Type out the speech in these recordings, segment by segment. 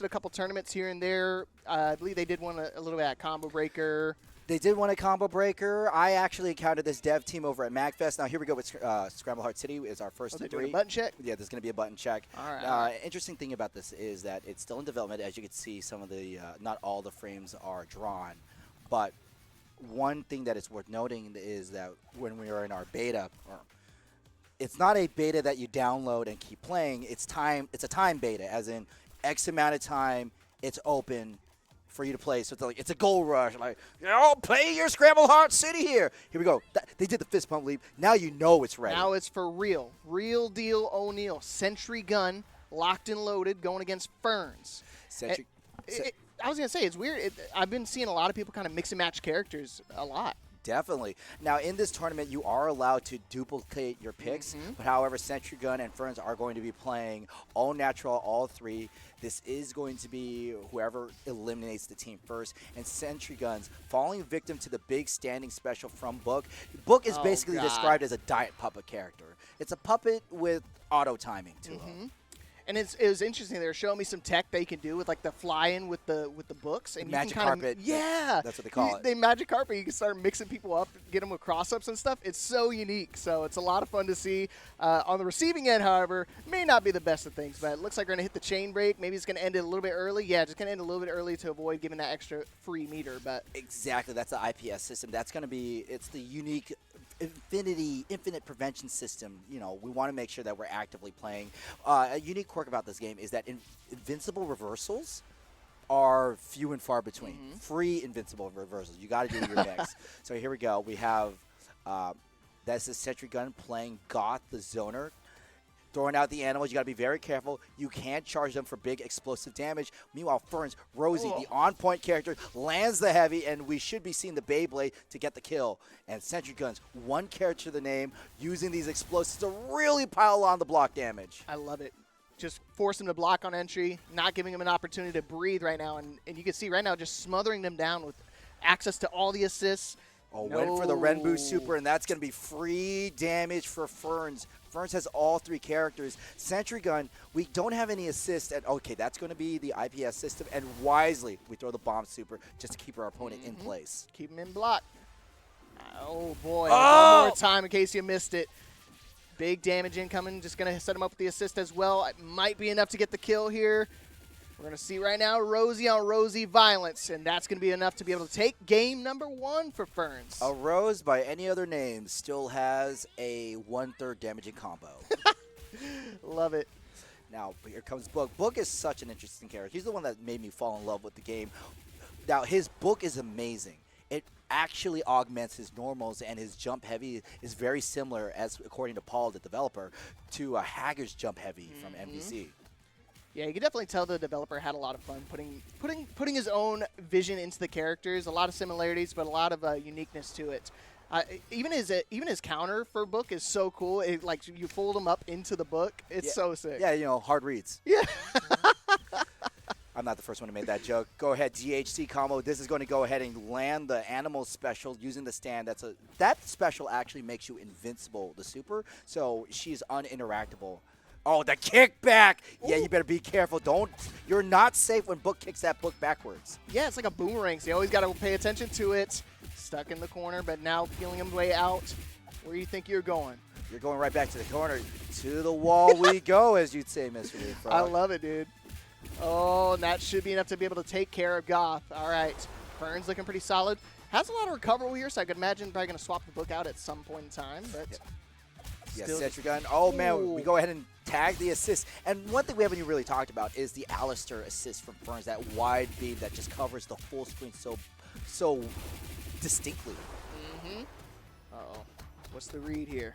a couple tournaments here and there. I believe they did one a little bit at Combo Breaker. They did want a combo breaker. I actually encountered this dev team over at MagFest. Now, here we go with Scramble Heart City is our first they're of 3. doing a button check? Yeah, there's going to be a button check. All right. Interesting thing about this is that it's still in development. As you can see, some of the, not all the frames are drawn. But one thing that is worth noting is that when we are in our beta, it's not a beta that you download and keep playing. It's a time beta, as in X amount of time, it's open for you to play. So it's like it's a gold rush. Like, play your Scramble Heart City here. Here we go. They did the fist pump leap. Now you know it's ready. Now it's for real. Real deal O'Neal. Sentry gun, locked and loaded, going against Ferns. I was going to say, it's weird. I've been seeing a lot of people kind of mix and match characters a lot. Definitely. Now, in this tournament, you are allowed to duplicate your picks, but however, Sentry Gun and Ferns are going to be playing all natural, all 3. This is going to be whoever eliminates the team first. And Sentry Gun's falling victim to the big standing special from Book. Book is basically described as a diet puppet character. It's a puppet with auto timing to him. And it was interesting. They were showing me some tech they can do with like the fly-in with the books and magic you can carpet. Yeah, that's what they call it. They magic carpet. You can start mixing people up, get them with cross-ups and stuff. It's so unique. So it's a lot of fun to see. On the receiving end, however, may not be the best of things, but it looks like we're gonna hit the chain break. Maybe it's gonna end it a little bit early. Yeah, just gonna end a little bit early to avoid giving that extra free meter. But exactly, that's the IPS system. That's gonna be the unique infinite prevention system. You know, we want to make sure that we're actively playing. A unique quirk about this game is that invincible reversals are few and far between. Free invincible reversals. You got to do your mix. So here we go. We have that's the Sentry Gun playing Goth the Zoner. Throwing out the animals, you got to be very careful. You can't charge them for big explosive damage. Meanwhile, Ferns, Rosie, the on-point character, lands the heavy, and we should be seeing the Beyblade to get the kill. And Sentry Guns, 1 character to the name, using these explosives to really pile on the block damage. I love it. Just force him to block on entry, not giving him an opportunity to breathe right now. And you can see right now just smothering them down with access to all the assists. Went for the Renbu Super, and that's going to be free damage for Ferns. Ferns has all 3 characters. Sentry Gun, we don't have any assists. And okay, that's going to be the IPS system. And wisely, we throw the Bomb Super just to keep our opponent in place. Keep him in block. Oh, boy. One more time in case you missed it. Big damage incoming. Just going to set him up with the assist as well. It might be enough to get the kill here. We're going to see right now Rosie on Rosie violence, and that's going to be enough to be able to take game number 1 for Ferns. A Rose, by any other name, still has a 1/3 damaging combo. Love it. Now, here comes Book. Book is such an interesting character. He's the one that made me fall in love with the game. Now, his Book is amazing. It actually augments his normals, and his jump heavy is very similar, as according to Paul, the developer, to Hager's jump heavy from MVC. Yeah, you can definitely tell the developer had a lot of fun putting his own vision into the characters. A lot of similarities, but a lot of uniqueness to it. Even his counter for Book is so cool. It, like, you fold him up into the book. It's so sick. Yeah, you know, hard reads. Yeah. I'm not the first one to make that joke. Go ahead, DHC combo. This is going to go ahead and land the animal special using the stand. That special actually makes you invincible, the super. So she's uninteractable. Oh, the kickback! Yeah, you better be careful. You're not safe when Book kicks that Book backwards. Yeah, it's like a boomerang, so you always got to pay attention to it. Stuck in the corner, but now feeling him way out. Where do you think you're going? You're going right back to the corner. To the wall we go, as you'd say, Mr. Leapfrog. I love it, dude. Oh, and that should be enough to be able to take care of Goth. All right, Ferns looking pretty solid. Has a lot of recoverable here, so I could imagine probably going to swap the Book out at some point in time, but... Yeah, Sentry Gun. Oh, man, we go ahead and tag the assist. And one thing we haven't really talked about is the Alistair assist from Ferns, that wide beam that just covers the full screen so distinctly. Uh-oh. What's the read here?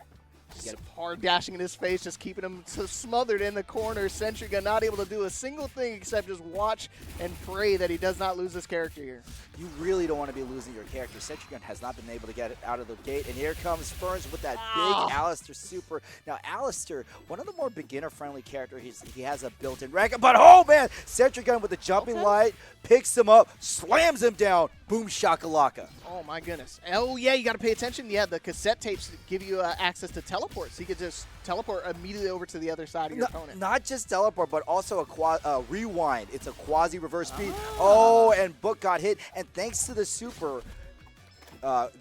Just hard dashing in his face, just keeping him so smothered in the corner. Sentry Gun not able to do a single thing except just watch and pray that he does not lose his character here. You really don't want to be losing your character. Sentry Gun has not been able to get it out of the gate. And here comes Ferns with that big Alistair super. Now, Alistair, one of the more beginner-friendly characters. He has a built-in rank. But, oh, man, Sentry Gun with the jumping light. picks him up, slams him down, boom shakalaka. Oh my goodness. Oh yeah, you got to pay attention. Yeah, the cassette tapes give you access to teleport, so you could just teleport immediately over to the other side of your opponent. Not just teleport, but also a rewind. It's a quasi-reverse speed. Oh, and Book got hit, and thanks to the super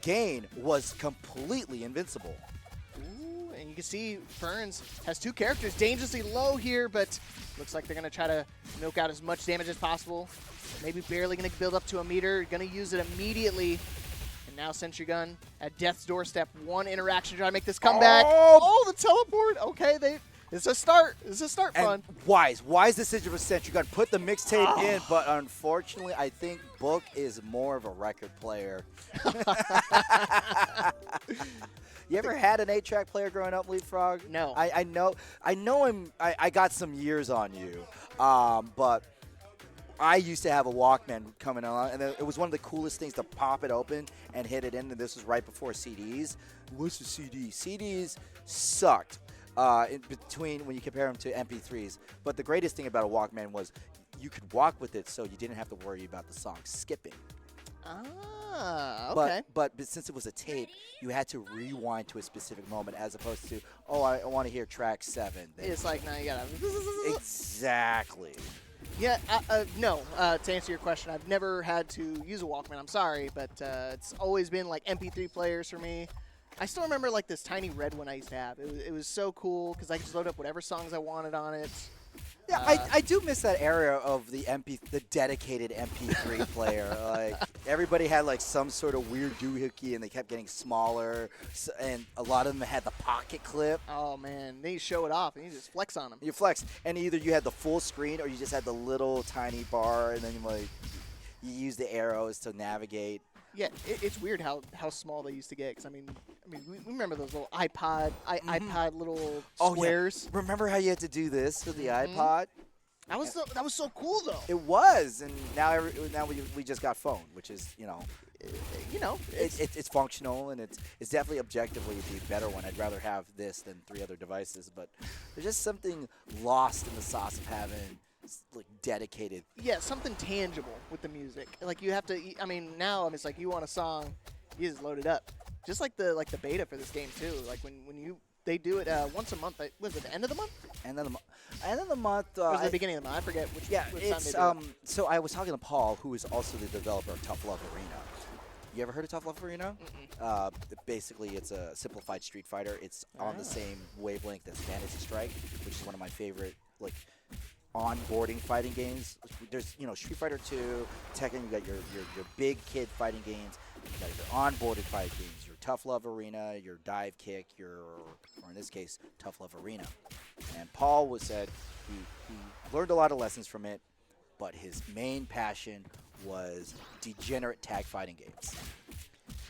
gain, was completely invincible. Ooh, and you can see Ferns has 2 characters dangerously low here, but looks like they're going to try to milk out as much damage as possible. Maybe barely going to build up to a meter. Going to use it immediately. And now Sentry Gun at death's doorstep. 1 interaction trying to make this comeback. Oh, the teleport. Okay, it's a start. It's a start fun. Wise decision for Sentry Gun. Put the mixtape in, but unfortunately, I think Book is more of a record player. You ever had an 8-track player growing up, Leapfrog? No. I know him. I got some years on you, but I used to have a Walkman coming on, and it was one of the coolest things to pop it open and hit it in, and this was right before CDs. What's a CD? CDs sucked in between when you compare them to MP3s, but the greatest thing about a Walkman was you could walk with it, so you didn't have to worry about the song skipping. Ah, okay. But since it was a tape, you had to rewind to a specific moment as opposed to, oh, I want to hear track 7. It's like, now you got to... Exactly. Yeah, no, to answer your question, I've never had to use a Walkman. I'm sorry, but it's always been like MP3 players for me. I still remember like this tiny red one I used to have. It was so cool because I could just load up whatever songs I wanted on it. Yeah, I do miss that era of the dedicated MP3 player. Like everybody had like some sort of weird doohickey, and they kept getting smaller. And a lot of them had the pocket clip. Oh man, then you show it off and you just flex on them. You flex, and either you had the full screen or you just had the little tiny bar, and then like you use the arrows to navigate. Yeah, it's weird how small they used to get. Cause I mean, we remember those little iPod little squares. Yeah. Remember how you had to do this with the iPod? That was so cool though. It was, and now we just got phone, which is it's functional, and it's definitely objectively the better one. I'd rather have this than 3 other devices, but there's just something lost in the sauce of having like dedicated. Yeah, something tangible with the music. Like you have to. I mean, now it's like you want a song, you just load it up. Just like the beta for this game too. Like when they do it once a month. Was it the end of the month? End of the month. Or was it the beginning of the month? I forget which. Yeah, which it's time they do it. So I was talking to Paul, who is also the developer of Tough Love Arena. You ever heard of Tough Love Arena? Basically, it's a simplified Street Fighter. It's on the same wavelength as Fantasy Strike, which is one of my favorite onboarding fighting games. There's Street Fighter 2, Tekken. You got your big kid fighting games. You got your onboarded fighting games. Your Tough Love Arena, your Dive Kick, or in this case, Tough Love Arena. And Paul said he learned a lot of lessons from it, but his main passion was degenerate tag fighting games.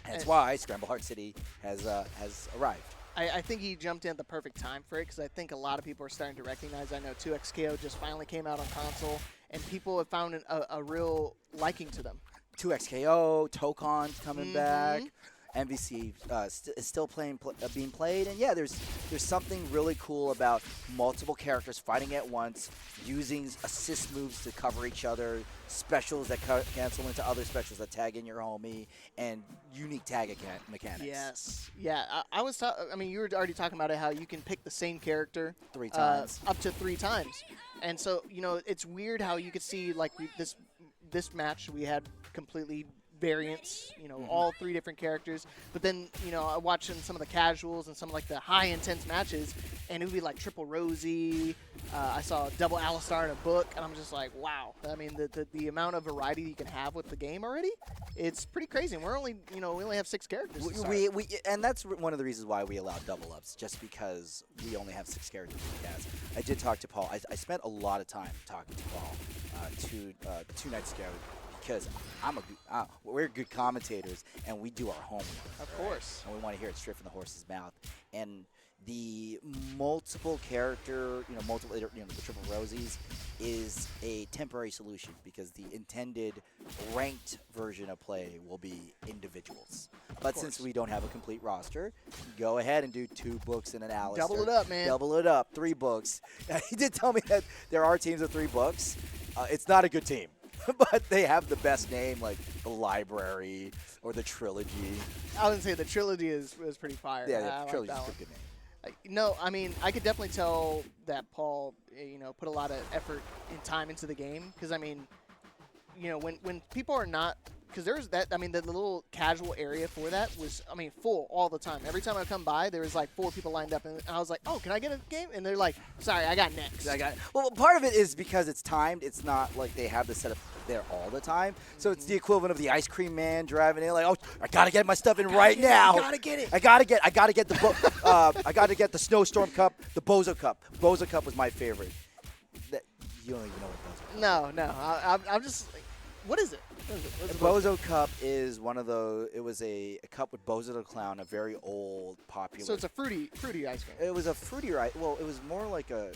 That's why Scramble Heart City has arrived. I think he jumped in at the perfect time for it because I think a lot of people are starting to recognize. I know 2XKO just finally came out on console, and people have found a real liking to them. 2XKO, Tokon's coming back. MVC is still being played, and yeah, there's something really cool about multiple characters fighting at once, using assist moves to cover each other, specials that cancel into other specials that tag in your homie, and unique tag mechanics. Yes, yeah. I mean, you were already talking about it, how you can pick the same character 3 times, up to 3 times, and so it's weird how you could see like this match we had completely variants, all 3 different characters. But then, I watching some of the casuals and some like the high intense matches, and it would be like triple Rosie. I saw double Alistar in a book, and I'm just like, wow. I mean, the amount of variety you can have with the game already, it's pretty crazy. And we're only, we only have 6 characters. And that's one of the reasons why we allow double ups, just because we only have 6 characters in the cast. I did talk to Paul. I spent a lot of time talking to Paul 2 nights ago. Because we're good commentators, and we do our homework. Of course. And we want to hear it straight from the horse's mouth. And the multiple character, the triple Rosies is a temporary solution because the intended ranked version of play will be individuals. But since we don't have a complete roster, go ahead and do 2 books and an Alistair. Double it up, man. Double it up, 3 books. He did tell me that there are teams of 3 books. It's not a good team. but they have the best name, like the library or the trilogy. I would say the trilogy was pretty fire. Yeah, I the trilogy's like a that one. good name. No, I mean, I could definitely tell that Paul, put a lot of effort and time into the game. Because, I mean, when people are not – because there's that – I mean, the little casual area for that was, I mean, full all the time. Every time I come by, there was like 4 people lined up. And I was like, oh, can I get a game? And they're like, sorry, I got next. Well, part of it is because it's timed. It's not like they have the setup there all the time. So it's the equivalent of the ice cream man driving in like, oh, I got to get my stuff in right now. I got to get it. I gotta get I gotta get the Snowstorm Cup, the Bozo Cup. Bozo Cup was my favorite. You don't even know what Bozo Cup is. No. I'm just like, what is it? The Bozo Cup is one of those. It was a cup with Bozo the Clown, a very old, popular. So it's a fruity ice cream. It was a fruity, right? Well, it was more like a.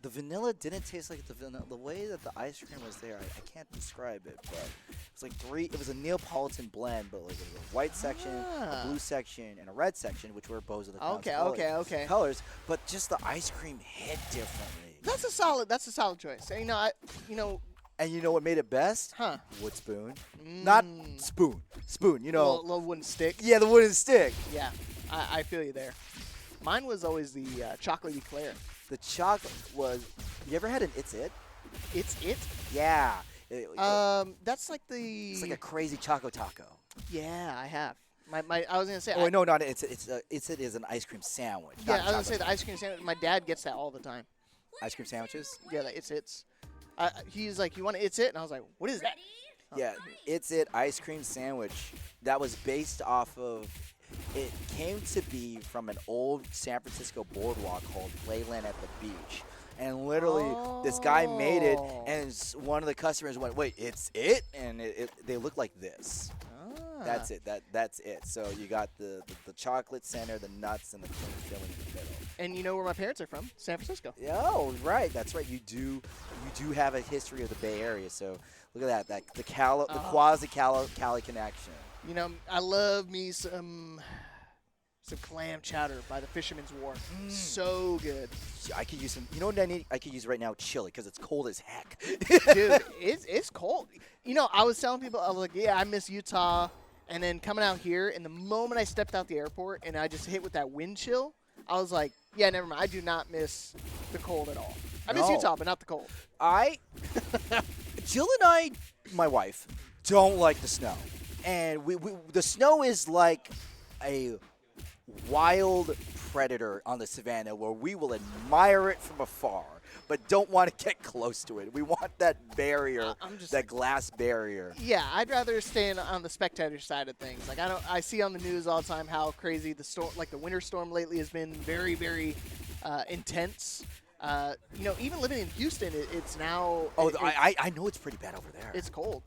The vanilla didn't taste like the vanilla. The way that the ice cream was there, I can't describe it, but it's like 3. It was a Neapolitan blend, but like it was a white section, a blue section, and a red section, which were Bozo the Clown's Okay. colors. But just the ice cream hit differently. That's a solid choice. And, And you know what made it best? Huh? Wood spoon, not spoon. Spoon. Little wooden stick. Yeah, the wooden stick. Yeah, I feel you there. Mine was always the chocolate eclair. The chocolate was. You ever had an It's It? It's it. Yeah. That's like the. It's like a crazy Choco Taco. Yeah, I have. I was gonna say. Oh, no, not It's It. It's It is an ice cream sandwich. Yeah, not I was gonna say the taco. ice cream sandwich. My dad gets that all the time. Ice cream sandwiches. Yeah, the it's. He's like, you want It's It? And I was like, what is that? Yeah, It's It ice cream sandwich. That was based off of. It came to be from an old San Francisco boardwalk called Playland at the Beach. And literally, this guy made it, and one of the customers went, wait, it's it? And they look like this. That's it. That's it. So you got the chocolate center, the nuts, and the cream filling in the middle. And you know where my parents are from? San Francisco. Oh, right. That's right. You do have a history of the Bay Area. So look at that. The quasi-Cali connection. I love me some clam chowder by the Fisherman's Wharf. So good. I could use some. You know what I need? I could use right now chili because it's cold as heck. Dude, it's cold. I was telling people, I was like, yeah, I miss Utah. And then coming out here, and the moment I stepped out the airport and I just hit with that wind chill, I was like, yeah, never mind. I do not miss the cold at all. I miss Utah, but not the cold. Jill and I, my wife, don't like the snow. And the snow is like a wild predator on the savannah where we will admire it from afar, but don't want to get close to it. We want that barrier, that glass barrier. Yeah, I'd rather stay on the spectator side of things. Like I see on the news all the time how crazy the storm, like the winter storm lately, has been very, very intense. Even living in Houston, it's now. Oh, I know it's pretty bad over there. It's cold.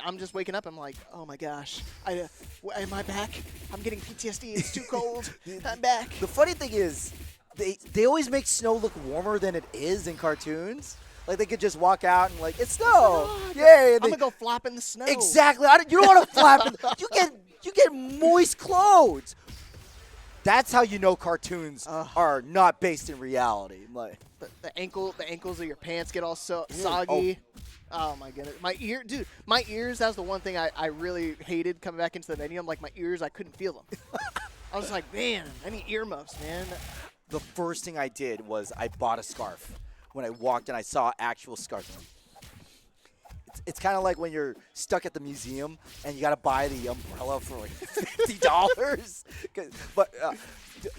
I'm just waking up. I'm like, oh my gosh, am I back? I'm getting PTSD. It's too cold. I'm back. The funny thing is, they always make snow look warmer than it is in cartoons. Like they could just walk out and like, it's snow. Yay! I'm gonna go flop in the snow. Exactly. You don't want to flap. You get moist clothes. That's how you know cartoons are not based in reality. Like the ankles of your pants get all soggy. Oh my goodness. My ears, that was the one thing I really hated coming back into the venue. I'm like, my ears, I couldn't feel them. I was like, man, I need earmuffs, man. The first thing I did was I bought a scarf. When I walked in, I saw actual scarf. It's kind of like when you're stuck at the museum and you got to buy the umbrella for like $50. But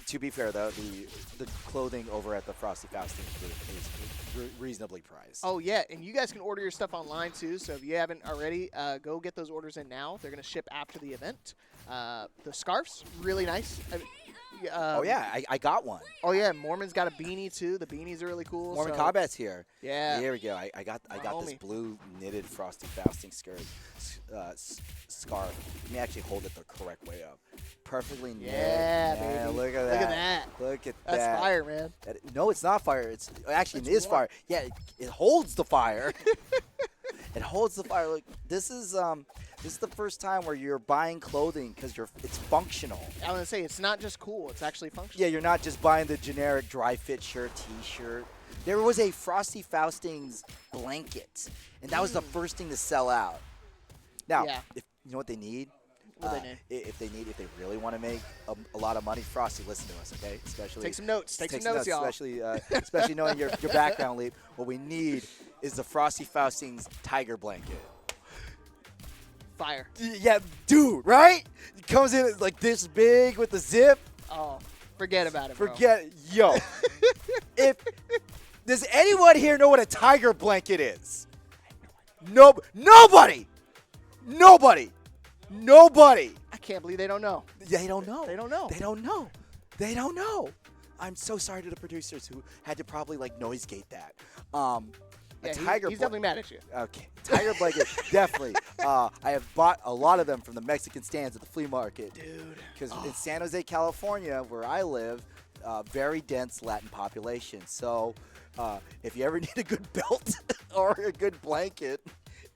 to be fair, though, the clothing over at the Frosty Faustings is reasonably priced. Oh, yeah, and you guys can order your stuff online, too. So if you haven't already, go get those orders in now. They're going to ship after the event. The scarves, really nice. I got one. Oh, yeah, Mormon's got a beanie, too. The beanies are really cool. Mormon Combat's here. Yeah. Here we go. I got this blue knitted Frosty Fausting scarf. Let me actually hold it the correct way up. Perfectly knit. Yeah, baby. Look at that. Look at that. That's fire, man. No, it's not fire. It is fire. Yeah, it holds the fire. It holds the fire. Look, this is the first time where you're buying clothing because it's functional. I was gonna say it's not just cool; it's actually functional. Yeah, you're not just buying the generic dry fit shirt, T-shirt. There was a Frosty Faustings blanket, and that was the first thing to sell out. Now, Yeah. if you know what they need? What they need? If they really want to make a lot of money, Frosty, listen to us, okay? Especially Take some notes. Take some notes, y'all. Especially knowing your background, Leap. What we need is the Frosty Faustings tiger blanket. Fire. Yeah, dude, right? It comes in like this big with the zip. Oh, forget about it, bro. Yo. If does anyone here know what a tiger blanket is? Nobody. I can't believe they don't know. They don't know. They don't know. They don't know. They don't know. I'm so sorry to the producers who had to probably like noise gate that. Yeah, he's Tiger definitely mad at you. Okay, tiger blanket, definitely. I have bought a lot of them from the Mexican stands at the flea market. Dude. Because in San Jose, California, where I live, very dense Latin population. So if you ever need a good belt or a good blanket,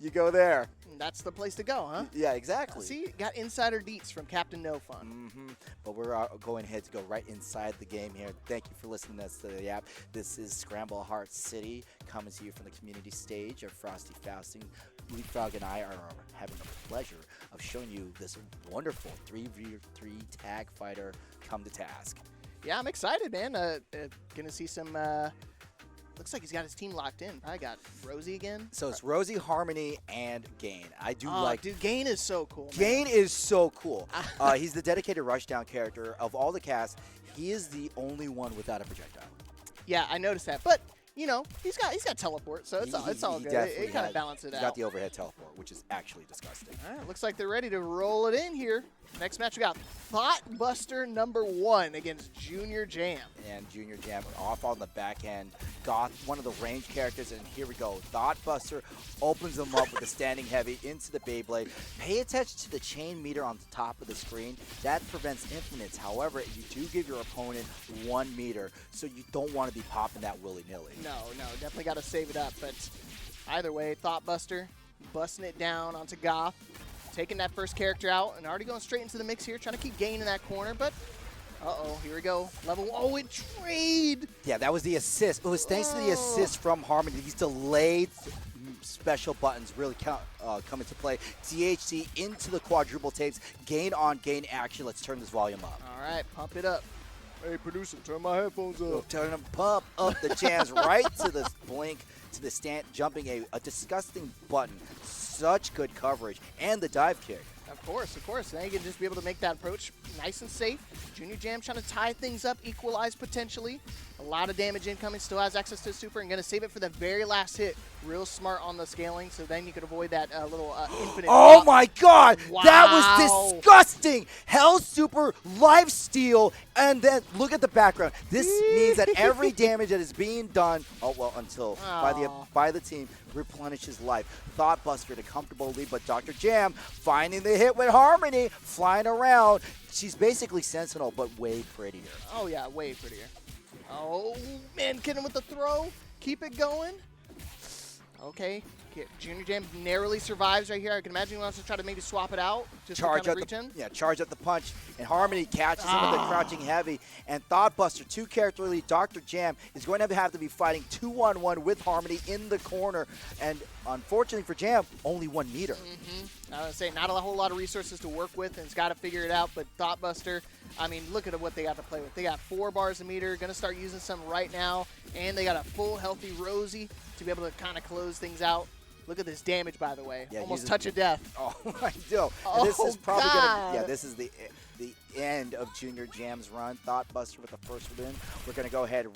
you go there. That's the place to go, huh? Yeah, exactly. See, got insider deets from Captain No Fun. Mm-hmm. But we're going ahead to go right inside the game here. Thank you for listening to us today. Yep. This is Scramble Heart City coming to you from the community stage of Frosty Fausting. Leapfrog and I are having the pleasure of showing you this wonderful 3v3 tag fighter come to task. Yeah, I'm excited, man. Gonna see some. Looks like he's got his team locked in. Probably got Rosie again. So it's Rosie, Harmony, and Gain. I do Dude, Gain is so cool. Gain is so cool. He's the dedicated rushdown character of all the cast. He is the only one without a projectile. Yeah, I noticed that. But you know, he's got teleport, so it's all good. It kind of balances it out. He's got the overhead teleport, which is actually disgusting. All right, looks like they're ready to roll it in here. Next match, we got Thought-Buster #1 against Junior Jam. And Junior Jam off on the back end. Goth, one of the range characters, and here we go. Thought-Buster opens them up with a standing heavy into the Beyblade. Pay attention to the chain meter on the top of the screen. That prevents infinites. However, you do give your opponent 1 meter, so you don't want to be popping that willy-nilly. No, definitely got to save it up. But either way, Thought-Buster busting it down onto Goth. Taking that first character out and already going straight into the mix here, trying to keep Gain in that corner, but here we go. Level 1. Oh, it trade! Yeah, that was the assist. It was thanks to the assist from Harmony. These delayed special buttons really come into play. THC into the quadruple tapes. Gain on Gain action. Let's turn this volume up. All right, pump it up. Hey, producer, turn my headphones up. Turn them, pump up the jams right to the blink, to the stand, jumping a disgusting button. Such good coverage. And the dive kick. Of course. Now you can just be able to make that approach nice and safe. Junior Jam trying to tie things up, equalize potentially. A lot of damage incoming, still has access to super, and going to save it for the very last hit. Real smart on the scaling, so then you could avoid that little infinite Oh my god! Wow. That was disgusting! Hell super life steal, and then look at the background. This means that every damage that is being done, until by the team, replenishes life. Thought-Buster to comfortable lead, but Dr. Jam finding the hit with Harmony, flying around. She's basically Sentinel, but way prettier. Oh yeah, way prettier. Oh man, get him with the throw. Keep it going. Okay. Junior Jam narrowly survives right here. I can imagine he wants to try to maybe swap it out. Just Charge to up kind of reach in. Yeah, charge up the punch, and Harmony catches him with the crouching heavy. And Thought-Buster, 2-character lead, Dr. Jam is going to have to be fighting 2-on-1 with Harmony in the corner. And unfortunately for Jam, only 1 meter. I would say not a whole lot of resources to work with, and it's got to figure it out. But Thought-Buster, I mean, look at what they got to play with. They got 4 bars a meter, going to start using some right now, and they got a full healthy Rosie to be able to kind of close things out. Look at this damage, by the way. Yeah, almost touch of death. Oh, I know. Oh, this is probably God. Yeah, this is the end of Junior Jam's run. Thought-Buster with the first win. We're going to go ahead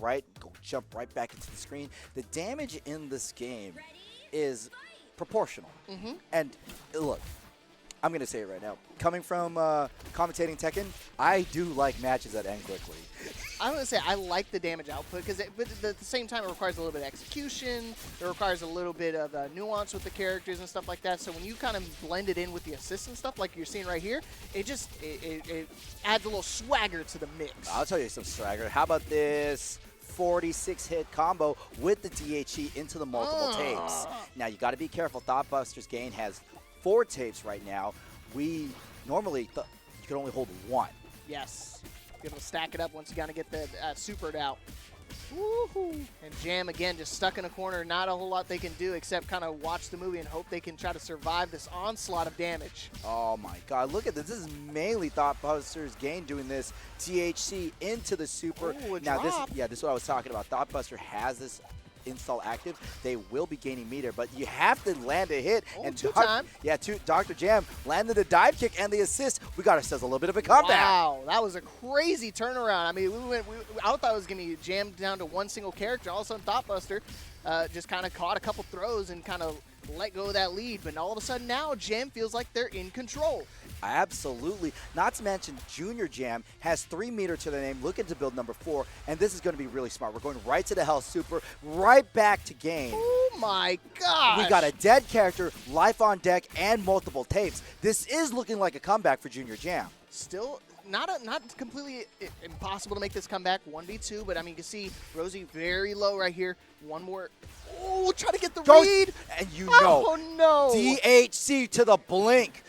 jump right back into the screen. The damage in this game is proportional. And look, I'm going to say it right now. Coming from commentating Tekken, I do like matches that end quickly. I'm going to say I like the damage output, but at the same time, it requires a little bit of execution. It requires a little bit of nuance with the characters and stuff like that. So when you kind of blend it in with the assists and stuff like you're seeing right here, it adds a little swagger to the mix. I'll tell you some swagger. How about this 46-hit combo with the DHE into the multiple tapes? Now, you got to be careful. Thought-Buster's Gain has 4 tapes right now. We normally, you can only hold 1. Yes. Be able to stack it up once you got to get the supered out. Woohoo! And Jam, again, just stuck in a corner. Not a whole lot they can do except kind of watch the movie and hope they can try to survive this onslaught of damage. Oh, my God. Look at this. This is mainly Thoughtbuster's Gain doing this THC into the super. Ooh, a now, drop. this is what I was talking about. Thoughtbuster has this install active. They will be gaining meter, but you have to land a hit. Oh, and two-time. Yeah, Dr. Jam landed the dive kick and the assist. We got ourselves a little bit of a comeback. Wow, that was a crazy turnaround. I mean, I thought it was going to be jammed down to one single character. All of a sudden, Thoughtbuster just kind of caught a couple throws and kind of let go of that lead. But all of a sudden now, Jam feels like they're in control. Absolutely. Not to mention, Junior Jam has 3 meter to the name, looking to build number 4, and this is going to be really smart. We're going right to the Hell Super, right back to game. Oh my gosh. We got a dead character, life on deck, and multiple tapes. This is looking like a comeback for Junior Jam. Still not completely impossible to make this comeback. 1v2, but I mean, you can see Rosie very low right here. One more. Oh, try to get the read. And you Oh, no. DHC to the blink.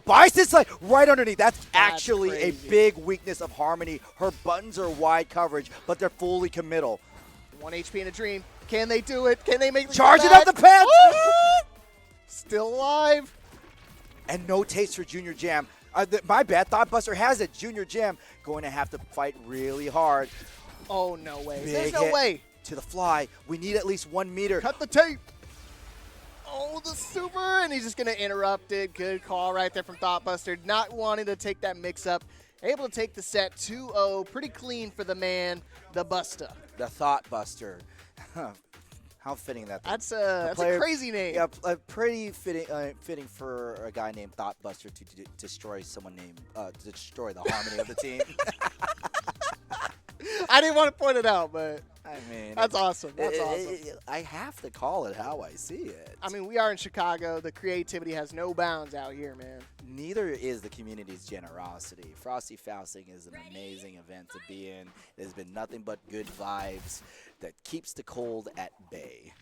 Bison's like right underneath. That's actually crazy. a big weakness of Harmony. Her buttons are wide coverage, but they're fully committal. 1 HP in a dream. Can they do it? Can they make the Charging comeback? up the pants. Still alive. And no taste for Junior Jam. My bad. Thoughtbuster has it. Junior Jam going to have to fight really hard. Oh, no way. Big There's no hit way. to the fly. We need at least 1 meter. Cut the tape. Oh, the super, and he's just going to interrupt it. Good call right there from Thoughtbuster. Not wanting to take that mix-up. Able to take the set 2-0. Pretty clean for the man, the Busta. The Thoughtbuster. How fitting that. That's a crazy name. Yeah, pretty fitting for a guy named Thoughtbuster to destroy someone named to destroy the harmony of the team. I didn't want to point it out, but I mean, that's awesome. That's awesome. I have to call it how I see it. I mean, we are in Chicago. The creativity has no bounds out here, man. Neither is the community's generosity. Frosty Faustings is an amazing event to be in. There's been nothing but good vibes that keeps the cold at bay.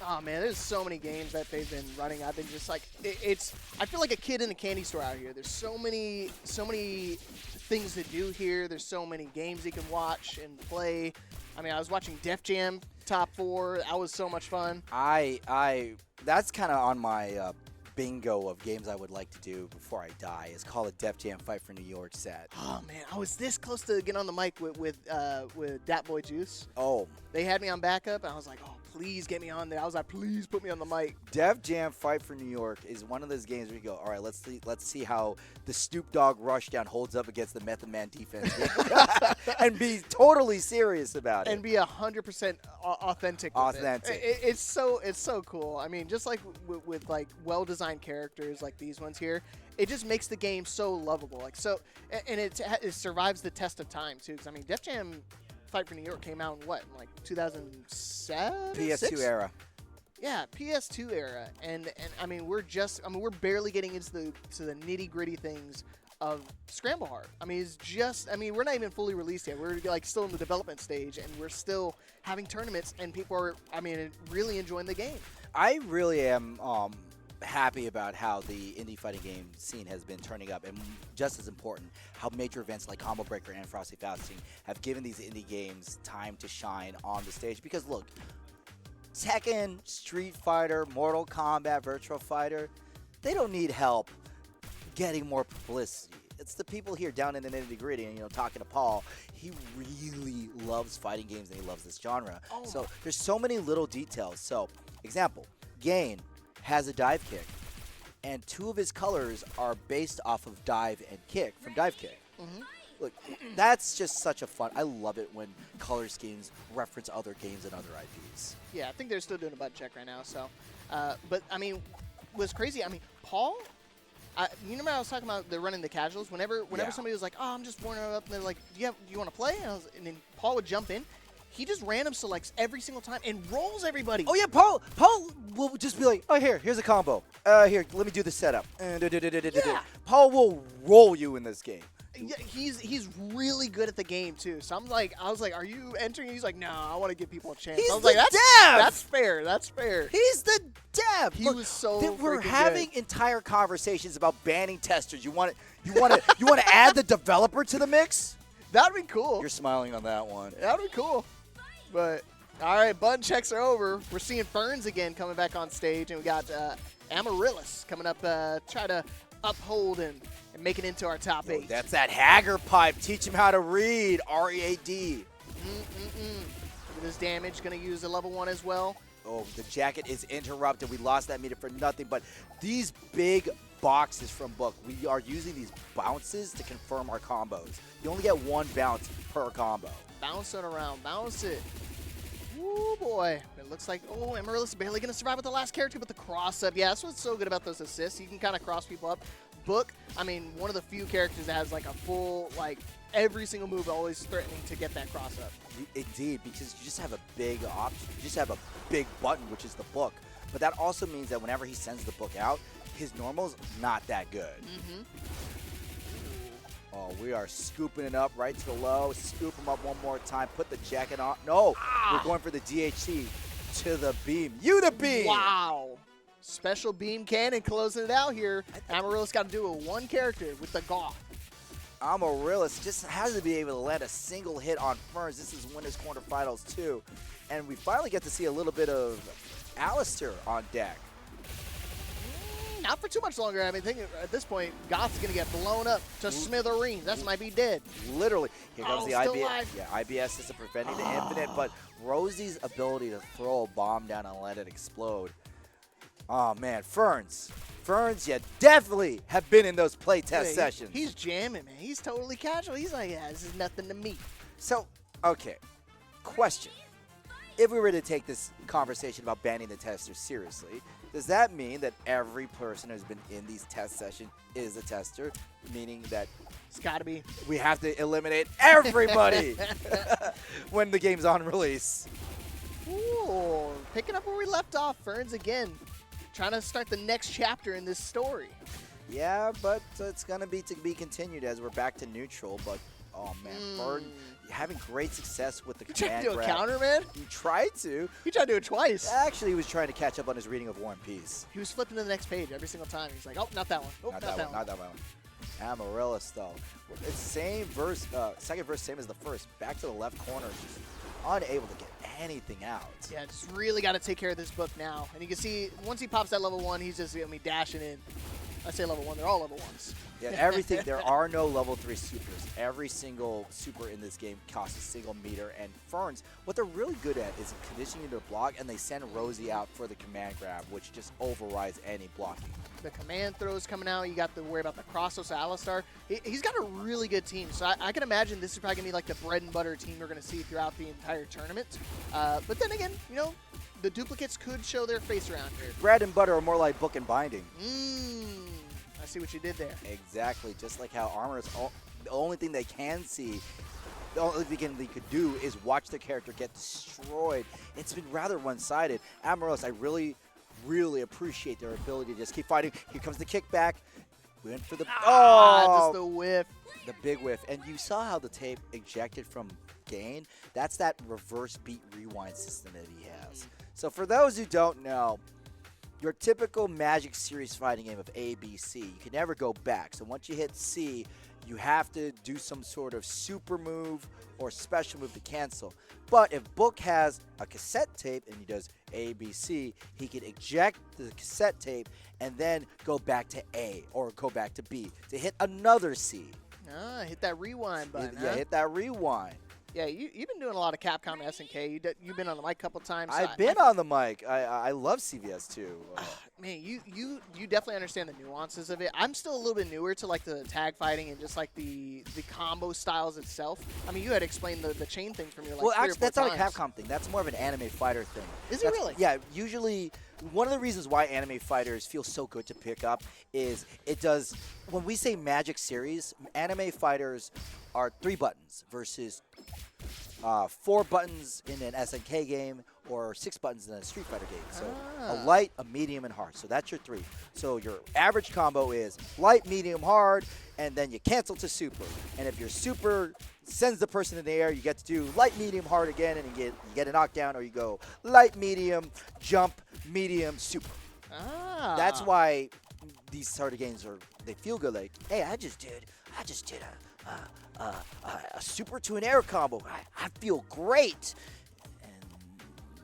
Oh man, there's so many games that they've been running. I've been just like, I feel like a kid in a candy store out here. There's so many things to do here. There's so many games you can watch and play. I mean, I was watching Def Jam Top 4. That was so much fun. That's kind of on my bingo of games I would like to do before I die. Is call a Def Jam Fight for New York set. Oh man, I was this close to getting on the mic with Dat Boy Juice. Oh, they had me on backup, and I was like, oh, please get me on there. I was like, please put me on the mic. Def Jam Fight for New York is one of those games where you go, all right, let's see how the Snoop Dogg Rushdown holds up against the Method Man defense, and be totally serious about it, and be 100% authentic. Authentic. It's so cool. I mean, just like with like well-designed characters like these ones here, it just makes the game so lovable. Like so, and it survives the test of time too. Because I mean, Def Jam Fight for New York came out in what, in like 2007? PS2 era. Yeah, PS2 era, and I mean we're barely getting into the nitty-gritty things of Scramble Heart. I mean we're not even fully released yet. We're like still in the development stage, and we're still having tournaments, and people are really enjoying the game. I really am happy about how the indie fighting game scene has been turning up, and just as important, how major events like Combo Breaker and Frosty Fausting have given these indie games time to shine on the stage. Because look, Tekken, Street Fighter, Mortal Kombat, Virtua Fighter, they don't need help getting more publicity. It's the people here down in the nitty-gritty, and talking to Paul, he really loves fighting games and he loves this genre. Oh. So there's so many little details. So, example, Gain has a dive kick, and 2 of his colors are based off of dive and kick from dive kick. Mm-hmm. Look, that's just such a fun. I love it when color schemes reference other games and other IPs. Yeah, I think they're still doing a bud check right now. So, but I mean, what's crazy? I mean, Paul. You remember I was talking about they're running the casuals. Whenever somebody was like, "Oh, I'm just warming up," and they're like, "Do you want to play?" And then Paul would jump in. He just random selects every single time and rolls everybody. Oh yeah, Paul will just be like, "Oh, here's a combo. Here, let me do the setup." Yeah. Paul will roll you in this game. Yeah, he's really good at the game too. So I was like, "Are you entering?" He's like, "No, I want to give people a chance." He's I was the like, dev. That's fair. That's fair. He's the dev. He was so we're freaking having good. entire conversations about banning testers. You want to add the developer to the mix? That'd be cool. You're smiling on that one. That'd be cool. But, all right, button checks are over. We're seeing Ferns again coming back on stage, and we got Amaryllis coming up, try to uphold and make it into our top 8. That's that Hagger pipe. Teach him how to read. R-E-A-D. Look at this damage. Going to use a level 1 as well. Oh, the jacket is interrupted. We lost that meter for nothing. But these big boxes from Book, we are using these bounces to confirm our combos. You only get 1 bounce per combo. Bounce it around. Bounce it. Ooh, boy. It looks like, oh, Amaryllis is barely going to survive with the last character, but the cross-up. Yeah, that's what's so good about those assists. You can kind of cross people up. Book, I mean, one of the few characters that has like a full, like, every single move always threatening to get that cross-up. Indeed, because you just have a big option. You just have a big button, which is the Book. But that also means that whenever he sends the Book out, his normal's not that good. Oh, we are scooping it up right to the low. Scoop him up one more time. Put the jacket on. No, we're going for the DHC to the beam. You the beam. Wow. Special beam cannon closing it out here. Amaryllis got to do it with 1 character with the Goth. Amaryllis just has to be able to land a single hit on Ferns. This is Winners Quarterfinals too. And we finally get to see a little bit of Alistair on deck. Not for too much longer. I mean, at this point, Goth's going to get blown up to smithereens. That might be dead. Literally. Here comes the still IBS. alive. Yeah, IBS is preventing the infinite, but Rosie's ability to throw a bomb down and let it explode. Oh, man. Ferns, you definitely have been in those playtest sessions. He's jamming, man. He's totally casual. He's like, yeah, this is nothing to me. So, okay. Question. If we were to take this conversation about banning the testers seriously, does that mean that every person who's been in these test sessions is a tester? Meaning that It's got to be. we have to eliminate everybody when the game's on release. Ooh, picking up where we left off. Ferns again, trying to start the next chapter in this story. Yeah, but it's going to be continued as we're back to neutral. But, oh, man, Fern having great success with the command You tried to do a grab. counter, man? He tried to. He tried to do it twice. Actually, he was trying to catch up on his reading of War and Peace. He was flipping to the next page every single time. He's like, oh, not that one. Oh, Not that one. Not that one. Amaryllis, though. It's same verse, second verse, same as the first. Back to the left corner, just unable to get anything out. Yeah, just really got to take care of this Book now. And you can see, once he pops that level 1, he's just going to be dashing in. I say level 1, they're all level 1s. Yeah, everything. There are no level 3 supers. Every single super in this game costs a single meter. And Ferns, what they're really good at is conditioning you to block, and they send Rosie out for the command grab, which just overrides any blocking. The command throws coming out. You got to worry about the crossos. Alistar, he's got a really good team. So I can imagine this is probably going to be like the bread and butter team we're going to see throughout the entire tournament. But then again, you know, the duplicates could show their face around here. Bread and butter are more like book and binding. I see what you did there. Exactly. Just like how Armor is the only thing they can see, the only thing they could do is watch the character get destroyed. It's been rather one-sided. Amaryllis, I really, really appreciate their ability to just keep fighting. Here comes the kickback. We went for the just the whiff. The big whiff. And you saw how the tape ejected from Gain. That's that reverse beat rewind system that he has. So for those who don't know, your typical Magic Series fighting game of A, B, C, you can never go back. So once you hit C, you have to do some sort of super move or special move to cancel. But if Book has a cassette tape and he does A, B, C, he can eject the cassette tape and then go back to A or go back to B to hit another C. Hit that rewind button. Yeah, hit that rewind. Yeah, you've been doing a lot of Capcom SNK. You've been on the mic a couple times. I've been on the mic. I love CVS too. Man, you definitely understand the nuances of it. I'm still a little bit newer to like the tag fighting and just like the combo styles itself. I mean, you had explained the chain thing from your like well, 3 or 4 actually, that's not a times. Capcom thing. That's more of an anime fighter thing. Is it really? Yeah, usually one of the reasons why anime fighters feel so good to pick up is it does, when we say Magic Series, anime fighters are 3 buttons versus 4 buttons in an SNK game or 6 buttons in a Street Fighter game. So a light, a medium, and hard. So that's your 3. So your average combo is light, medium, hard, and then you cancel to super. And if your super sends the person in the air, you get to do light, medium, hard again, and you get a knockdown, or you go light, medium, jump, medium, super. That's why these sort of games they feel good. Like, hey, I just did a super to an air combo. I feel great.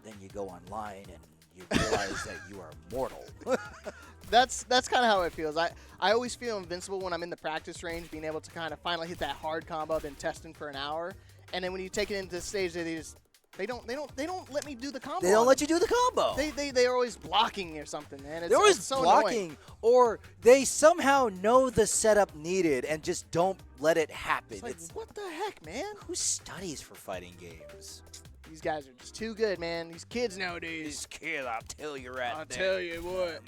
then you go online and you realize that you are mortal. That's kind of how it feels. I always feel invincible when I'm in the practice range, being able to kind of finally hit that hard combo I've been testing for an hour. And then when you take it into the stage, they don't let me do the combo. They don't let you do the combo. They are always blocking or something, man. They're always so blocking, annoying. or they somehow know the setup needed and just don't let it happen. It's like, what the heck, man? Who studies for fighting games? These guys are just too good, man. These kids nowadays. These kids, I'll tell you right I'll there. tell you what,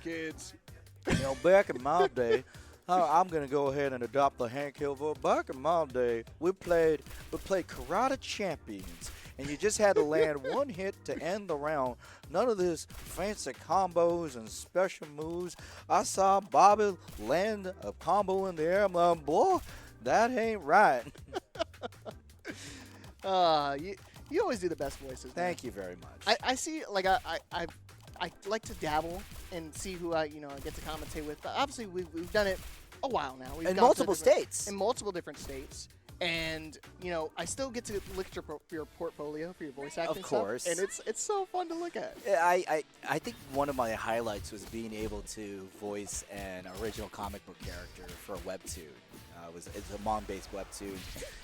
kids. You know, back in my day, I'm gonna go ahead and adopt the Hank Hill vote. Back in my day, we played Karate Champions, and you just had to land one hit to end the round. None of this fancy combos and special moves. I saw Bobby land a combo in the air. I'm like, boy, that ain't right. You always do the best voices. Thank you very much. I see, like, I like to dabble and see who I get to commentate with. But obviously, we've done it a while now. We've in gone to multiple states. In multiple different states. And, I still get to look at your portfolio for your voice acting Of course. stuff. And it's so fun to look at. I think one of my highlights was being able to voice an original comic book character for a webtoon. It's a mom-based webtoon,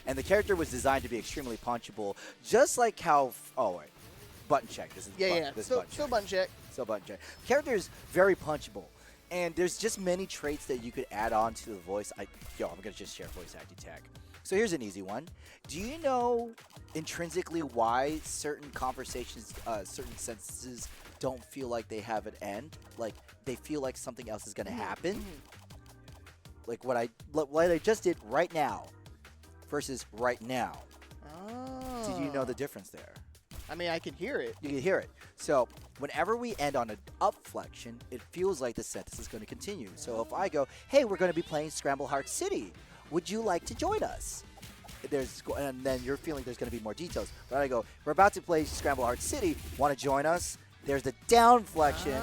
and the character was designed to be extremely punchable, just like how. Oh wait, button check. This is Still button check. Still button check. The character is very punchable, and there's just many traits that you could add on to the voice. I'm gonna just share voice acting tag. So here's an easy one. Do you know intrinsically why certain conversations, certain sentences don't feel like they have an end? Like they feel like something else is gonna happen? Like what I just did right now versus right now. Oh. Did you know the difference there? I mean, I can hear it. You can hear it. So whenever we end on an up flexion, it feels like the sentence is going to continue. So if I go, hey, we're going to be playing Scramble Heart City. Would you like to join us? And then you're feeling there's going to be more details. But I go, we're about to play Scramble Heart City. Want to join us? There's the down flexion,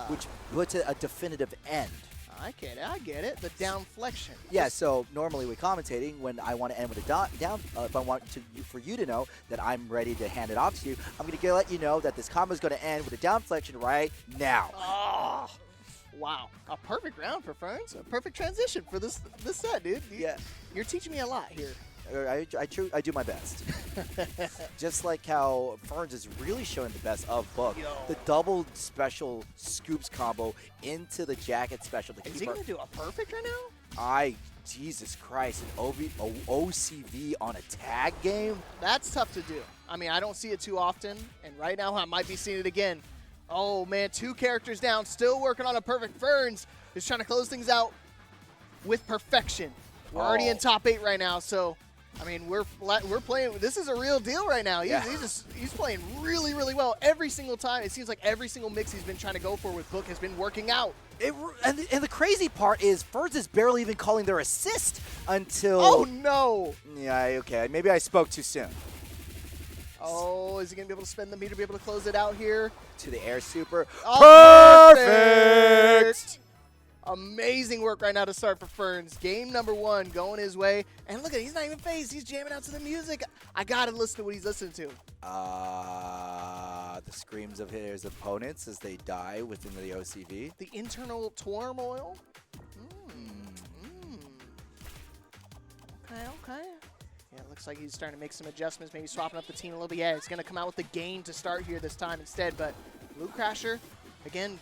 which puts a definitive end. I get it. The down flexion. Yeah, so normally with commentating, when I want to end with a down, if I want for you to know that I'm ready to hand it off to you, I'm going to let you know that this combo is going to end with a down flexion right now. Oh, wow. A perfect round for Ferns. A perfect transition for this set, dude. You're teaching me a lot here. I do my best. Just like how Ferns is really showing the best of Book. The double special scoops combo into the jacket special. Is he going to do a perfect right now? Jesus Christ, an OCV on a tag game? That's tough to do. I mean, I don't see it too often, and right now I might be seeing it again. Oh, man, 2 characters down, still working on a perfect. Ferns is trying to close things out with perfection. We're already in top 8 right now, so... I mean, we're playing. This is a real deal right now. He's playing really, really well every single time. It seems like every single mix he's been trying to go for with Book has been working out. And the crazy part is Ferns is barely even calling their assist until. Oh no! Yeah, okay. Maybe I spoke too soon. Oh, is he gonna be able to spend the meter to be able to close it out here? To the air super. Oh, perfect! Amazing work right now to start for Ferns. Game number 1 going his way. And look at it, he's not even phased. He's jamming out to the music. I got to listen to what he's listening to. The screams of his opponents as they die within the OCV. The internal turmoil. Okay. Yeah, it looks like he's starting to make some adjustments, maybe swapping up the team a little bit. Yeah, he's going to come out with the gain to start here this time instead. But Blue Crasher, again,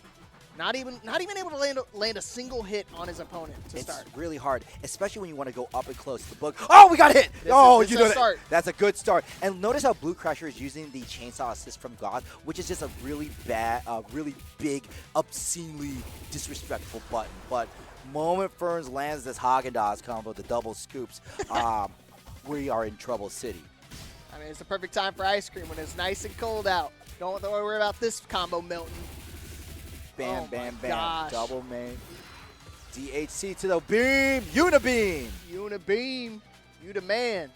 not even able to land a single hit on his opponent to start. It's really hard, especially when you want to go up and close to the Book. Oh, we got hit! You know that. That's a good start. And notice how Blue Crasher is using the chainsaw assist from God, which is just a really really big, obscenely disrespectful button. But moment Ferns lands this Haagen-Dazs combo, the double scoops, we are in trouble city. I mean, it's the perfect time for ice cream when it's nice and cold out. Don't have to worry about this combo melting. Bam, bam, bam. Gosh. Double main. DHC to the beam. Unibeam. Unibeam. You the man.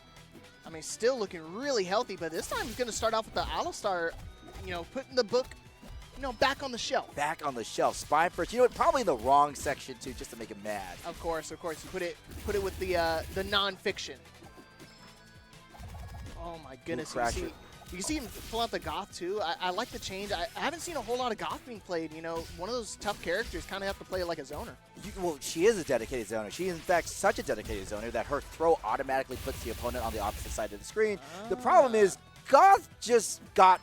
I mean, still looking really healthy, but this time he's going to start off with the Alistar, putting the Book, back on the shelf. Back on the shelf. Spine first. You know what? Probably in the wrong section, too, just to make him mad. Of course. You put it with the non-fiction. Oh, my goodness. You can see him pull out the Goth, too. I like the change. I haven't seen a whole lot of Goth being played. You know, one of those tough characters kind of have to play it like a zoner. Well, she is a dedicated zoner. She is, in fact, such a dedicated zoner that her throw automatically puts the opponent on the opposite side of the screen. The problem is Goth just got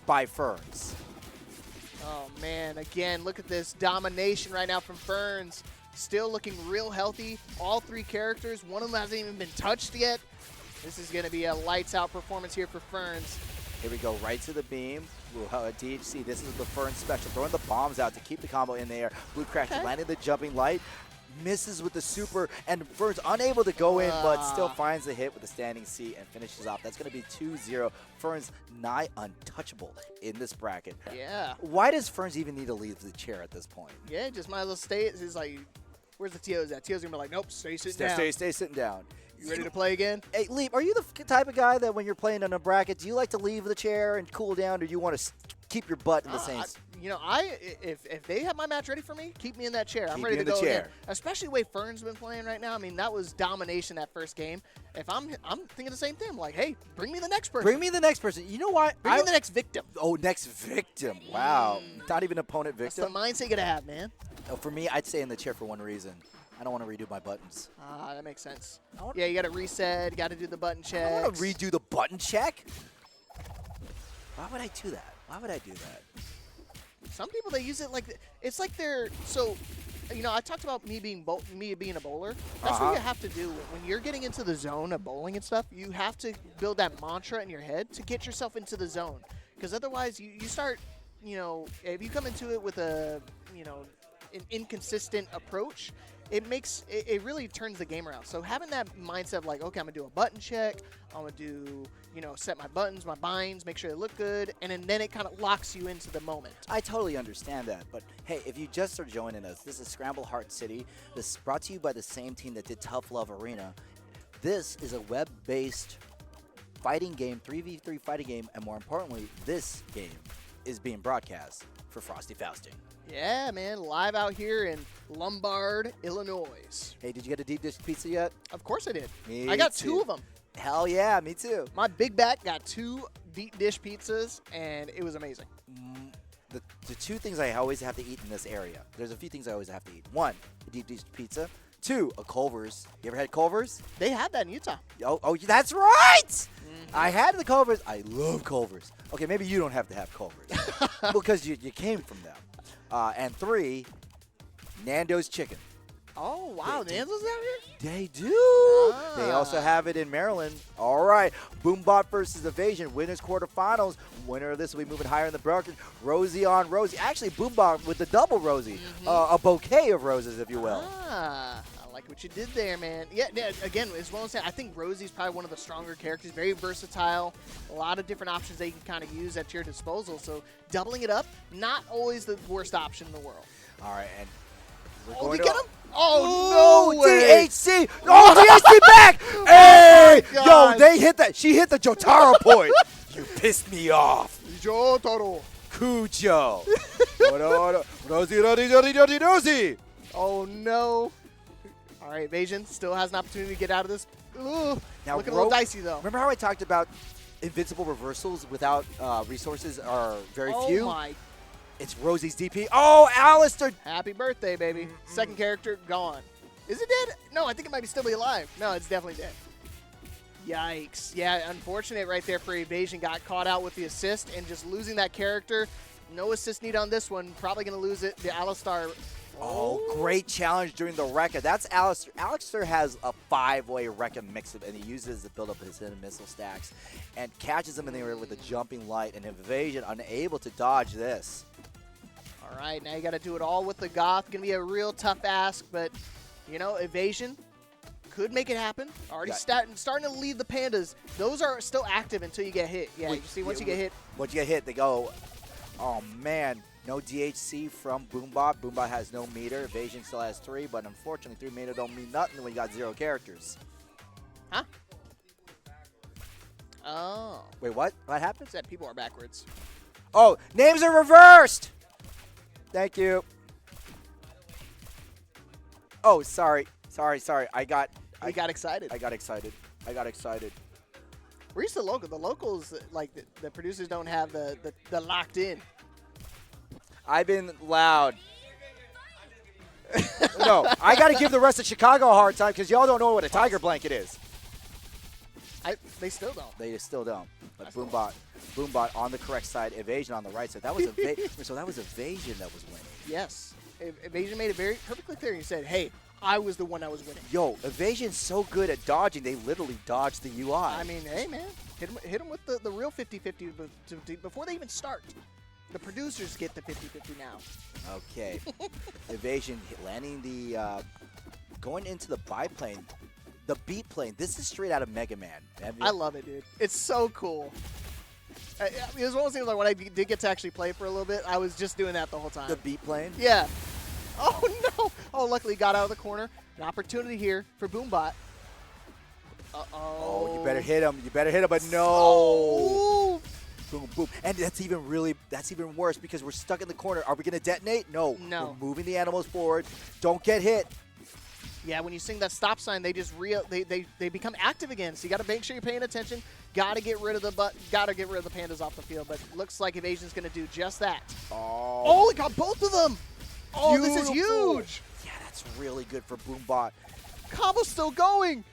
by Ferns. Oh, man. Again, look at this domination right now from Ferns. Still looking real healthy. All 3 characters. One of them hasn't even been touched yet. This is going to be a lights-out performance here for Ferns. Here we go, right to the beam. DHC, this is the Ferns special. Throwing the bombs out to keep the combo in the air. Blue Crash landing the jumping light. Misses with the super, and Ferns unable to go in, but still finds the hit with the standing C and finishes off. That's going to be 2-0. Ferns nigh untouchable in this bracket. Yeah. Why does Ferns even need to leave the chair at this point? Yeah, just might as well stay. It's like, where's the TOs at? TOs going to be like, nope, stay sitting down. Stay sitting down. You ready to play again? Hey, Leap, are you the type of guy that when you're playing in a bracket, do you like to leave the chair and cool down, or do you want to keep your butt in the same? If they have my match ready for me, keep me in that chair. I'm Keep ready you to in go the chair. again. Especially the way Fern's been playing right now. I mean, that was domination that first game. If I'm thinking the same thing. I'm like, hey, bring me the next person. Bring me the next person. You know what? Bring me the next victim. Oh, next victim. Wow. Not even opponent That's victim. the mindset you gotta have, man. Oh, for me, I'd stay in the chair for one reason. I don't want to redo my buttons. That makes sense. Yeah, you gotta reset. You gotta do the button check. I want to redo the button check. Why would I do that? Why would I do that? Some people, they use it like it's like they're so. You know, I talked about me being a bowler. That's what you have to do when you're getting into the zone of bowling and stuff. You have to build that mantra in your head to get yourself into the zone, because otherwise you start. You know, if you come into it with an inconsistent approach, it really turns the game around. So having that mindset of like, okay, I'm gonna do a button check, I'm gonna do, set my buttons, my binds, make sure they look good, and then it kind of locks you into the moment. I totally understand that, but hey, if you just are joining us, this is Scramble Heart City. This is brought to you by the same team that did Tough Love Arena. This is a web-based fighting game, 3v3 fighting game, and more importantly, this game is being broadcast for Frosty Fausting. Yeah, man, live out here in Lombard, Illinois. Hey, did you get a deep dish pizza yet? Of course I did. Me I got too. 2 of them. Hell yeah, me too. My big back got 2 deep dish pizzas, and it was amazing. The 2 things I always have to eat in this area. There's a few things I always have to eat. 1, a deep dish pizza. 2, a Culver's. You ever had Culver's? They had that in Utah. Oh, that's right! I had the Culver's. I love Culver's. Okay, maybe you don't have to have Culver's because you came from them. And 3, Nando's Chicken. Oh, wow. Nando's out here? They do. They also have it in Maryland. All right. Boombot versus Evasion. Winners quarterfinals. Winner of this will be moving higher in the bracket. Rosie on Rosie. Actually, Boombot with the double Rosie. A bouquet of roses, if you will. I like what you did there, man. Yeah, again, as well as saying, I think Rosie's probably one of the stronger characters. Very versatile. A lot of different options that you can kind of use at your disposal. So doubling it up, not always the worst option in the world. All right. And we're Oh, going we to get him? Oh, no way. DHC. Oh, DHC back. Hey. God. Yo, they hit that. She hit the Jotaro point. You pissed me off. Jotaro. Cujo. Rosie. Oh, no. All right, Evasion still has an opportunity to get out of this. Ooh, Now, looking a little dicey, though. Remember how I talked about invincible reversals without resources are very few? Oh, my. It's Rosie's DP. Oh, Alistair. Happy birthday, baby. Second character, gone. Is it dead? No, I think it might still be alive. No, it's definitely dead. Yikes. Yeah, unfortunate right there for Evasion. Got caught out with the assist and just losing that character. No assist need on this one. Probably going to lose it. The Alistar. Oh, great challenge during the Rekka. That's Alistair. Alistair has a 5-way Rekka mix-up, and he uses it to build up his hidden missile stacks and catches him in the air with a jumping light, and Evasion unable to dodge this. All right, now you got to do it all with the Goth. Going to be a real tough ask, but, Evasion could make it happen. Already starting to lead the Pandas. Those are still active until you get hit. Yeah, you see, once you get hit. Once you get hit, they go, oh, man. No DHC from Boombot. Boombot has no meter. Evasion still has 3, but unfortunately 3 meter don't mean nothing when you got 0 characters. Huh? Oh. Wait, what? What happened? Said people are backwards. Oh, names are reversed! Thank you. Oh, sorry. Sorry. I got got excited. I got excited. We're used to local. The locals, like the producers, don't have the locked in. I've been loud. No, I got to give the rest of Chicago a hard time because y'all don't know what a tiger blanket is. They still don't. They still don't. But Boombot on the correct side, evasion on the right side. That was so that was evasion that was winning. Yes, evasion made it very perfectly clear. He said, "Hey, I was the one that was winning." Yo, evasion's so good at dodging. They literally dodged the UI. I mean, hey man, hit them with the real 50-50 before they even start. The producers get the 50-50 now. Okay, evasion landing the going into the biplane. The beat plane. This is straight out of Mega Man. I love it, dude. It's so cool. It was one of those things like when I did get to actually play for a little bit, I was just doing that the whole time. The beat plane? Yeah. Oh, no. Oh, luckily got out of the corner. An opportunity here for Boombot. Uh-oh. Oh, you better hit him. You better hit him, but no. Oh. Boom, boom. And that's even worse because we're stuck in the corner. Are we going to detonate? No. No. We're moving the animals forward. Don't get hit. Yeah, when you sing that stop sign, they just they become active again. So you got to make sure you're paying attention. Got to get rid of the pandas off the field. But looks like evasion's going to do just that. Oh, he got both of them. Oh, Beautiful. This is huge. Yeah, that's really good for Boombot. Combo's still going.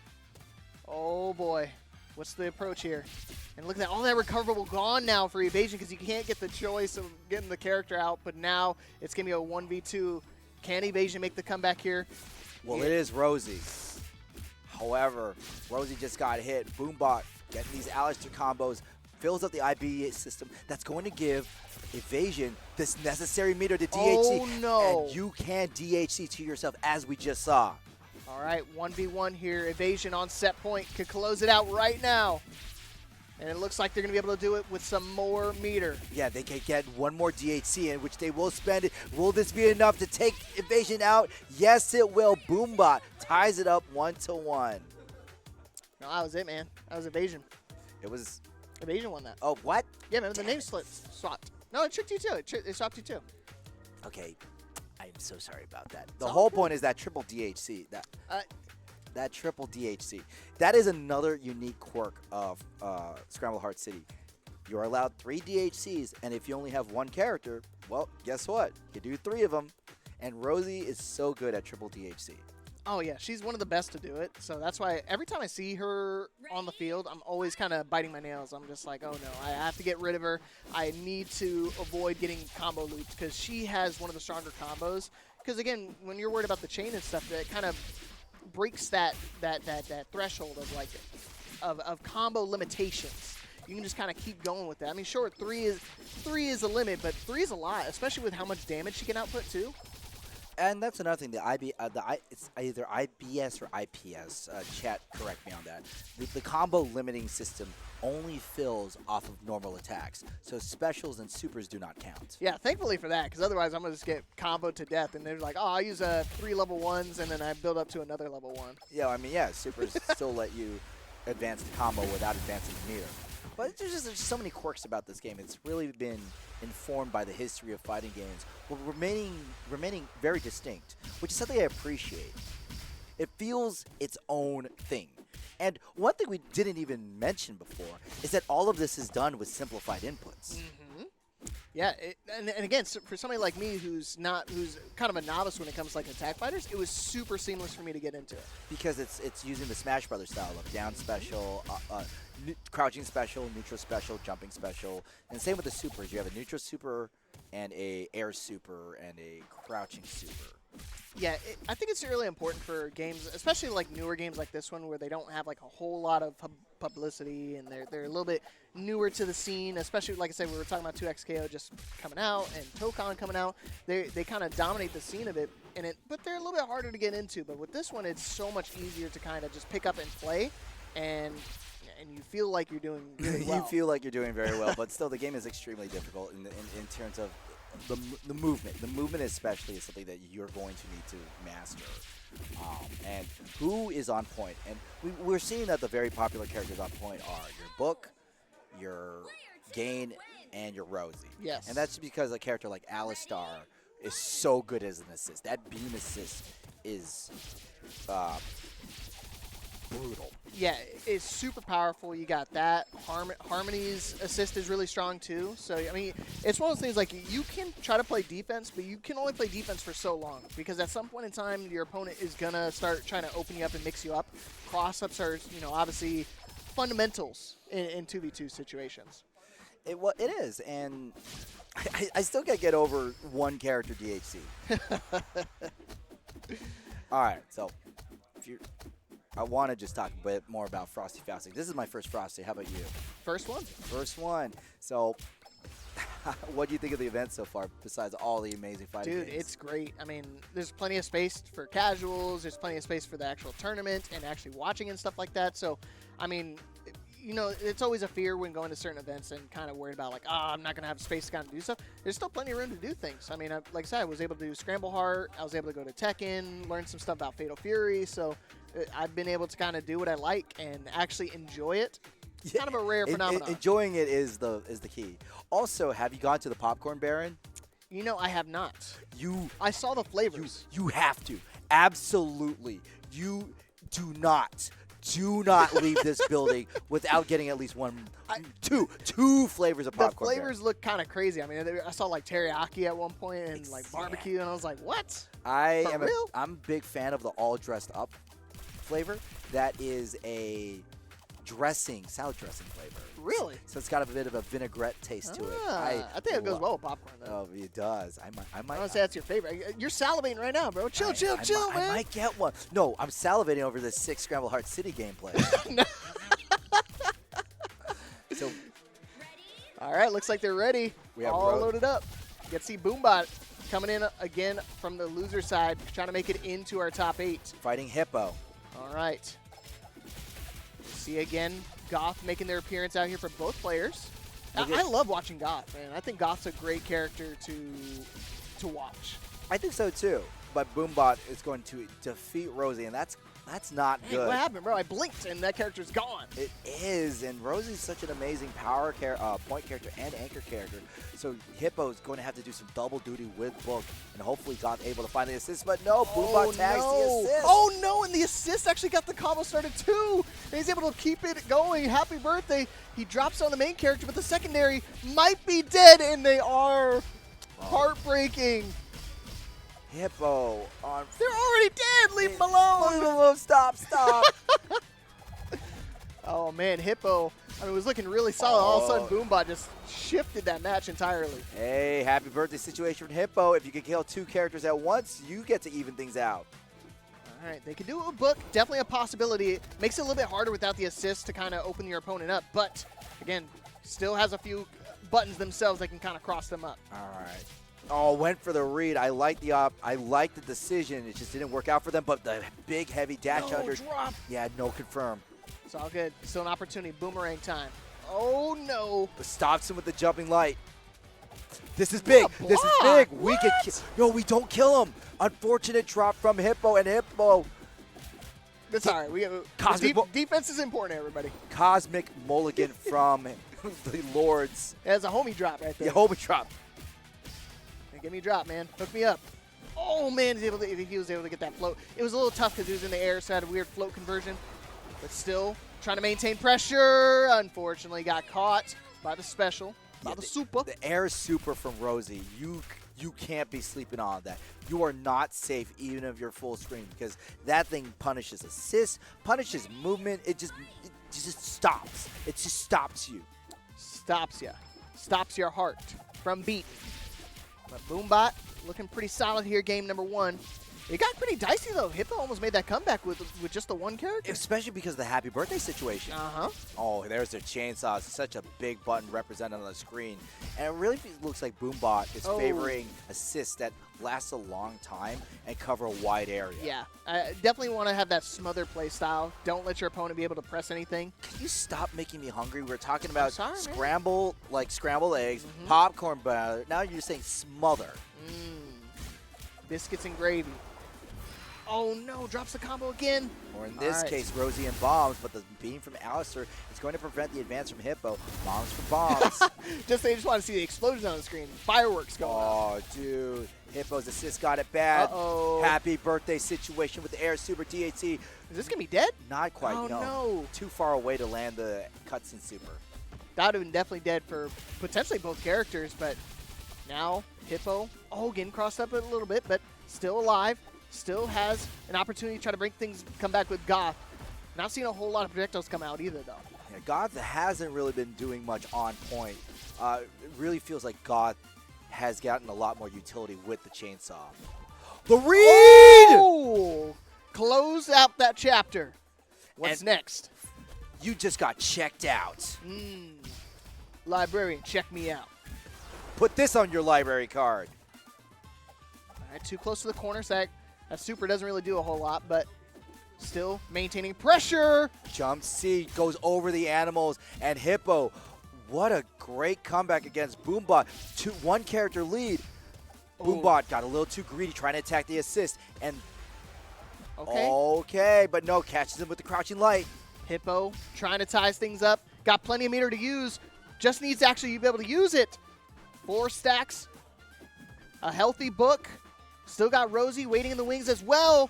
Oh boy, what's the approach here? And look at that, all that recoverable gone now for evasion because you can't get the choice of getting the character out. But now it's going to be a 1v2. Can evasion make the comeback here? Well, It is Rosie. However, Rosie just got hit. Boombot getting these Alistair combos, fills up the IB system. That's going to give evasion this necessary meter to DHC. Oh, no. And you can DHC to yourself, as we just saw. All right, 1v1 here. Evasion on set point. Could close it out right now. And it looks like they're going to be able to do it with some more meter. Yeah, they can get one more DHC in, which they will spend it. Will this be enough to take evasion out? Yes, it will. Boombot ties it up 1-1. No, that was it, man. That was evasion. It was... Evasion won that. Oh, what? Yeah, remember the name swapped. No, it tricked you too. It swapped you too. Okay, I'm so sorry about that. The whole point is that triple DHC. That triple DHC. That is another unique quirk of Scramble Heart City. You're allowed 3 DHCs, and if you only have one character, well, guess what? You do 3 of them, and Rosie is so good at triple DHC. Oh, yeah, she's one of the best to do it. So that's why every time I see her on the field, I'm always kind of biting my nails. I'm just like, oh, no, I have to get rid of her. I need to avoid getting combo looped because she has one of the stronger combos. Because, again, when you're worried about the chain and stuff, that kind of breaks that threshold of, like, of combo limitations. You can just kind of keep going with that. I mean, sure, 3 is a limit, but 3 is a lot, especially with how much damage she can output, too. And that's another thing. It's either IBS or IPS. Chat, correct me on that. The combo limiting system only fills off of normal attacks, so specials and supers do not count. Yeah, thankfully for that, because otherwise I'm going to just get comboed to death, and they're like, oh, I'll use 3 level 1s, and then I build up to another level 1. Yeah, I mean, yeah, supers still let you advance the combo without advancing the meter. But there's just so many quirks about this game. It's really been informed by the history of fighting games, while remaining very distinct, which is something I appreciate. It feels its own thing. And one thing we didn't even mention before is that all of this is done with simplified inputs. Mm-hmm. Yeah, and again, so for somebody like me who's kind of a novice when it comes to like attack fighters, it was super seamless for me to get into it. Because it's using the Smash Brothers style of down special, crouching special, neutral special, jumping special, and same with the supers. You have a neutral super and a air super and a crouching super. Yeah, I think it's really important for games, especially like newer games like this one, where they don't have like a whole lot of publicity and they're a little bit newer to the scene. Especially, like I said, we were talking about 2XKO just coming out and Tokon coming out. They kind of dominate the scene of it, but they're a little bit harder to get into. But with this one, it's so much easier to kind of just pick up and play, and you feel like you're doing really well. You feel like you're doing very well, but still, the game is extremely difficult in terms of the movement. The movement especially is something that you're going to need to master. And who is on point? And we're seeing that the very popular characters on point are your Book, your Gain, and your Rosie. Yes. And that's because a character like Alistar is so good as an assist. That beam assist is brutal. Yeah, it's super powerful. You got that. Harmony's assist is really strong too. So, I mean, it's one of those things like you can try to play defense, but you can only play defense for so long because at some point in time, your opponent is going to start trying to open you up and mix you up. Cross-ups are, obviously fundamentals in 2v2 situations. It is, and I still can't get over one character DHC. All right, so I want to just talk a bit more about Frosty Faustings. This is my first Frosty. How about you? First one. First one. So, what do you think of the event so far, besides all the amazing fighting Dude, games? it's great. I mean, there's plenty of space for casuals. There's plenty of space for the actual tournament and actually watching and stuff like that. So, I mean, it's always a fear when going to certain events and kind of worried about, like, I'm not going to have space to kind of do stuff. There's still plenty of room to do things. I mean, like I said, I was able to do Scramble Heart. I was able to go to Tekken, learn some stuff about Fatal Fury. So I've been able to kind of do what I like and actually enjoy it. It's kind of a rare phenomenon. Enjoying it is the key. Also, have you gone to the Popcorn Baron? I have not. I saw the flavors. You have to. Absolutely. You do not leave this building without getting at least two flavors of popcorn. The flavors look kind of crazy. I mean, I saw like teriyaki at one point and like barbecue, and I was like, what? I'm a big fan of the all dressed up flavor. That is a salad dressing flavor. Really? So it's got a bit of a vinaigrette taste to it. I think it goes well with popcorn, though. Oh, it does. I might. I want to say that's your favorite. You're salivating right now, bro. Chill, man. I might get one. No, I'm salivating over this 6 Scramble Heart City gameplay. So, all right, looks like they're ready. We have all loaded up. You can see Boombot coming in again from the loser side, trying to make it into our top 8. Fighting Hippo. All right. See again, Goth making their appearance out here for both players. I love watching Goth, man. I think Goth's a great character to watch. I think so too. But Boombot is going to defeat Rosie, and that's not good. What happened, bro? I blinked, and that character's gone. It is, and Rosie's such an amazing point character and anchor character. So Hippo's going to have to do some double duty with Book, and hopefully Goth able to find the assist. But no, Boombot tags the assist. Oh no, and the assist actually got the combo started too. And he's able to keep it going. Happy birthday. He drops on the main character, but the secondary might be dead, and they are heartbreaking. Hippo on. They're already dead. Leave them alone. Leave them alone. Stop. Oh man, Hippo. I mean, it was looking really solid. All of a sudden, Boombot just shifted that match entirely. Hey, happy birthday situation for Hippo. If you can kill 2 characters at once, you get to even things out. All right, they can do it with Book. Definitely a possibility. It makes it a little bit harder without the assist to kind of open your opponent up. But again, still has a few buttons themselves that can kind of cross them up. All right. Oh, went for the read. I like the decision. It just didn't work out for them. But the big, heavy dash under. Drop. Yeah, no confirm. It's all good. Still an opportunity. Boomerang time. Oh, no. Stops him with the jumping light. This is big. This is big. We can no, we don't kill him. Unfortunate drop from Hippo, and Hippo. That's all right. We have defense is important, everybody. Cosmic mulligan from the Lords. There's a homie drop right there. Yeah, homie drop. Give me a drop, man. Hook me up. Oh, man, he was able to get that float. It was a little tough because he was in the air, so I had a weird float conversion. But still, trying to maintain pressure. Unfortunately, got caught by the special, by the super. The air super from Rosie. You can't be sleeping on that. You are not safe even if you're full screen because that thing punishes assists, punishes movement. It just stops. It just stops you. Stops you. Stops your heart from beating. But Boombot looking pretty solid here, game number 1. It got pretty dicey, though. Hippo almost made that comeback with just the one character. Especially because of the happy birthday situation. Uh-huh. Oh, there's their chainsaw. It's such a big button represented on the screen. And it really looks like Boombot is favoring assists that last a long time and cover a wide area. Yeah. Definitely want to have that smother play style. Don't let your opponent be able to press anything. Can you stop making me hungry? We're talking about scrambled eggs, popcorn batter. Now you're saying smother. Biscuits and gravy. Oh no, drops the combo again. Or in this case, Rosie and bombs, but the beam from Alistair is going to prevent the advance from Hippo. Bombs for bombs. They just want to see the explosion on the screen. Fireworks going on. Oh, dude. Hippo's assist got it bad. Uh-oh. Happy birthday situation with the air super DAT. Is this going to be dead? Not quite, oh, no. Too far away to land the cutscene super. That would have been definitely dead for potentially both characters, but now Hippo, getting crossed up a little bit, but still alive. Still has an opportunity to try to bring things, come back with Goth. Not seeing a whole lot of projectiles come out either, though. Yeah, Goth hasn't really been doing much on point. It really feels like Goth has gotten a lot more utility with the chainsaw. The read! Oh! Close out that chapter. What's next? You just got checked out. Librarian, check me out. Put this on your library card. All right, too close to the corner, so that super doesn't really do a whole lot, but still maintaining pressure. Jump C goes over the animals, and Hippo, what a great comeback against Boombot. 1 character lead. Boombot got a little too greedy trying to attack the assist, and okay, but no, catches him with the crouching light. Hippo trying to ties things up. Got plenty of meter to use. Just needs to actually be able to use it. 4 stacks. A healthy book. Still got Rosie waiting in the wings as well.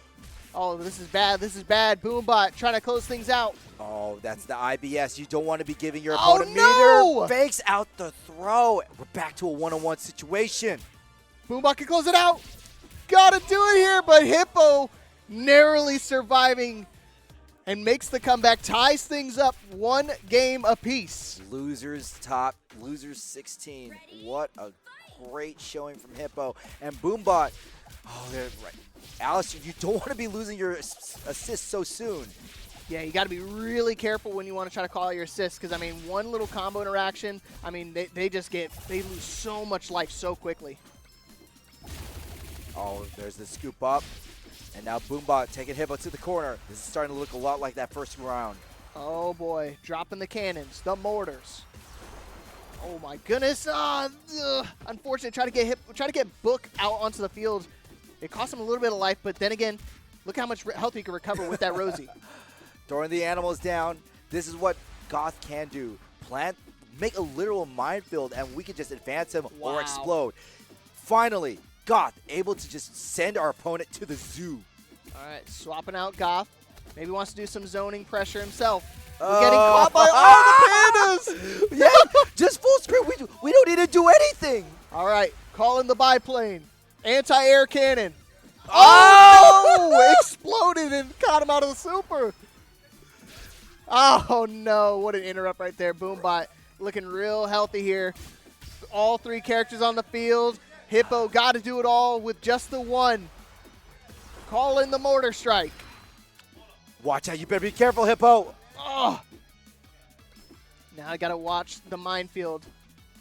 Oh, this is bad. This is bad. Boombot trying to close things out. Oh, that's the IBS. You don't want to be giving your opponent no! meter. Fakes out the throw. We're back to a one-on-one situation. Boombot can close it out. Gotta do it here, but Hippo narrowly surviving and makes the comeback, ties things up 1 game apiece. Losers 16. What a great showing from Hippo. And Boombot, they're right. Alistair, you don't want to be losing your assist so soon. Yeah, you got to be really careful when you want to try to call out your assists because, I mean, 1 little combo interaction, I mean, they lose so much life so quickly. Oh, there's the scoop up. And now Boombot taking Hippo to the corner. This is starting to look a lot like that first round. Oh, boy. Dropping the cannons, the mortars. Oh, my goodness. Unfortunate. Try to get Book out onto the field. It cost him a little bit of life, but then again, look how much health he can recover with that Rosie. Throwing the animals down. This is what Goth can do. Make a literal minefield, and we can just advance him or explode. Finally, Goth able to just send our opponent to the zoo. All right, swapping out Goth. Maybe wants to do some zoning pressure himself. We're getting caught by all the pandas. Yeah, just full screen. We don't need to do anything. All right, calling the biplane. Anti-air cannon. Oh! Exploded and caught him out of the super. Oh, no. What an interrupt right there. Boombot looking real healthy here. All 3 characters on the field. Hippo got to do it all with just the 1. Call in the mortar strike. Watch out. You better be careful, Hippo. Oh. Now I got to watch the minefield.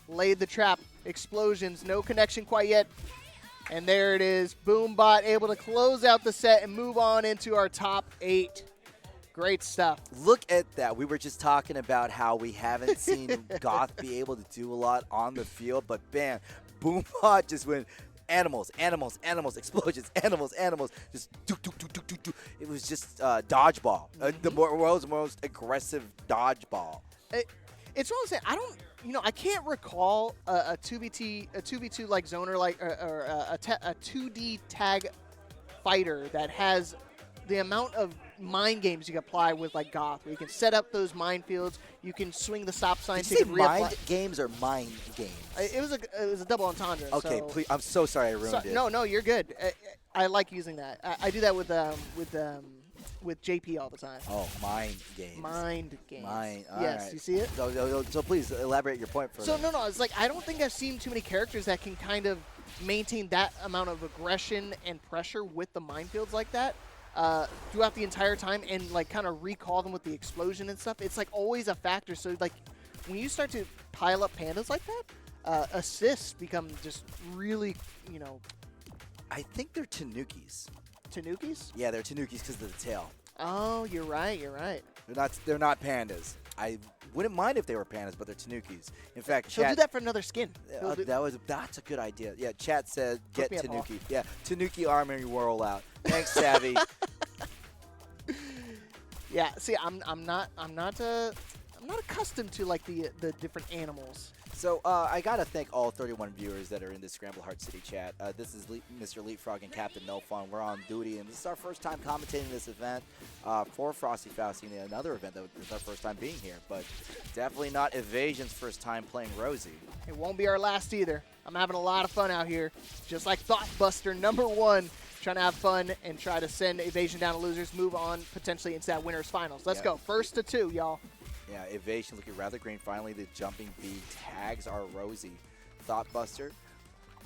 Laid the trap. Explosions. No connection quite yet. And there it is. Boombot able to close out the set and move on into our top 8. Great stuff. Look at that. We were just talking about how we haven't seen Goth be able to do a lot on the field, but bam, Boombot just went animals, explosions, animals. Just do. It was just dodgeball. The world's most aggressive dodgeball. It's what I'm saying. I can't recall a 2v2 like zoner or a 2D tag fighter that has the amount of mind games you can apply with like Goth, where you can set up those minefields, you can swing the stop sign. Did you say mind games or mind games? It was a double entendre. Okay, so. please. I'm so sorry I ruined it. No, you're good. I like using that. I do that with JP all the time. Oh, mind games. Mind games. All yes, right. You see it? So please elaborate your point further. So no, it's like I don't think I've seen too many characters that can kind of maintain that amount of aggression and pressure with the minefields like that throughout the entire time and like kind of recall them with the explosion and stuff. It's like always a factor. So like when you start to pile up pandas like that, assists become just really, I think they're Tanukis. Tanukis? Yeah, they're Tanukis because of the tail. Oh, you're right. They're not pandas. I wouldn't mind if they were pandas, but they're Tanukis. In fact, He'll do that for another skin. That's a good idea. Yeah, chat said get Tanuki. Yeah, Tanuki army roll out. Thanks, Savvy. Yeah, see, I'm not accustomed to like the different animals. So I gotta thank all 31 viewers that are in the Scramble Heart City chat. This is Mr. Leapfrog and Captain No Fun. We're on duty, and this is our first time commentating this event for Frosty Faustings, another event that was our first time being here. But definitely not Evasion's first time playing Rosie. It won't be our last either. I'm having a lot of fun out here, just like Thoughtbuster #1, trying to have fun and try to send Evasion down to losers, move on potentially into that winner's finals. Let's go, 1st to 2, y'all. Yeah, Evasion looking rather green. Finally, the jumping B tags our Rosie. Thoughtbuster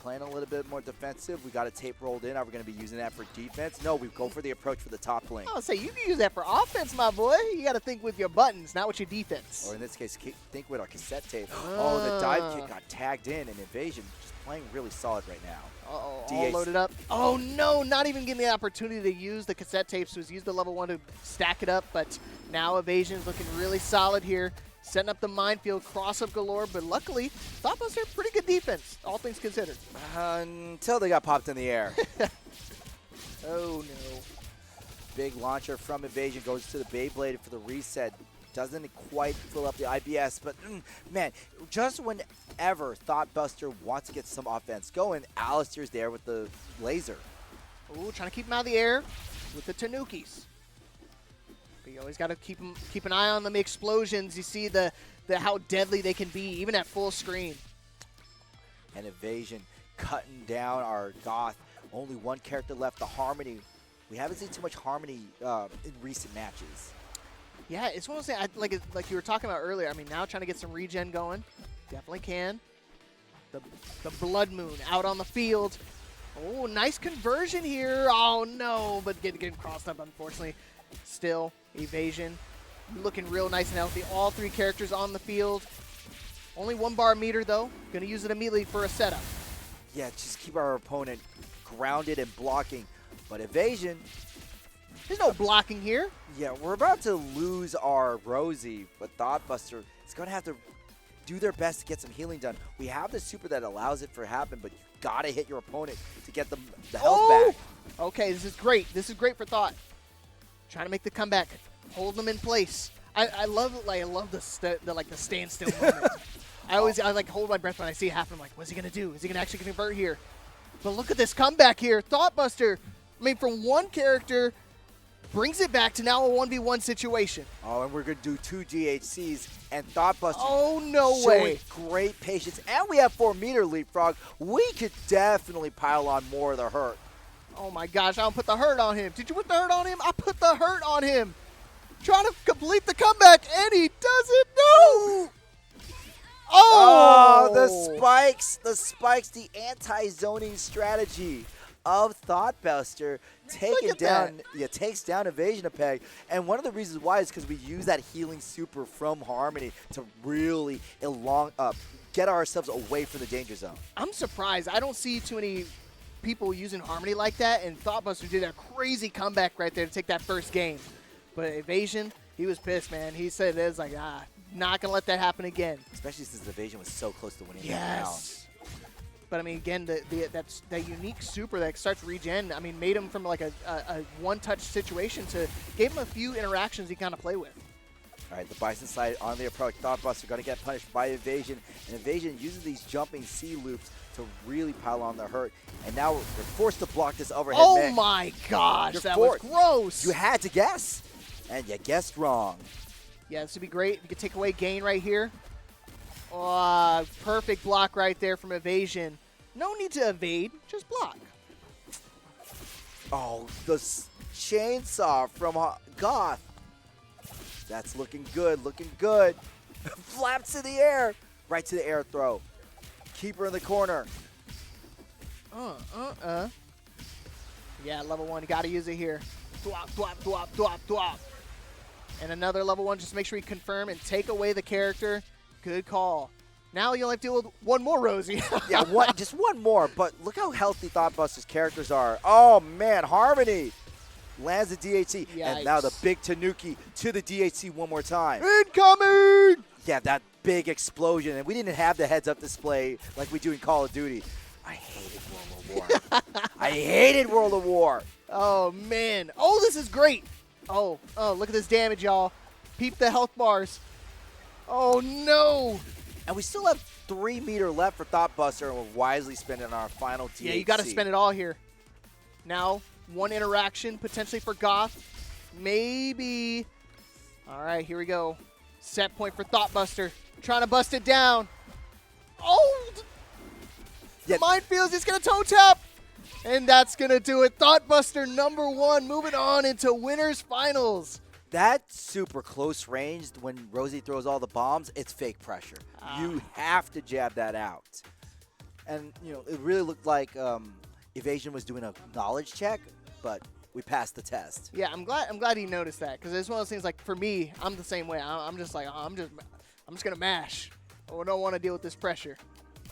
playing a little bit more defensive. We got a tape rolled in. Are we going to be using that for defense? No, we go for the approach for the top lane. I'll say you can use that for offense, my boy. You got to think with your buttons, not with your defense. Or in this case, think with our cassette tape. Oh, the dive kick got tagged in, and Evasion just playing really solid right now. Uh-oh, all loaded up. Oh, no, not even getting the opportunity to use the cassette tapes. So he's used the level 1 to stack it up, but now Evasion's looking really solid here. Setting up the minefield, cross-up galore, but luckily, Thoughtbuster, pretty good defense, all things considered. Until they got popped in the air. Oh, no. Big launcher from Evasion goes to the Beyblade for the reset. Doesn't quite fill up the IBS, but man, just whenever Thoughtbuster wants to get some offense going, Alistair's there with the laser. Ooh, trying to keep him out of the air with the Tanukis. But you always got to keep an eye on them explosions. You see the how deadly they can be, even at full screen. And Evasion cutting down our Goth. Only one character left, the Harmony. We haven't seen too much Harmony in recent matches. Yeah, it's one of those things, like you were talking about earlier. I mean, now trying to get some regen going. Definitely can. The Blood Moon out on the field. Oh, nice conversion here. Oh, no, but getting crossed up, unfortunately. Still, Evasion looking real nice and healthy. All 3 characters on the field. Only 1 bar meter, though. Going to use it immediately for a setup. Yeah, just keep our opponent grounded and blocking. But Evasion... There's no blocking here. Yeah, we're about to lose our Rosie, but Thoughtbuster is going to have to do their best to get some healing done. We have the super that allows it to happen, but you got to hit your opponent to get the health back. Okay, this is great. This is great for Thought. Trying to make the comeback. Hold them in place. I love the standstill moment. I like hold my breath when I see it happen. I'm like, what's he going to do? Is he going to actually convert here? But look at this comeback here. Thoughtbuster, I mean, from one character... brings it back to now a 1v1 situation. Oh, and we're going to do 2 GHCs, and Thoughtbuster way. Great patience. And we have 4 meter Leapfrog. We could definitely pile on more of the hurt. Oh my gosh, I don't put the hurt on him. Did you put the hurt on him? I put the hurt on him. Trying to complete the comeback, and he doesn't. No! Oh! The spikes, the anti-zoning strategy of Thoughtbuster takes down Evasion a peg. And one of the reasons why is because we use that healing super from Harmony to really get ourselves away from the danger zone. I'm surprised. I don't see too many people using Harmony like that, and Thoughtbuster did a crazy comeback right there to take that first game. But Evasion, he was pissed, man. He said it was like, not going to let that happen again. Especially since Evasion was so close to winning that round. Yes. But, I mean, again, that unique super that starts regen, I mean, made him from like a one-touch situation to gave him a few interactions he kind of play with. All right, the Bison slide on the approach. Thoughtbuster going to get punished by Evasion. And Evasion uses these jumping C loops to really pile on the hurt. And now we're forced to block this overhead mech. Oh, my gosh. That was gross. You had to guess, and you guessed wrong. Yeah, this would be great. You could take away gain right here. Oh, perfect block right there from Evasion. No need to evade, just block. Oh, the chainsaw from Goth. That's looking good, looking good. Flaps in the air. Right to the air throw. Keeper in the corner. Yeah, level 1, you got to use it here. Thwop, thwop, thwop, thwop, thwop. And another level 1, just make sure you confirm and take away the character. Good call. Now you only have to deal with 1 more Rosie. Yeah, just 1 more, but look how healthy Thoughtbuster's characters are. Oh, man, Harmony lands the DHC. Yikes. And now the big Tanuki to the DHC 1 more time. Incoming! Yeah, that big explosion. And we didn't have the heads-up display like we do in Call of Duty. I hated World of War. I hated World of War. Oh, man. Oh, this is great. Oh, look at this damage, y'all. Peep the health bars. Oh, no. And we still have 3 meter left for Thought Buster, and we're wisely spending our final THC. Yeah, you got to spend it all here. Now, one interaction potentially for Goth. Maybe. All right, here we go. Set point for Thought Buster. Trying to bust it down. Oh! Yeah. Minefields, he's going to toe tap. And that's going to do it. Thought Buster #1, moving on into winners finals. That super close range, when Rosie throws all the bombs, it's fake pressure. You have to jab that out. And, it really looked like Evasion was doing a knowledge check, but we passed the test. Yeah, I'm glad he noticed that, because it's one of those things, like, for me, I'm the same way. I'm just like, I'm just going to mash. I don't want to deal with this pressure.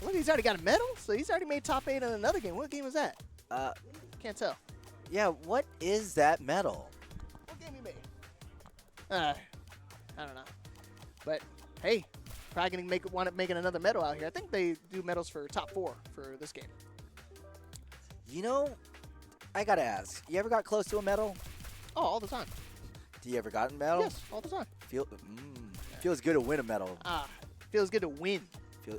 Look, he's already got a medal, so he's already made top 8 in another game. What game was that? Can't tell. Yeah, what is that medal? What game he made? I don't know. But, hey, probably going to wind up making another medal out here. I think they do medals for top 4 for this game. I got to ask, you ever got close to a medal? Oh, all the time. Do you ever gotten a medal? Yes, all the time. Feels good to win a medal. Feels good to win.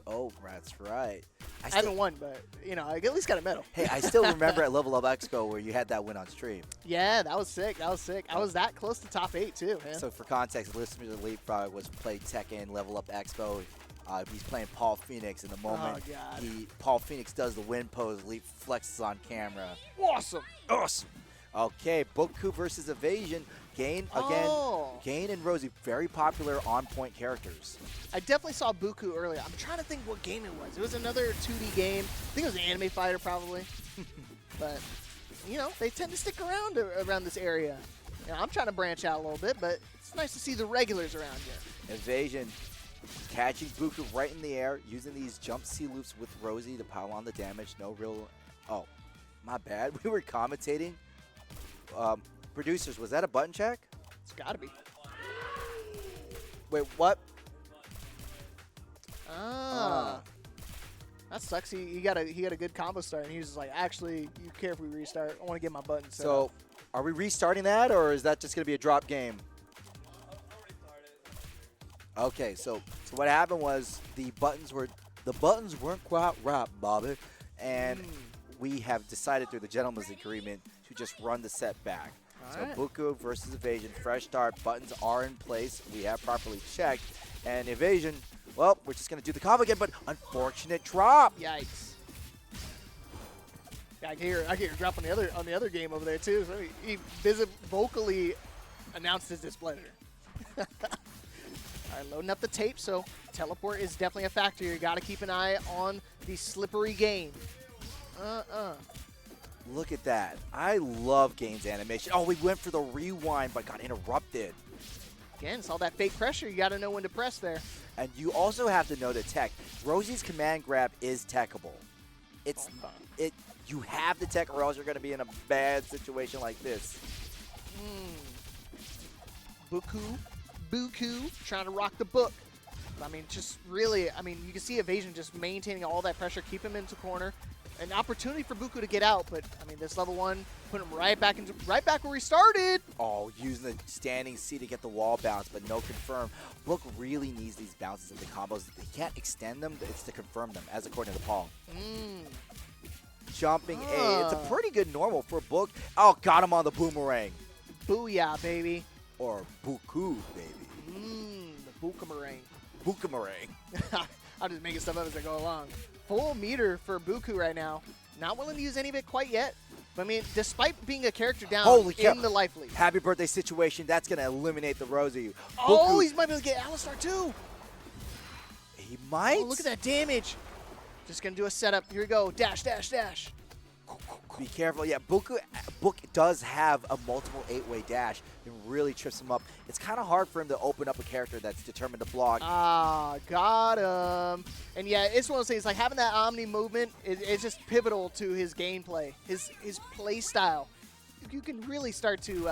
Oh, that's right. I haven't won, but, I at least got a medal. Hey, I still remember at Level Up Expo where you had that win on stream. Yeah, that was sick. I was that close to top 8, too, man. So, for context, listeners of Leapfrog was playing Tekken Level Up Expo. He's playing Paul Phoenix in the moment. Oh, God. Paul Phoenix does the win pose. Leap flexes on camera. Awesome. Okay, Boku versus Evasion. Gain and Rosie, very popular on-point characters. I definitely saw Buku earlier. I'm trying to think what game it was. It was another 2D game. I think it was an anime fighter, probably. But, they tend to stick around this area. I'm trying to branch out a little bit, but it's nice to see the regulars around here. Evasion catching Buku right in the air, using these jump C loops with Rosie to pile on the damage. No real... Oh, my bad. We were commentating. Producers, was that a button check? It's got to be. Wait, what? That sucks. He got a good combo start, and he was just like, actually, you care if we restart? I want to get my button set up. Are we restarting that, or is that just going to be a drop game? Okay, so what happened was the buttons weren't quite right, Bobby, and we have decided through the gentleman's agreement to just run the set back. So Buku versus Evasion, fresh start, buttons are in place. We have properly checked. And Evasion, well, we're just going to do the combo again, but unfortunate drop. Yikes. Yeah, I can hear a drop on the other game over there, too. So he vocally announced his displeasure. All right, loading up the tape, so teleport is definitely a factor. You got to keep an eye on the slippery game. Look at that. I love Gain's animation. Oh, we went for the rewind, but got interrupted. Again, it's all that fake pressure. You got to know when to press there. And you also have to know the tech. Rosie's command grab is techable. You have the tech, or else you're going to be in a bad situation like this. Buku trying to rock the book. I mean, just really, you can see Evasion just maintaining all that pressure, keep him into corner. An opportunity for Buku to get out, but this level 1 put him right back where we started. Oh, using the standing C to get the wall bounce, but no confirm. Book really needs these bounces into combos. He can't extend them; it's to confirm them, as according to Paul. Jumping A, it's a pretty good normal for Book. Oh, got him on the boomerang. Booyah, baby. Or Buku, baby. The boomerang. Boomerang. I'm just making stuff up as I go along. Full meter for Buku right now. Not willing to use any of it quite yet. But, despite being a character down in the life lead. Happy birthday situation. That's going to eliminate the Rosie. Oh, he's might be able to get Alistar, too. He might. Oh, look at that damage. Just going to do a setup. Here we go. Dash, dash, dash. Be careful. Yeah, Book does have a multiple 8-way dash. It really trips him up. It's kind of hard for him to open up a character that's determined to block. Got him. And yeah, it's one of those things, like having that Omni movement, it's just pivotal to his gameplay, his play style. You can really start to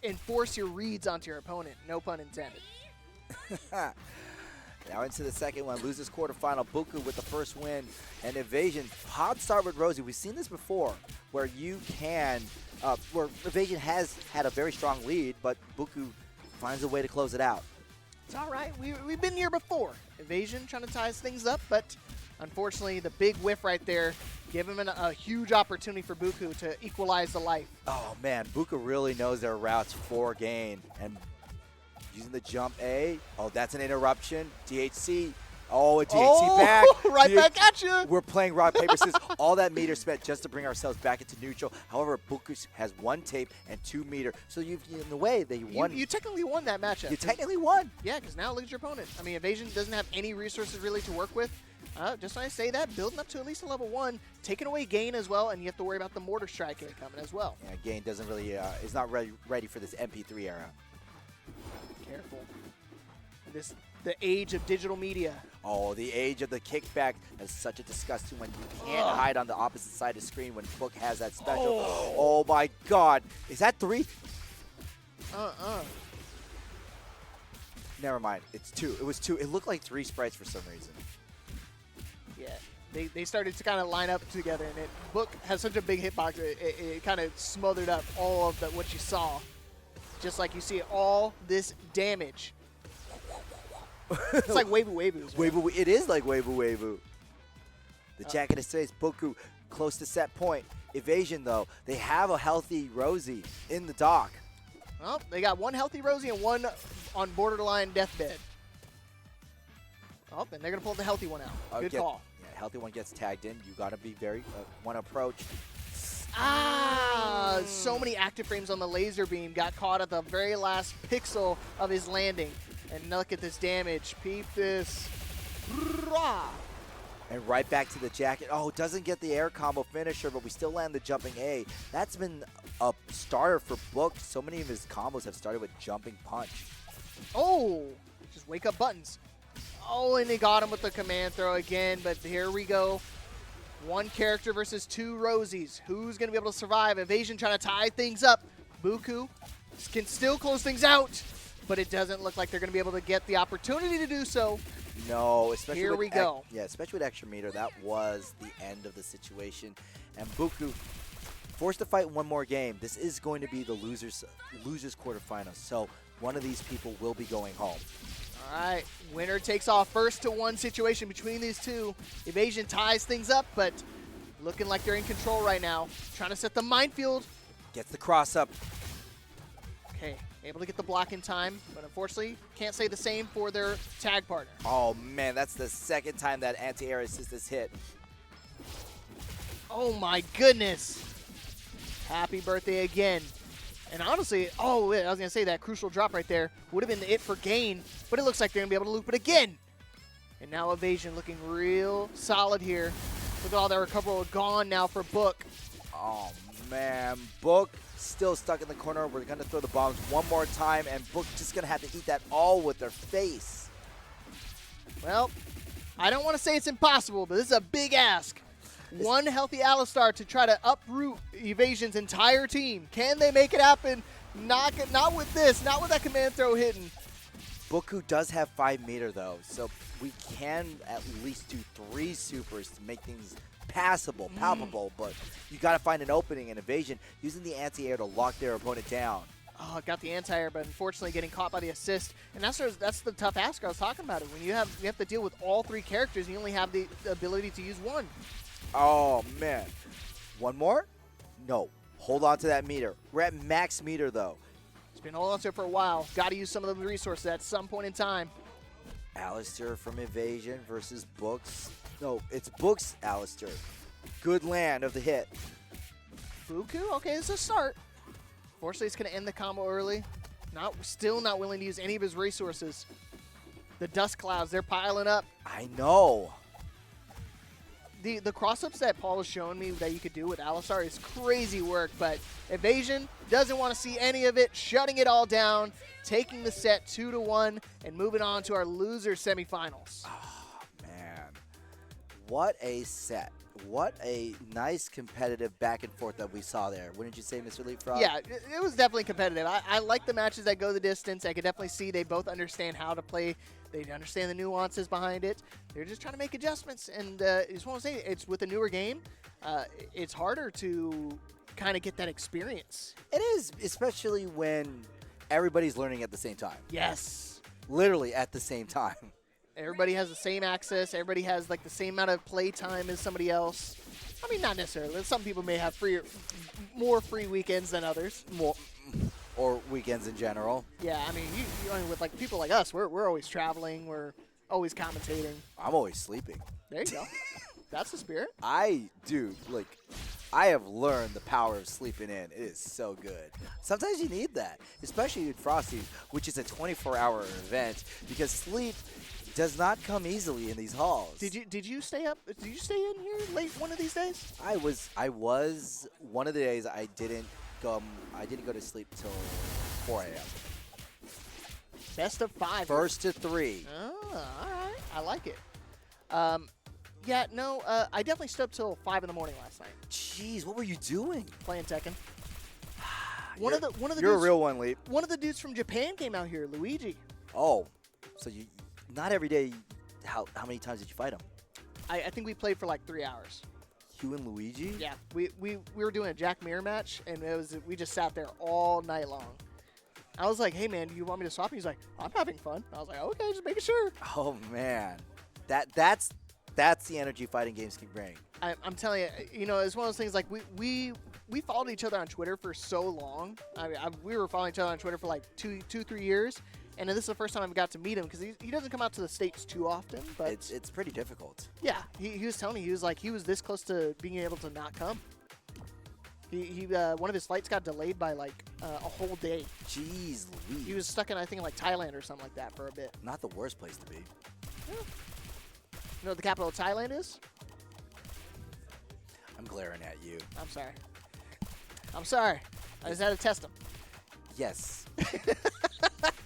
enforce your reads onto your opponent. No pun intended. Now into the second one, loses quarterfinal. Buku with the first win, and Evasion. Hot start with Rosie. We've seen this before, where you can where Evasion has had a very strong lead, but Buku finds a way to close it out. It's all right. We've been here before. Evasion trying to ties things up, but unfortunately the big whiff right there gave him a huge opportunity for Buku to equalize the life. Oh, man, Buku really knows their routes for gain. And using the jump A. Oh, that's an interruption. DHC. Oh, a DHC back. Right back at you. We're playing rock, paper, scissors. All that meter spent just to bring ourselves back into neutral. However, Buku has 1 tape and 2 meter. So in a way, they won. You technically won that matchup. You technically won. Yeah, because now look at your opponent. I mean, Evasion doesn't have any resources really to work with. Just when I say that, building up to at least a level 1, taking away Gain as well, and you have to worry about the mortar strike coming as well. Yeah, Gain doesn't really is not ready for this MP3 era. Careful. The age of digital media. Oh, the age of the kickback is such a disgusting one. You can't hide on the opposite side of the screen when Book has that special. Oh my God. Is that 3? Never mind. It's 2. It was 2. It looked like 3 sprites for some reason. Yeah. They started to kind of line up together, and Book has such a big hitbox, it kind of smothered up all of what you saw. Just like you see all this damage. It's like Wavu Wavu. It is like Wavu Wavu. The jacket is face. Buku close to set point. Evasion, though, they have a healthy Rosie in the dock. Well, they got 1 healthy Rosie and 1 on borderline deathbed. Oh, and they're going to pull the healthy one out. Good call. Yeah, healthy one gets tagged in. You got to be very one approach. So many active frames on the laser beam. Got caught at the very last pixel of his landing. And look at this damage. Peep this. And right back to the jacket. Oh, doesn't get the air combo finisher, but we still land the jumping A. That's been a starter for Book. So many of his combos have started with jumping punch. Oh, just wake up buttons. Oh, and they got him with the command throw again, but here we go. 1 character versus 2 Rosies. Who's going to be able to survive? Evasion trying to tie things up. Buku can still close things out, but it doesn't look like they're going to be able to get the opportunity to do so. No, especially here we go. Yeah, especially with extra meter. That was the end of the situation. And Buku forced to fight 1 more game. This is going to be the losers quarterfinals. So one of these people will be going home. All right, winner takes all. 1-to-1 situation between these two. Evasion ties things up, but looking like they're in control right now. Trying to set the minefield. Gets the cross up. Okay, able to get the block in time, but unfortunately can't say the same for their tag partner. Oh man, that's the 2nd time that anti-air assist has hit. Oh my goodness. Happy birthday again. And honestly, I was going to say that crucial drop right there would have been it for Gain, but it looks like they're going to be able to loop it again. And now Evasion looking real solid here. Look at all their recoverable gone now for Book. Oh man, Book still stuck in the corner. We're going to throw the bombs 1 more time, and Book just going to have to eat that all with their face. Well, I don't want to say it's impossible, but this is a big ask. 1 healthy Alistar to try to uproot Evasion's entire team. Can they make it happen? Not with this. Not with that command throw hitting. Buku does have 5 meter, though, so we can at least do 3 supers to make things passable, palpable, but you got to find an opening in Evasion using the anti-air to lock their opponent down. Oh, got the anti-air, but unfortunately getting caught by the assist. And that's the tough ask I was talking about. When you have to deal with all 3 characters, and you only have the ability to use 1. Oh, man. 1 more? No. Hold on to that meter. We're at max meter, though. It's been holding on to it for a while. Got to use some of the resources at some point in time. Alistair from Evasion versus Books. No, it's Books, Alistair. Good land of the hit. Buku? Okay, it's a start. Fortunately, it's going to end the combo early. Still not willing to use any of his resources. The dust clouds, they're piling up. I know. The cross-ups that Paul was showing me that you could do with Alistar is crazy work, but Evasion doesn't want to see any of it, shutting it all down, taking the set 2-1, and moving on to our loser semifinals. Oh, man. What a set. What a nice competitive back and forth that we saw there. Wouldn't you say, Mr. Leapfrog? Yeah, it was definitely competitive. I like the matches that go the distance. I could definitely see they both understand how to play. They understand the nuances behind it. They're just trying to make adjustments. And I just want to say, it's with a newer game, it's harder to kind of get that experience. It is, especially when everybody's learning at the same time. Yes. Literally at the same time. Everybody has the same access. Everybody has like the same amount of play time as somebody else. I mean, not necessarily. Some people may have more free weekends than others. More, or weekends in general. Yeah, I mean, I mean, with like people like us, we're always traveling. We're always commentating. I'm always sleeping. There you go. That's the spirit. I have learned the power of sleeping in. It is so good. Sometimes you need that, especially in Frosty, which is a 24-hour event, because sleep does not come easily in these halls. Did you stay up? Did you stay in here late one of these days? I was one of the days I didn't go to sleep till 4 a.m. Best of 5. First to 3. Oh, all right. I like it. Yeah, no, I definitely stayed up till 5 in the morning last night. Jeez, what were you doing? Playing Tekken. One of the You're dudes, a real one, Leap. One of the dudes from Japan came out here, Luigi. Oh, so you not every day. How many times did you fight him? I think we played for like 3 hours. You and Luigi? Yeah, we were doing a Jack Mirror match, and we just sat there all night long. I was like, hey man, do you want me to swap? He's like, I'm having fun. I was like, okay, just making sure. Oh man, that's the energy fighting games can bring. I'm telling you, you know, it's one of those things like we followed each other on Twitter for so long. I mean, we were following each other on Twitter for like 3 years, and this is the first time I got to meet him because he doesn't come out to the States too often. But it's pretty difficult. Yeah, he was telling me, he was this close to being able to not come. He one of his flights got delayed by like a whole day. Jeez Louise. He was stuck in, I think, like Thailand or something like that for a bit. Not the worst place to be. Yeah. You know what the capital of Thailand is? I'm glaring at you. I'm sorry. I just had to test him. Yes.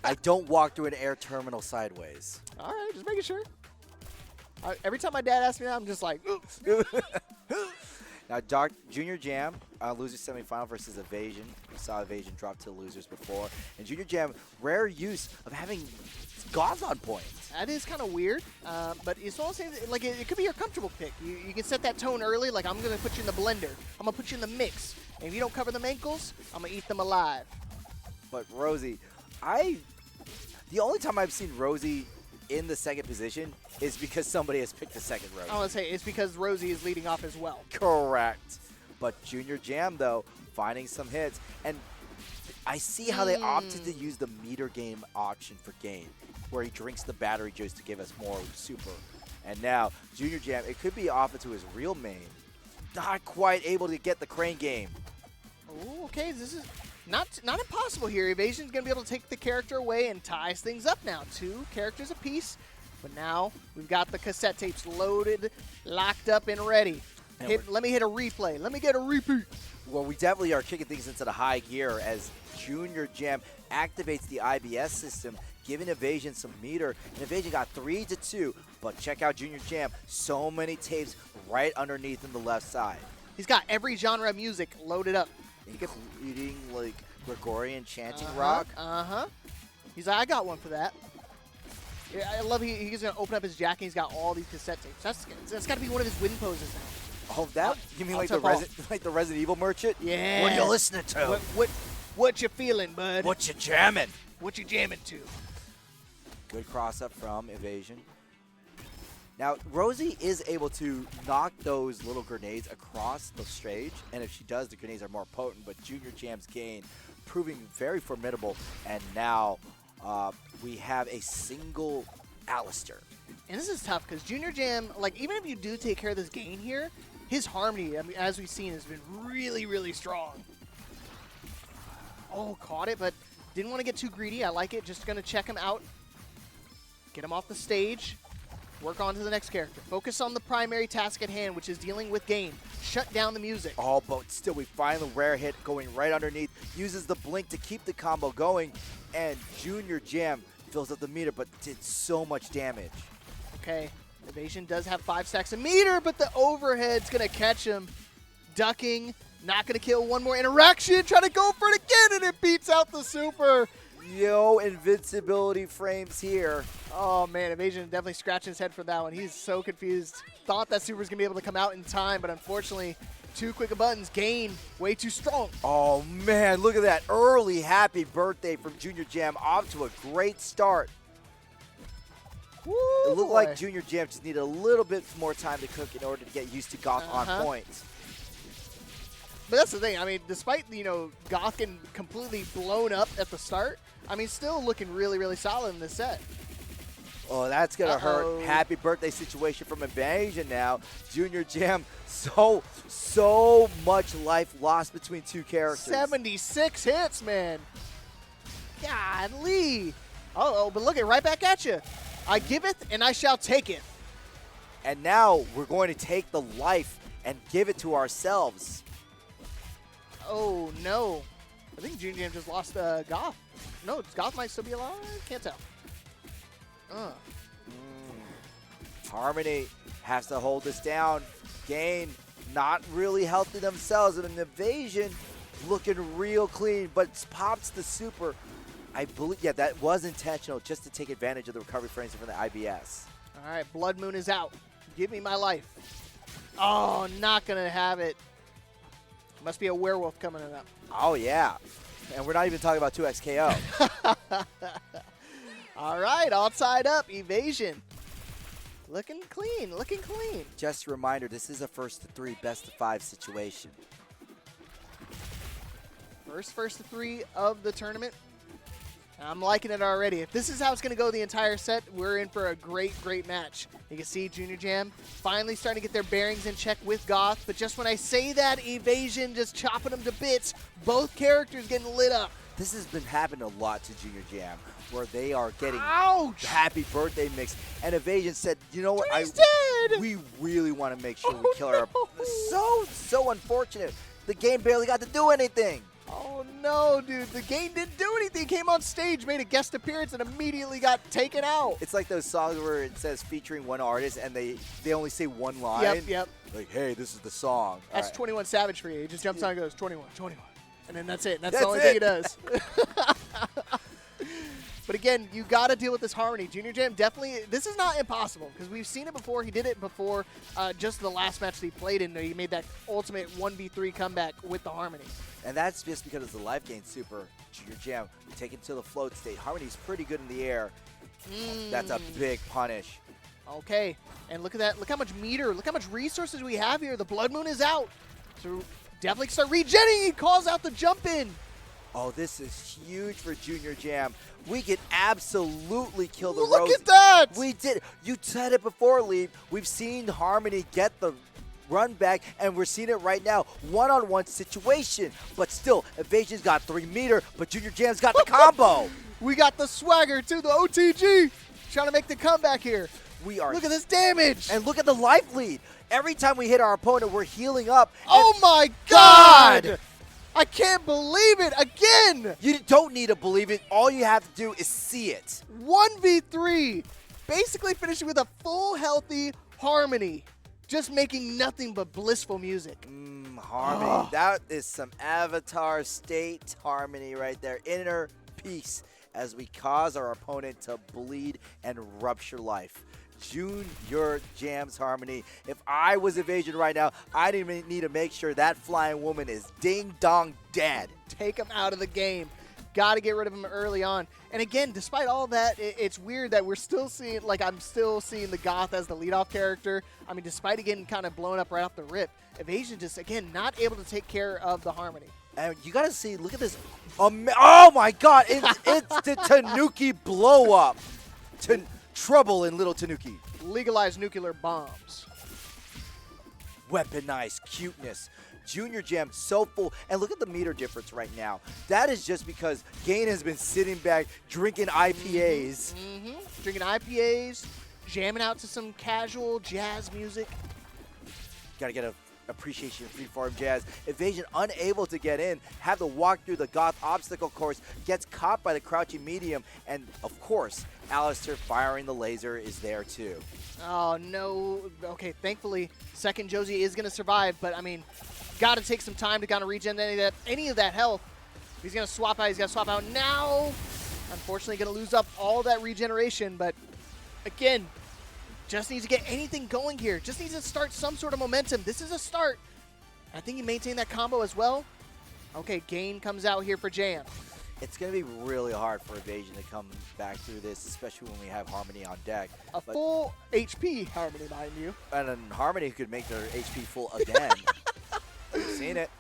I don't walk through an air terminal sideways. All right, just making sure. Every time my dad asks me that, I'm just like, oops. Now, Junior Jam, loser semifinal versus Evasion. We saw Evasion drop to losers before. And Junior Jam, rare use of having gods on point. That is kind of weird, but it's also like it could be your comfortable pick. You can set that tone early, like I'm going to put you in the blender. I'm going to put you in the mix. And if you don't cover them ankles, I'm going to eat them alive. But Rosie, the only time I've seen Rosie in the second position is because somebody has picked the second Rosie. I want to say it's because Rosie is leading off as well. Correct. But Junior Jam, though, finding some hits. And I see how they opted to use the meter game option for game, where he drinks the battery juice to give us more super. And now, Junior Jam, it could be off into his real main. Not quite able to get the crane game. Ooh, okay, this is not impossible here. Evasion's going to be able to take the character away and ties things up now. 2 characters apiece. But now we've got the cassette tapes loaded, locked up, and ready. Let me hit a replay. Let me get a repeat. Well, we definitely are kicking things into the high gear as Junior Jam activates the IBS system, giving Evasion some meter. And Evasion got 3-2. But check out Junior Jam. So many tapes right underneath in the left side. He's got every genre of music loaded up. Including, like, Gregorian chanting rock. He's like, I got one for that. Yeah, I love he's going to open up his jacket and he's got all these cassette tapes. That's got to be one of his win poses now. Oh, that? You mean like the Resident Evil merchant? Yeah. What are you listening to? What you feeling, bud? What you jamming? What you jamming to? Good cross-up from Evasion. Now, Rosie is able to knock those little grenades across the stage, and if she does, the grenades are more potent, but Junior Jam's gain proving very formidable, and now we have a single Alistair. And this is tough, because Junior Jam, like, even if you do take care of this gain here, his harmony, I mean, as we've seen, has been really, really strong. Oh, caught it, but didn't want to get too greedy. I like it. Just going to check him out. Get him off the stage. Work on to the next character. Focus on the primary task at hand, which is dealing with game. Shut down the music. Oh, but still, we find the rare hit going right underneath. Uses the blink to keep the combo going. And Junior Jam fills up the meter, but did so much damage. Okay. Evasion does have 5 stacks of meter, but the overhead's going to catch him. Ducking. Not going to kill. One more interaction. Trying to go for it again, and it beats out the super. Yo, invincibility frames here. Oh, man, Evasion definitely scratching his head for that one. He's so confused. Thought that super was going to be able to come out in time, but unfortunately, too quick of buttons. Gain way too strong. Oh, man, look at that early happy birthday from Junior Jam. Off to a great start. Woo, It looked boy. like Junior Jam just needed a little bit more time to cook in order to get used to Goth on point. But that's the thing. I mean, despite, Goth getting completely blown up at the start, I mean, still looking really, really solid in this set. Oh, that's going to hurt. Happy birthday situation from Invasion now. Junior Jam, so much life lost between two characters. 76 hits, man. Godly. Uh-oh, but look it right back at you. I giveth and I shall take it. And now we're going to take the life and give it to ourselves. Oh, no. I think Junior Jam just lost Goth. No, Goth might still be alive. Can't tell. Harmony has to hold this down. Gain not really healthy themselves. And an Invasion looking real clean, but pops the super. I believe, yeah, that was intentional just to take advantage of the recovery frames from the IBS. All right, Blood Moon is out. Give me my life. Oh, not going to have it. Must be a werewolf coming up. Oh, yeah. And we're not even talking about 2x KO. All right, all tied up. Evasion. Looking clean, looking clean. Just a reminder, this is a first to three, best of 5 situation. First to 3 of the tournament. I'm liking it already. If this is how it's going to go the entire set, we're in for a great, great match. You can see Junior Jam finally starting to get their bearings in check with Goth, but just when I say that, Evasion just chopping them to bits, both characters getting lit up. This has been happening a lot to Junior Jam, where they are getting Ouch! happy birthday mix. And Evasion said, you know what? He's dead! We really want to make sure we kill her. So unfortunate. The game barely got to do anything. Oh no, dude. The game didn't do anything. He came on stage, made a guest appearance, and immediately got taken out. It's like those songs where it says featuring one artist and they only say one line. Yep. Like, hey, this is the song. That's All right. 21 Savage for you. He just jumps on and goes, 21, 21. And then that's it. That's That's the only thing it. he does. But again, you got to deal with this harmony. Junior Jam definitely, this is not impossible because we've seen it before. He did it before just the last match that he played in. He made that ultimate 1v3 comeback with the harmony. And that's just because it's the life gain super. Junior Jam taken to the float state. Harmony's pretty good in the air. That's a big punish. Okay, and look at that. Look how much meter, look how much resources we have here. The Blood Moon is out. So definitely start regenning. He calls out the jump in. Oh, this is huge for Junior Jam. We can absolutely kill the Look Rosie. at that. We did. You said it before, Lee. We've seen Harmony get the run back, and we're seeing it right now. One-on-one situation. But still, Evasion's got 3 meter, but Junior Jam's got the combo. We got the swagger too, the OTG. Trying to make the comeback here. We are. Look at this damage. And look at the life lead. Every time we hit our opponent, we're healing up. Oh my God! I can't believe it again. You don't need to believe it. All you have to do is see it. 1v3. Basically finishing with a full healthy Harmony. Just making nothing but blissful music. Harmony. That is some Avatar state Harmony right there. Inner peace as we cause our opponent to bleed and rupture life. Junior Jam's Harmony. If I was Evasion right now, I didn't even need to make sure that flying woman is ding-dong dead. Take him out of the game. Got to get rid of him early on. And again, despite all that, it's weird that we're still seeing, like I'm still seeing the Goth as the leadoff character. I mean, despite it getting kind of blown up right off the rip, Evasion just, again, not able to take care of the Harmony. And you got to see, look at this. Oh my God, it's the Tanuki blow up. Trouble in Little Tanuki. Legalized nuclear bombs. Weaponized cuteness. Junior Jam so full. And look at the meter difference right now. That is just because Gain has been sitting back drinking IPAs. Drinking IPAs, jamming out to some casual jazz music. Got to get a appreciation freeform jazz. Evasion unable to get in, have to walk through the Goth obstacle course, gets caught by the crouching medium, and of course, Alistair firing the laser is there too. Oh no. Okay, thankfully, second Josie is going to survive, but I mean, got to take some time to kind of regen any of that health. He's going to swap out. He's got to swap out now. Unfortunately, going to lose up all that regeneration, but again, just needs to get anything going here. Just needs to start some sort of momentum. This is a start. I think he maintained that combo as well. Okay, Gain comes out here for Jam. It's going to be really hard for Evasion to come back through this, especially when we have Harmony on deck. Full HP Harmony, mind you. And then Harmony could make their HP full again. We've seen it.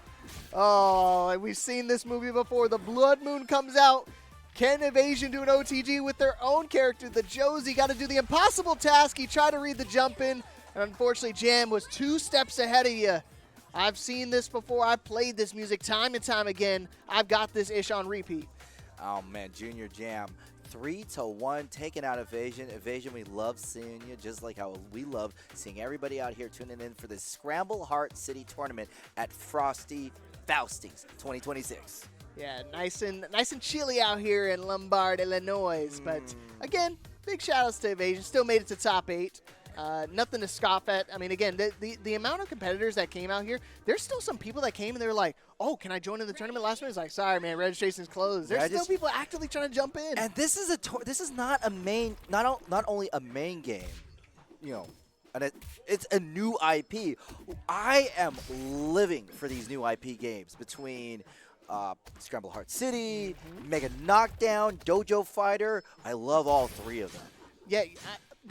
Oh, we've seen this movie before. The Blood Moon comes out. Can Evasion do an OTG with their own character? The Josie got to do the impossible task. He tried to read the jump in, and unfortunately Jam was 2 steps ahead of you. I've seen this before. I've played this music time and time again. I've got this ish on repeat. Oh, man, Junior Jam. 3-1, taking out Evasion. Evasion, we love seeing you, just like how we love seeing everybody out here tuning in for this Scramble Heart City tournament at Frosty Faustings 2026. Yeah, nice and chilly out here in Lombard, Illinois. But again, big shout outs to Evasion. Still made it to top 8. Nothing to scoff at. I mean, again, the amount of competitors that came out here, there's still some people that came and they were like, oh, can I join in the tournament last minute? It's like, sorry, man, registration's closed. There's still people actively trying to jump in. And this is not a main, not only a main game, you know, and it's a new IP. I am living for these new IP games between Scramble Heart City, Mega Knockdown, Dojo Fighter. I love all 3 of them. Yeah,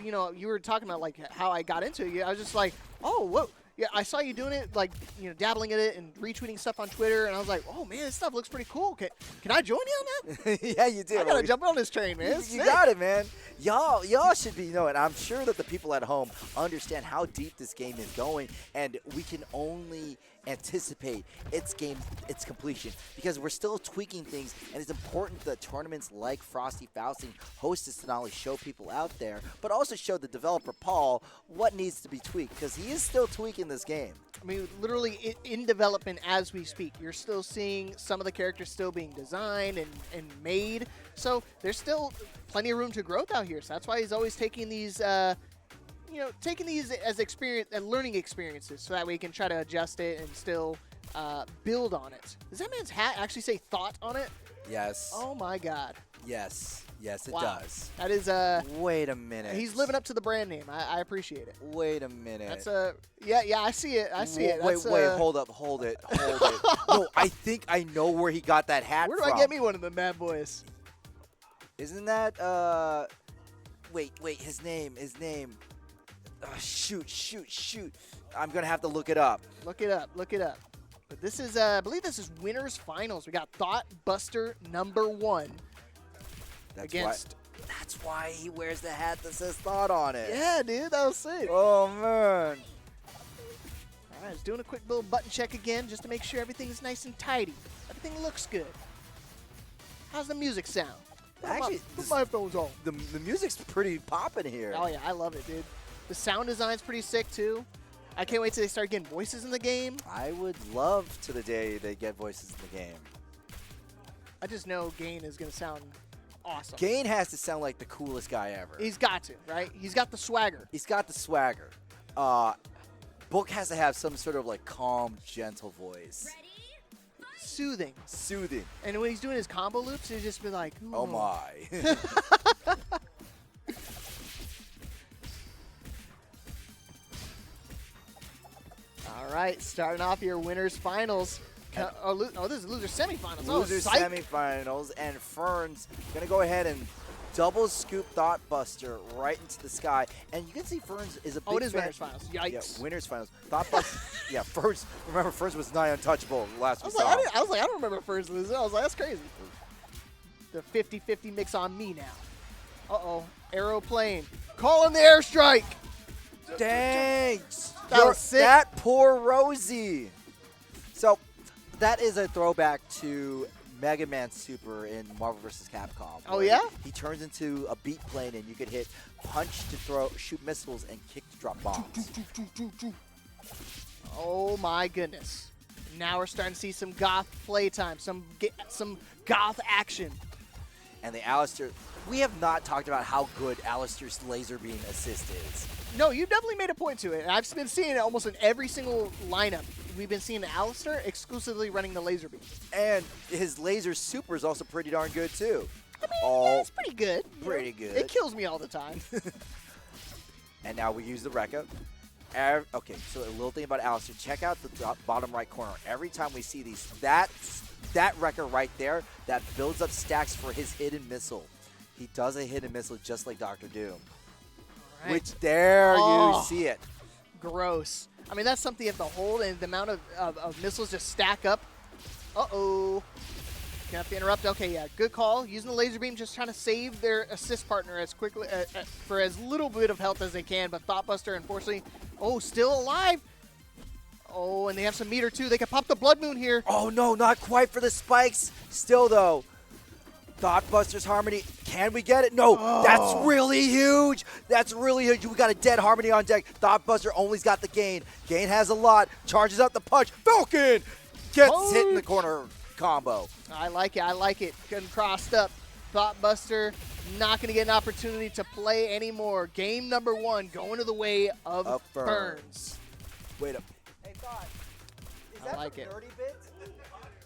you know, you were talking about like how I got into it. I was just like, oh, whoa. Yeah, I saw you doing it, like, you know, dabbling in it and retweeting stuff on Twitter, and I was like, oh, man, this stuff looks pretty cool. Can I join you on that? Yeah, you did. I got to jump on this train, man. You got it, man. Y'all should be knowing. I'm sure that the people at home understand how deep this game is going, and we can only anticipate its completion because we're still tweaking things, and it's important that tournaments like Frosty Fausting host this to not only show people out there, but also show the developer, Paul, what needs to be tweaked, because he is still tweaking this game. I mean, literally in development as we speak. You're still seeing some of the characters still being designed and made, so there's still plenty of room to growth out here. So that's why he's always taking these you know, taking these as experience and learning experiences, so that way he can try to adjust it and still build on it. Does that man's hat actually say "thought" on it? Yes. Oh my God. Yes, it Wow. does. That is Wait a minute. He's living up to the brand name. I appreciate it. Wait a minute. That's yeah. I see it. I see it. Wait, That's, hold it. No, I think I know where he got that hat where from. do I get me one of the bad boys? Isn't that wait, his name. Shoot. I'm going to have to look it up. Look it up. But this is, I believe this is winners finals. We got Thought Buster #1 against. That's why he wears the hat that says Thought on it. Yeah, dude, that was sick. Oh, man. All right, just doing a quick little button check again just to make sure everything's nice and tidy. Everything looks good. How's the music sound? Actually, put my headphones on. The music's pretty popping here. Oh, yeah, I love it, dude. The sound design's pretty sick, too. I can't wait till they start getting voices in the game. I would love to the day they get voices in the game. I just know Gain is going to sound awesome. Gain has to sound like the coolest guy ever. He's got to, right? He's got the swagger. He's got the swagger. Book has to have some sort of like calm, gentle voice. Soothing. And when he's doing his combo loops, he'll just be like, oh my. All right, starting off your winners finals. This is loser semifinals. Loser semifinals, and Fern's gonna go ahead and double scoop Thought Buster right into the sky. And you can see Fern's is a big it is fan. winners finals. Yikes. Yeah, winners finals. Thought Buster. Yeah, Fern's. Remember, Fern's was nigh untouchable last we saw. I was like, I don't remember first losing. I was like, that's crazy. The 50-50 mix on me now. Uh-oh. Aeroplane. Calling the airstrike. Dang. That was sick. That poor Rosie. So, that is a throwback to Mega Man Super in Marvel vs. Capcom. Oh, yeah? He turns into a beat plane, and you could hit punch to shoot missiles, and kick to drop bombs. Oh, my goodness. Now we're starting to see some goth playtime, some goth action. And the Alistair, we have not talked about how good Alistair's laser beam assist is. No, you definitely made a point to it. And I've been seeing it almost in every single lineup. We've been seeing Alistair exclusively running the laser beam. And his laser super is also pretty darn good, too. I mean, yeah, it's pretty good. Pretty good. It kills me all the time. And now we use the Rekka. Okay, so a little thing about Alistair. Check out the bottom right corner. Every time we see these, that record right there, that builds up stacks for his hidden missile. He does a hidden missile just like Dr. Doom. Right. Which there you see it. Gross. I mean, that's something you have to hold, and the amount of missiles just stack up. Uh-oh. Gonna have to interrupt. Okay, yeah, good call. Using the laser beam, just trying to save their assist partner as quickly for as little bit of health as they can. But Thoughtbuster, unfortunately, still alive. Oh, and they have some meter too. They can pop the Blood Moon here. Oh no, not quite for the spikes. Still though, Thoughtbuster's Harmony. Can we get it? No, that's really huge. That's really huge. We got a dead Harmony on deck. Thoughtbuster only's got the gain. Gain has a lot. Charges out the punch. Falcon gets hit in the corner combo. I like it. I like it. Getting crossed up. Thoughtbuster not going to get an opportunity to play anymore. Game number 1 going to the way of Ferns. Wait up. Hey, Thought. Is that like from it. Nerdy Bits?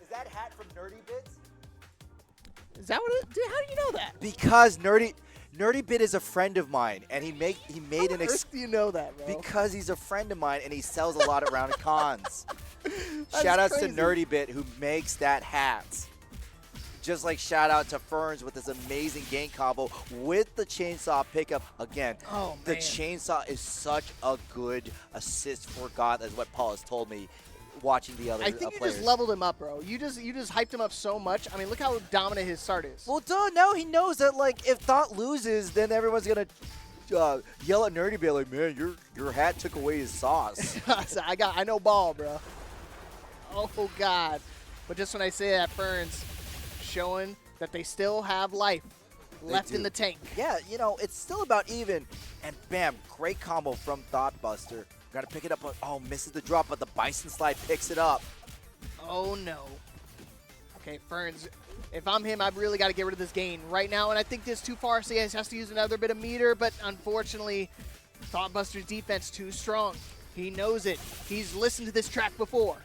Is that hat from Nerdy Bits? Is that what it? Dude, how do you know that? Because Nerdy Bit is a friend of mine, and he made How an on earth do you know that, bro? because he's a friend of mine, and he sells a lot around cons. That's Shout outs crazy. to Nerdy Bit who makes that hat. Just like shout out to Ferns with this amazing gain combo with the chainsaw pickup. Again, Oh, the man. chainsaw is such a good assist for God, as what Paul has told me watching the other I think you players. just leveled him up, bro. You just hyped him up so much. I mean, look how dominant his start is. Well, duh, now he knows that, like, if Thought loses, then everyone's going to yell at Nerdy Bit, like, man, your hat took away his sauce. So I know ball, bro. Oh, God. But just when I say that, Ferns showing that they still have life left in the tank. Yeah, you know, it's still about even. And bam, great combo from Thoughtbuster. Got to pick it up. Oh, misses the drop, but the Bison Slide picks it up. Oh, no. Okay, Ferns, if I'm him, I've really got to get rid of this gain right now, and I think this is too far, so he has to use another bit of meter, but unfortunately, Thoughtbuster's defense too strong. He knows it. He's listened to this track before.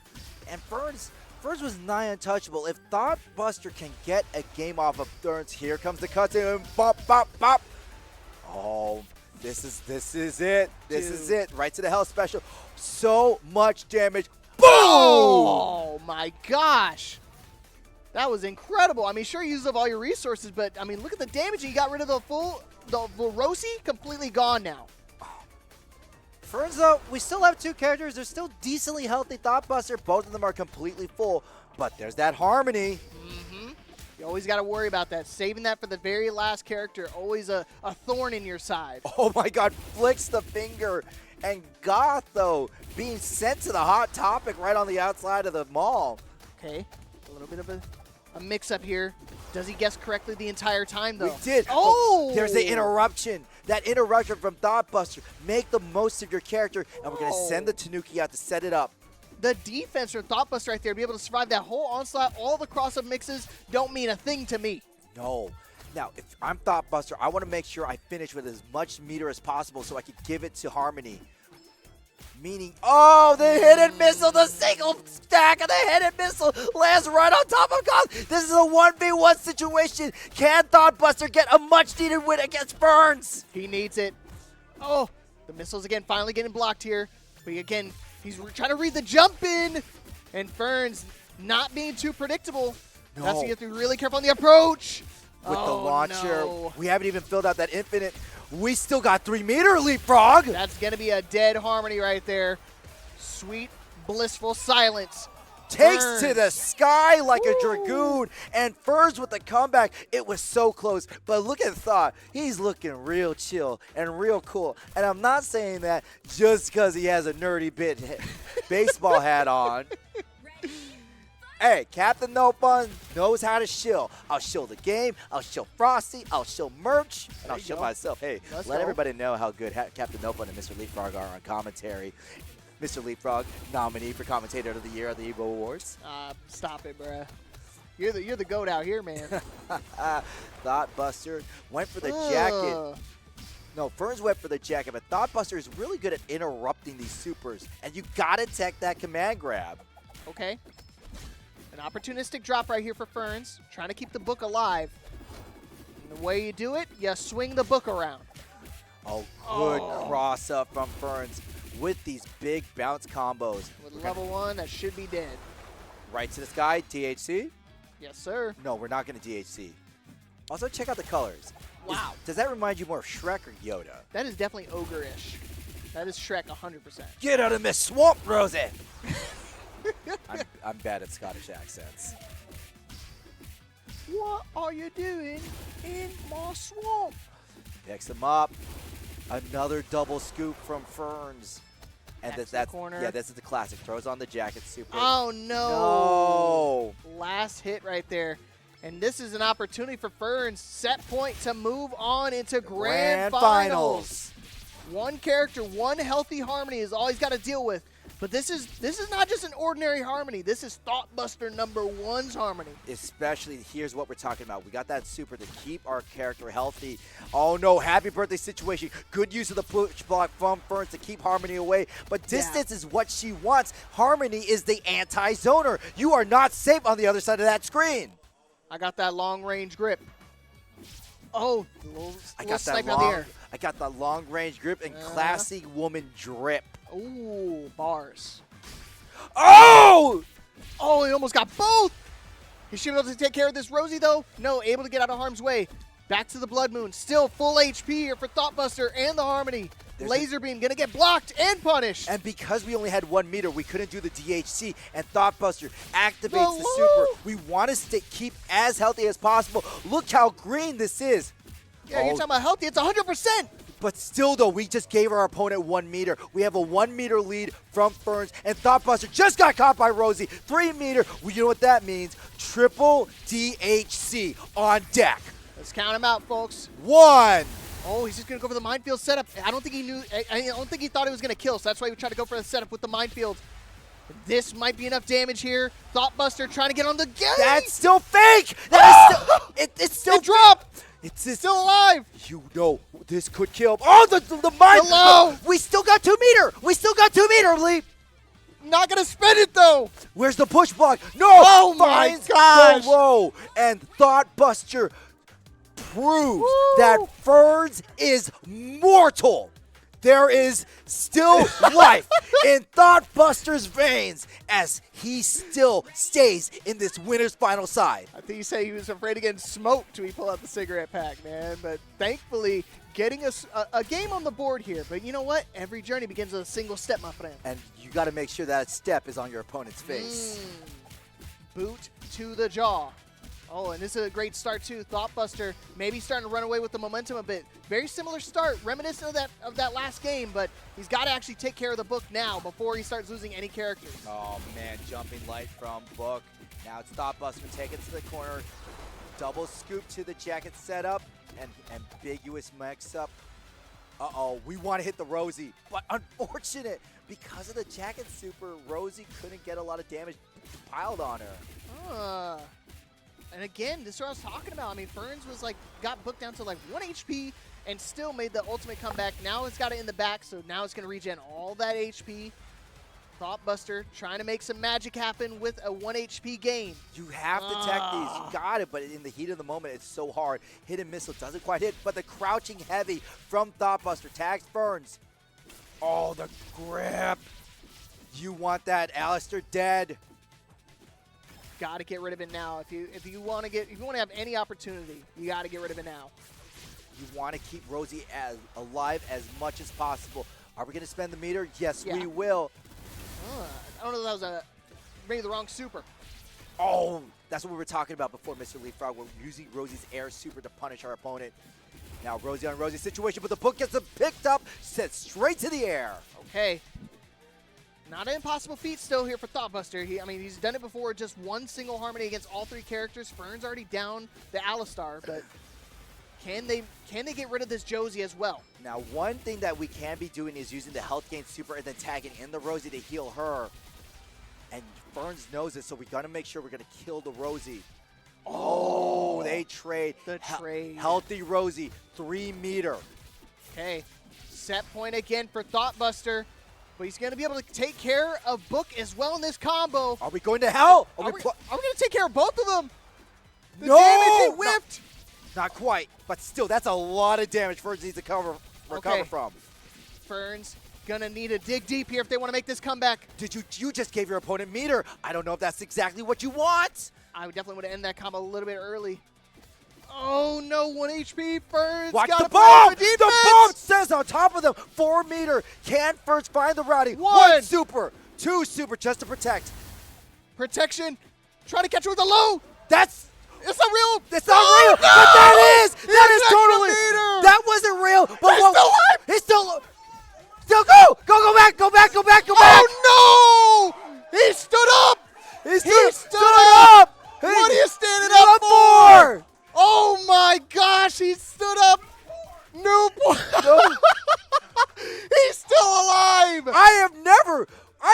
And Ferns was nigh untouchable. If Thoughtbuster can get a game off of Ferns, here comes the cutscene. Bop, bop, bop. Oh, this is it. This is it. Right to the health special. So much damage. Boom! Oh, my gosh. That was incredible. I mean, sure, you used up all your resources, but, I mean, look at the damage. You got rid of the Rosi, completely gone now. Ferns, though, we still have 2 characters. They're still decently healthy. Thoughtbuster, both of them are completely full. But there's that Harmony. Mm-hmm. You always got to worry about that. Saving that for the very last character, always a thorn in your side. Oh, my God. Flicks the finger. And Goth, though, being sent to the Hot Topic right on the outside of the mall. Okay, a little bit of a mix-up here. Does he guess correctly the entire time, though? We did. Oh! There's the interruption. That interruption from Thoughtbuster. Make the most of your character, and we're going to send the Tanuki out to set it up. The defense from Thoughtbuster right there, to be able to survive that whole onslaught, all the cross-up mixes, don't mean a thing to me. No. Now, if I'm Thoughtbuster, I want to make sure I finish with as much meter as possible so I can give it to Harmony. Meaning, oh, the hidden missile, the single stack of the hidden missile lands right on top of God. This is a 1v1 situation. Can Thoughtbuster get a much-needed win against Ferns? He needs it. Oh, the missiles again finally getting blocked here. But again, he's trying to read the jump in. And Ferns not being too predictable. No. That's why you have to be really careful on the approach. With the launcher, no. we haven't even filled out that infinite. We still got 3 meter leapfrog. That's going to be a dead Harmony right there. Sweet, blissful silence. Takes Ferns. to the sky like a Dragoon. And Ferns with the comeback. It was so close. But look at Thought. He's looking real chill and real cool. And I'm not saying that just because he has a Nerdy Bit baseball hat on. Hey, Captain No Fun knows how to shill. I'll shill the game. I'll shill Frosty. I'll shill merch. And I'll shill myself. Hey, Let's let go. everybody know how good Captain No Fun and Mr. Leapfrog are on commentary. Mr. Leapfrog, nominee for Commentator of the Year at the Evo Awards. Stop it, bruh. You're the goat out here, man. Thoughtbuster went for the jacket. No, Ferns went for the jacket, but Thoughtbuster is really good at interrupting these supers. And you gotta tech that command grab. Okay. An opportunistic drop right here for Ferns. Trying to keep the book alive. And the way you do it, you swing the book around. Oh, good cross up from Ferns. with these big bounce combos. With level 1, that should be dead. Right to the sky, DHC? Yes, sir. No, we're not going to DHC. Also, check out the colors. Wow. Does that remind you more of Shrek or Yoda? That is definitely ogre-ish. That is Shrek 100%. Get out of my swamp, Rosie! I'm bad at Scottish accents. What are you doing in my swamp? Picks him up. Another double scoop from Ferns. And that's corner. Yeah, this is the classic. Throws on the jacket super. Oh, no. Last hit right there. And this is an opportunity for Ferns. Set point to move on into Grand Finals. One character, one healthy Harmony is all he's got to deal with. But this is not just an ordinary Harmony. This is Thoughtbuster #1's Harmony. Especially, here's what we're talking about. We got that super to keep our character healthy. Oh no, happy birthday situation. Good use of the push block from Ferns to keep Harmony away. But distance is what she wants. Harmony is the anti-zoner. You are not safe on the other side of that screen. I got that long range grip. Oh, I got that long range grip and classy woman drip. Ooh, bars. Oh! Oh, he almost got both. He should be able to take care of this Rosie, though. No, able to get out of harm's way. Back to the Blood Moon. Still full HP here for Thoughtbuster and the Harmony. Laser Beam going to get blocked and punished. And because we only had 1 meter, we couldn't do the DHC, and Thoughtbuster activates the super. We want to keep as healthy as possible. Look how green this is. Yeah, you're talking about healthy. It's 100%. But still, though, we just gave our opponent 1 meter. We have a 1 meter lead from Ferns, and Thoughtbuster just got caught by Rosie. 3 meter. Well, you know what that means? Triple DHC on deck. Let's count him out, folks. 1. Oh, he's just going to go for the minefield setup. I don't think he knew. I don't think he thought he was going to kill, so that's why he tried to go for the setup with the minefield. This might be enough damage here. Thoughtbuster trying to get on the game. That's still fake. That is still. It's still dropped. It's still alive. You know this could kill. Oh, the mine. Hello. We still got 2 meter. We still got 2 meter, Lee. Not going to spend it, though. Where's the push block? No. Oh, my gosh. Whoa. And Thoughtbuster proves that Ferns is mortal. There is still life in Thoughtbuster's veins as he still stays in this winner's final side. I think you say he was afraid of getting smoked when he pulled out the cigarette pack, man. But thankfully, getting a game on the board here. But you know what? Every journey begins with a single step, my friend. And you got to make sure that step is on your opponent's face. Boot to the jaw. Oh, and this is a great start, too. Thoughtbuster maybe starting to run away with the momentum a bit. Very similar start, reminiscent of that last game, but he's got to actually take care of the Book now before he starts losing any characters. Oh, man, jumping light from Book. Now it's Thoughtbuster taking it to the corner. Double scoop to the jacket setup and ambiguous mix-up. Uh-oh, we want to hit the Rosie, but unfortunate. Because of the jacket super, Rosie couldn't get a lot of damage piled on her. And again, this is what I was talking about. I mean, Ferns was got booked down to 1 HP and still made the ultimate comeback. Now it's got it in the back, so now it's going to regen all that HP. Thoughtbuster trying to make some magic happen with a 1 HP gain. You have to tech these. You got it, but in the heat of the moment, it's so hard. Hidden missile doesn't quite hit, but the crouching heavy from Thoughtbuster tags Ferns. Oh, the grip. You want that Alistair dead. Got to get rid of it now. If you want to have any opportunity, you got to get rid of it now. You want to keep Rosie alive as much as possible. Are we going to spend the meter? Yes, we will. I don't know if that was maybe the wrong super. Oh, that's what we were talking about before, Mr. Leapfrog. We're using Rosie's air super to punish our opponent. Now Rosie on Rosie situation, but the Book gets him picked up, set straight to the air. Okay. Not an impossible feat still here for Thoughtbuster. He's done it before, just 1 single Harmony against all 3 characters. Fern's already down the Alistar, but can they get rid of this Josie as well? Now, one thing that we can be doing is using the health gain super and then tagging in the Rosie to heal her. And Ferns knows it, so we got to make sure we're going to kill the Rosie. Oh, they trade. The trade. Healthy Rosie, 3 meter. Okay, set point again for Thoughtbuster. But he's going to be able to take care of Book as well in this combo. Are we going to hell? Are we going to take care of both of them? The no! damage he whipped. Not quite, but still, that's a lot of damage Ferns needs to recover from. Ferns Gonna need to dig deep here if they want to make this comeback. You just gave your opponent meter. I don't know if that's exactly what you want. I would definitely want to end that combo a little bit early. Oh no, 1 HP. Ferns Watch got the bomb! The bomb bomb says on top of them. 4 meter. Can Ferns find the Rowdy? 1 super. 2 super just to protect. Protection. Try to catch her with a low. That's... It's not real. It's not real. No! But that is totally... Meter. That wasn't real. But He's still alive. He's still... Still go! Go back! Go back! Oh no! He stood up! He stood up! What are you standing up for? Oh my gosh, he stood up! No boy! He's still alive! I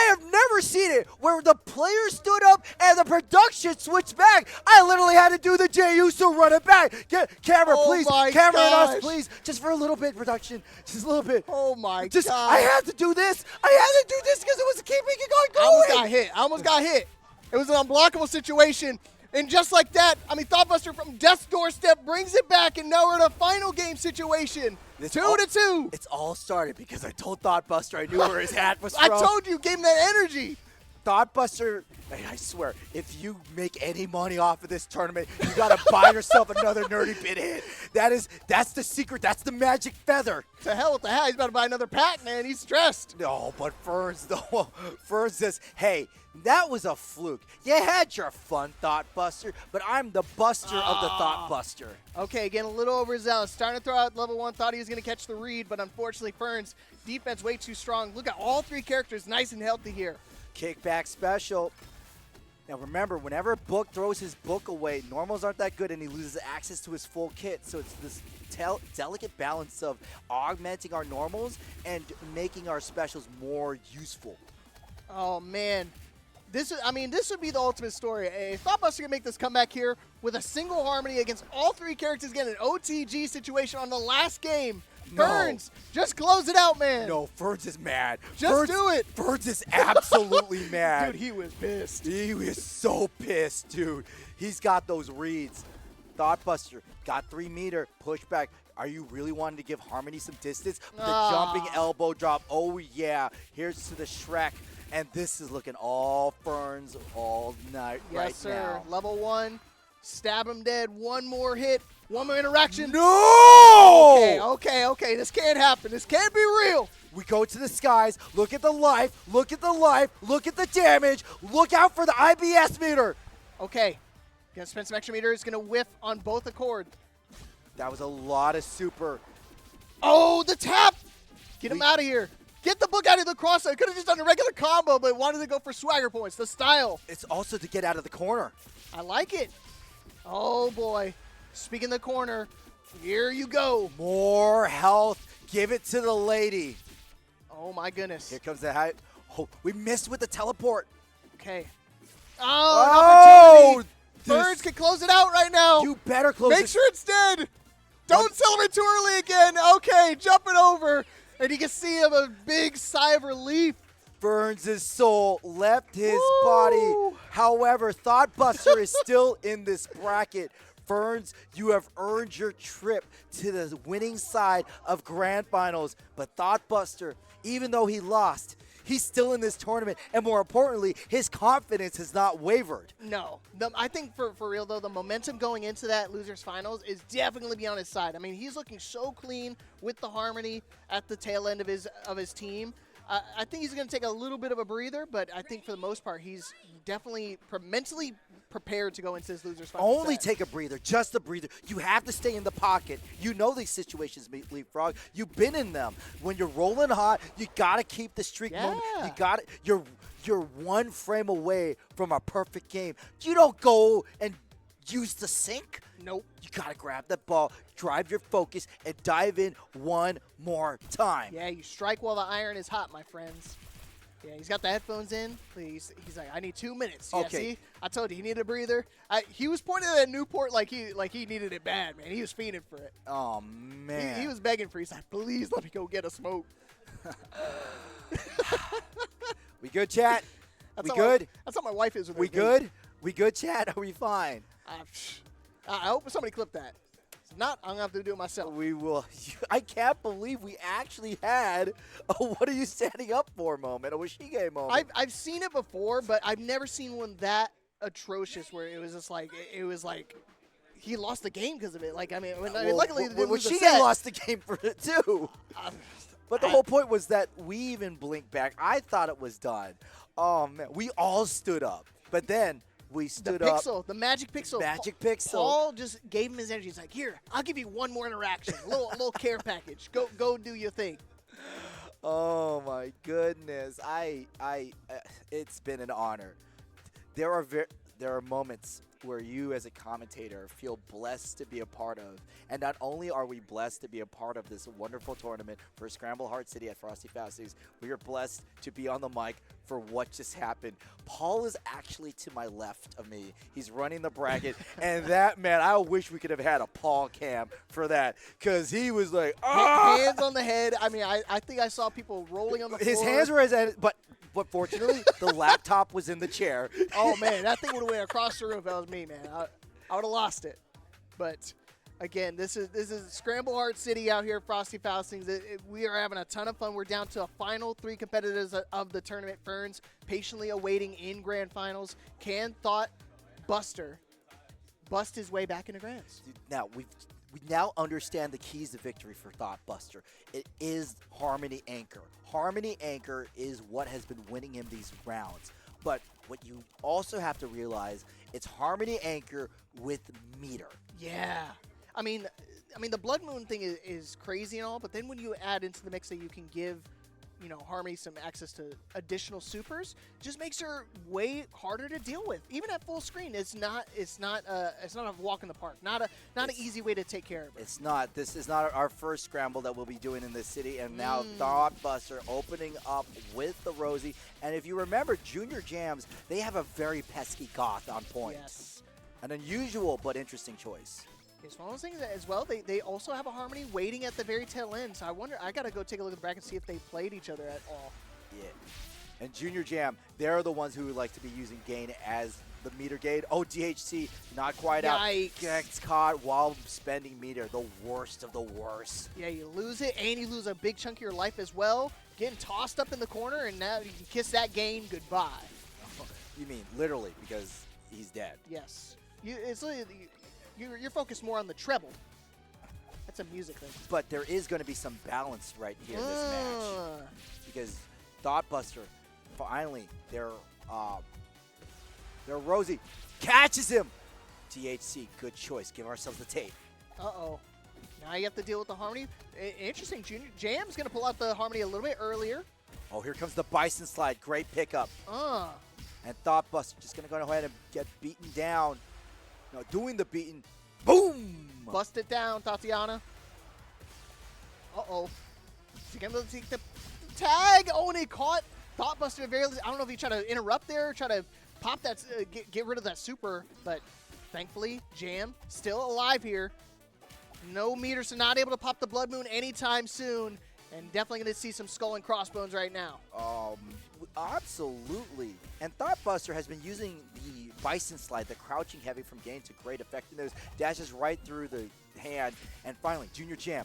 have never seen it where the player stood up and the production switched back. I literally had to do the Jey Uso run it back. Camera, please. Camera and us, please. Just for a little bit, production. Just a little bit. Oh my God. God. I had to do this. Because it was keeping it going. I almost got hit. It was an unblockable situation. And just like that, I mean, Thoughtbuster from Death's Doorstep brings it back, and now we're in a final game situation. 2-2. It's all started because I told Thoughtbuster I knew where his hat was from. I told you, gave him that energy. Thoughtbuster, I swear, if you make any money off of this tournament, you gotta buy yourself another nerdy bit hit. That's the secret. That's the magic feather. To hell with the hat. He's about to buy another pack, man. He's stressed. No, but Ferns says, hey, that was a fluke. You had your fun, Thoughtbuster, but I'm the buster of the Thoughtbuster. Okay, getting a little overzealous. Starting to throw out level 1. Thought he was going to catch the read, but unfortunately, Ferns' defense way too strong. Look at all 3 characters nice and healthy here. Kickback special. Now remember, whenever Book throws his book away, normals aren't that good and he loses access to his full kit. So it's this delicate balance of augmenting our normals and making our specials more useful. Oh, man. This would be the ultimate story. If Thoughtbuster can make this comeback here with a single harmony against all 3 characters, getting an OTG situation on the last game. No. Ferns, just close it out, man. No, Ferns is mad. Just do it. Ferns is absolutely mad. Dude, he was pissed. He was so pissed, dude. He's got those reads. Thoughtbuster got 3 meter, pushback. Are you really wanting to give Harmony some distance? The jumping elbow drop. Oh, yeah. Here's to the Shrek. And this is looking all Ferns all night right now. Yes, sir. Level 1. Stab him dead. 1 more hit. 1 more interaction. No! Okay. This can't happen. This can't be real. We go to the skies. Look at the life. Look at the life. Look at the damage. Look out for the IBS meter. Okay. Gonna spend some extra meters. Gonna whiff on both accord. That was a lot of super. Oh, the tap. Get him out of here. Get the book out of the crosshair. Could have just done a regular combo, but wanted to go for swagger points. The style. It's also to get out of the corner. I like it. Oh, boy. Speaking the corner, here you go. More health. Give it to the lady. Oh, my goodness. Here comes the high. Oh, we missed with the teleport. Okay. Oh, an opportunity. Ferns can close it out right now. You better close Make sure it's dead. Don't celebrate too early again. Okay, jumping over. And you can see him a big sigh of relief. Ferns' soul left his body. However, Thoughtbuster is still in this bracket. Ferns, you have earned your trip to the winning side of Grand Finals. But Thoughtbuster, even though he lost, he's still in this tournament. And more importantly, his confidence has not wavered. No. I think for real, though, the momentum going into that Losers Finals is definitely going to be on his side. I mean, he's looking so clean with the harmony at the tail end of his team. I think he's going to take a little bit of a breather, but I think for the most part, he's definitely mentally prepared to go into this Losers Finals. Only take a breather, just a breather. You have to stay in the pocket. You know these situations, Leapfrog. You've been in them. When you're rolling hot, you got to keep the streak moving. You got it. You're 1 frame away from a perfect game. You don't go and use the sink. Nope. You got to grab that ball, drive your focus, and dive in 1 more time. Yeah, you strike while the iron is hot, my friends. Yeah, he's got the headphones in. He's like, I need 2 minutes. Yeah, okay. See? I told you, he needed a breather. He was pointing at Newport like he needed it bad, man. He was fiending for it. Oh, man. He was begging for it. He's like, please let me go get a smoke. We good, chat? That's we good? That's how my wife is with her. We good? We good, chat? Are we fine? I hope somebody clipped that. If not, I'm going to have to do it myself. We will. I can't believe we actually had a "what are you standing up for" moment, a Washige moment. I've seen it before, but I've never seen one that atrocious where it was just like, it was like he lost the game because of it. Like, I mean, luckily they didn't lose the Washige set. lost the game for it too. But the whole point was that we even blinked back. I thought it was done. Oh, man. We all stood up. But then we stood up. The magic pixel. Magic pixel. Paul just gave him his energy. He's like, here, I'll give you one more interaction. A little care package. Go do your thing. Oh, my goodness. It's been an honor. There are moments where you as a commentator feel blessed to be a part of. And not only are we blessed to be a part of this wonderful tournament for Scramble Heart City at Frosty Faustings, we are blessed to be on the mic for what just happened. Paul is actually to my left of me. He's running the bracket. And that, man, I wish we could have had a Paul cam for that. Because he was like, ah! Hands on the head. I mean, I think I saw people rolling on the floor. His hands were but fortunately, the laptop was in the chair. Oh, man, that thing would have went across the room if that was me, man. I would have lost it. But, again, this is Scramble Heart City out here at Frosty Faustings. We are having a ton of fun. We're down to a final 3 competitors of the tournament. Ferns patiently awaiting in grand finals. Can Thought Buster bust his way back into grands? Now, we now understand the keys to victory for Thought Buster. It is Harmony Anchor. Harmony Anchor is what has been winning him these rounds. But what you also have to realize, it's Harmony Anchor with meter. Yeah. I mean, the Blood Moon thing is crazy and all, but then when you add into the mix that you can give, you know, Harmony some access to additional supers, just makes her way harder to deal with. Even at full screen, it's not a walk in the park. Not an easy way to take care of her. It's not. This is not our first scramble that we'll be doing in this city. And now Thought Buster opening up with the Rosie. And if you remember, Junior Jams, they have a very pesky Goth on point. Yes. An unusual but interesting choice. It's one of those things that as well, they also have a Harmony waiting at the very tail end. So I got to go take a look at the bracket and see if they played each other at all. Yeah. And Junior Jam, they're the ones who like to be using Gain as the meter gate. Oh, DHC, not quite out. Gets caught while spending meter. The worst of the worst. Yeah, you lose it, and you lose a big chunk of your life as well. Getting tossed up in the corner, and now you can kiss that Gain goodbye. You mean literally, because he's dead. Yes. It's literally... You're focused more on the treble. That's a music thing. But there is going to be some balance right here in this match. Because Thought Buster, finally, their Rosie catches him. THC, good choice. Give ourselves the tape. Uh-oh. Now you have to deal with the Harmony. Interesting. Junior Jam's going to pull out the Harmony a little bit earlier. Oh, here comes the Bison Slide. Great pickup. And Thought Buster just going to go ahead and get beaten down. No, doing the beating. Boom! Bust it down, Tatiana. Uh-oh. Is he going to take the tag? Oh, and he caught Thought Buster very... I don't know if he tried to interrupt there, try to pop that, get rid of that super, but thankfully, Jam still alive here. No meter, so not able to pop the Blood Moon anytime soon, and definitely going to see some skull and crossbones right now. Absolutely. And Thought Buster has been using the Bison Slide, the crouching heavy from Gain, to great effect in those. Dashes right through the hand. And finally, Junior Jam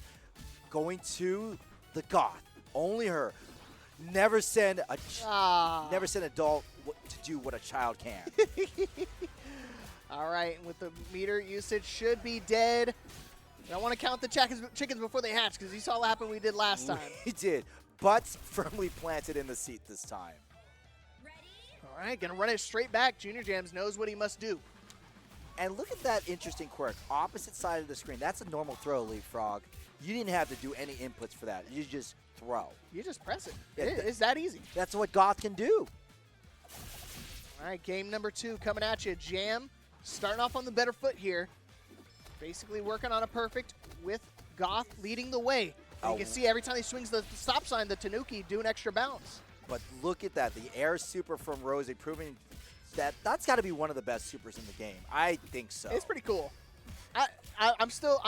going to the Goth. Only her. Never send a adult to do what a child can. All right, with the meter usage should be dead. I don't want to count the chickens before they hatch, because you saw what happened we did last time. We did. Butts firmly planted in the seat this time. All right, going to run it straight back. Junior Jams knows what he must do. And look at that interesting quirk. Opposite side of the screen. That's a normal throw, Leapfrog. You didn't have to do any inputs for that. You just throw. You just press it. Yeah, it's that easy. That's what Goth can do. All right, game number 2 coming at you. Jam starting off on the better foot here. Basically working on a perfect with Goth leading the way. You can see every time he swings the stop sign, the Tanuki do an extra bounce. But look at that. The air super from Rosie proving that that's got to be one of the best supers in the game. I think so. It's pretty cool. I'm still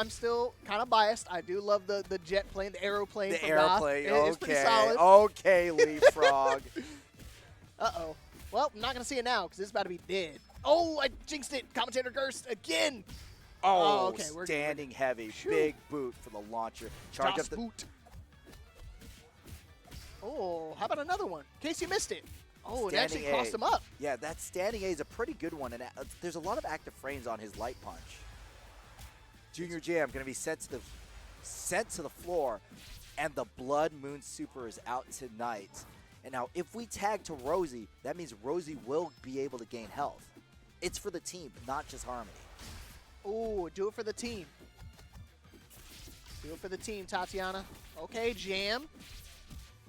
kind of biased. I do love the jet plane, the aeroplane. The airplane. It's pretty solid. Okay, Leapfrog. Uh-oh. Well, I'm not going to see it now because it's about to be dead. Oh, I jinxed it. Commentator cursed again. Oh, okay. We're standing heavy. Phew. Big boot for the launcher. Charge Das up the Boot. Oh, how about another one? In case you missed it. Oh, it actually Standing crossed A. him up. Yeah, that standing A is a pretty good one, and there's a lot of active frames on his light punch. Junior Jam going to be sent to the floor, and the Blood Moon Super is out tonight. And now, if we tag to Rosie, that means Rosie will be able to gain health. It's for the team, not just Harmony. Oh, do it for the team. Do it for the team, Tatiana. Okay, Jam.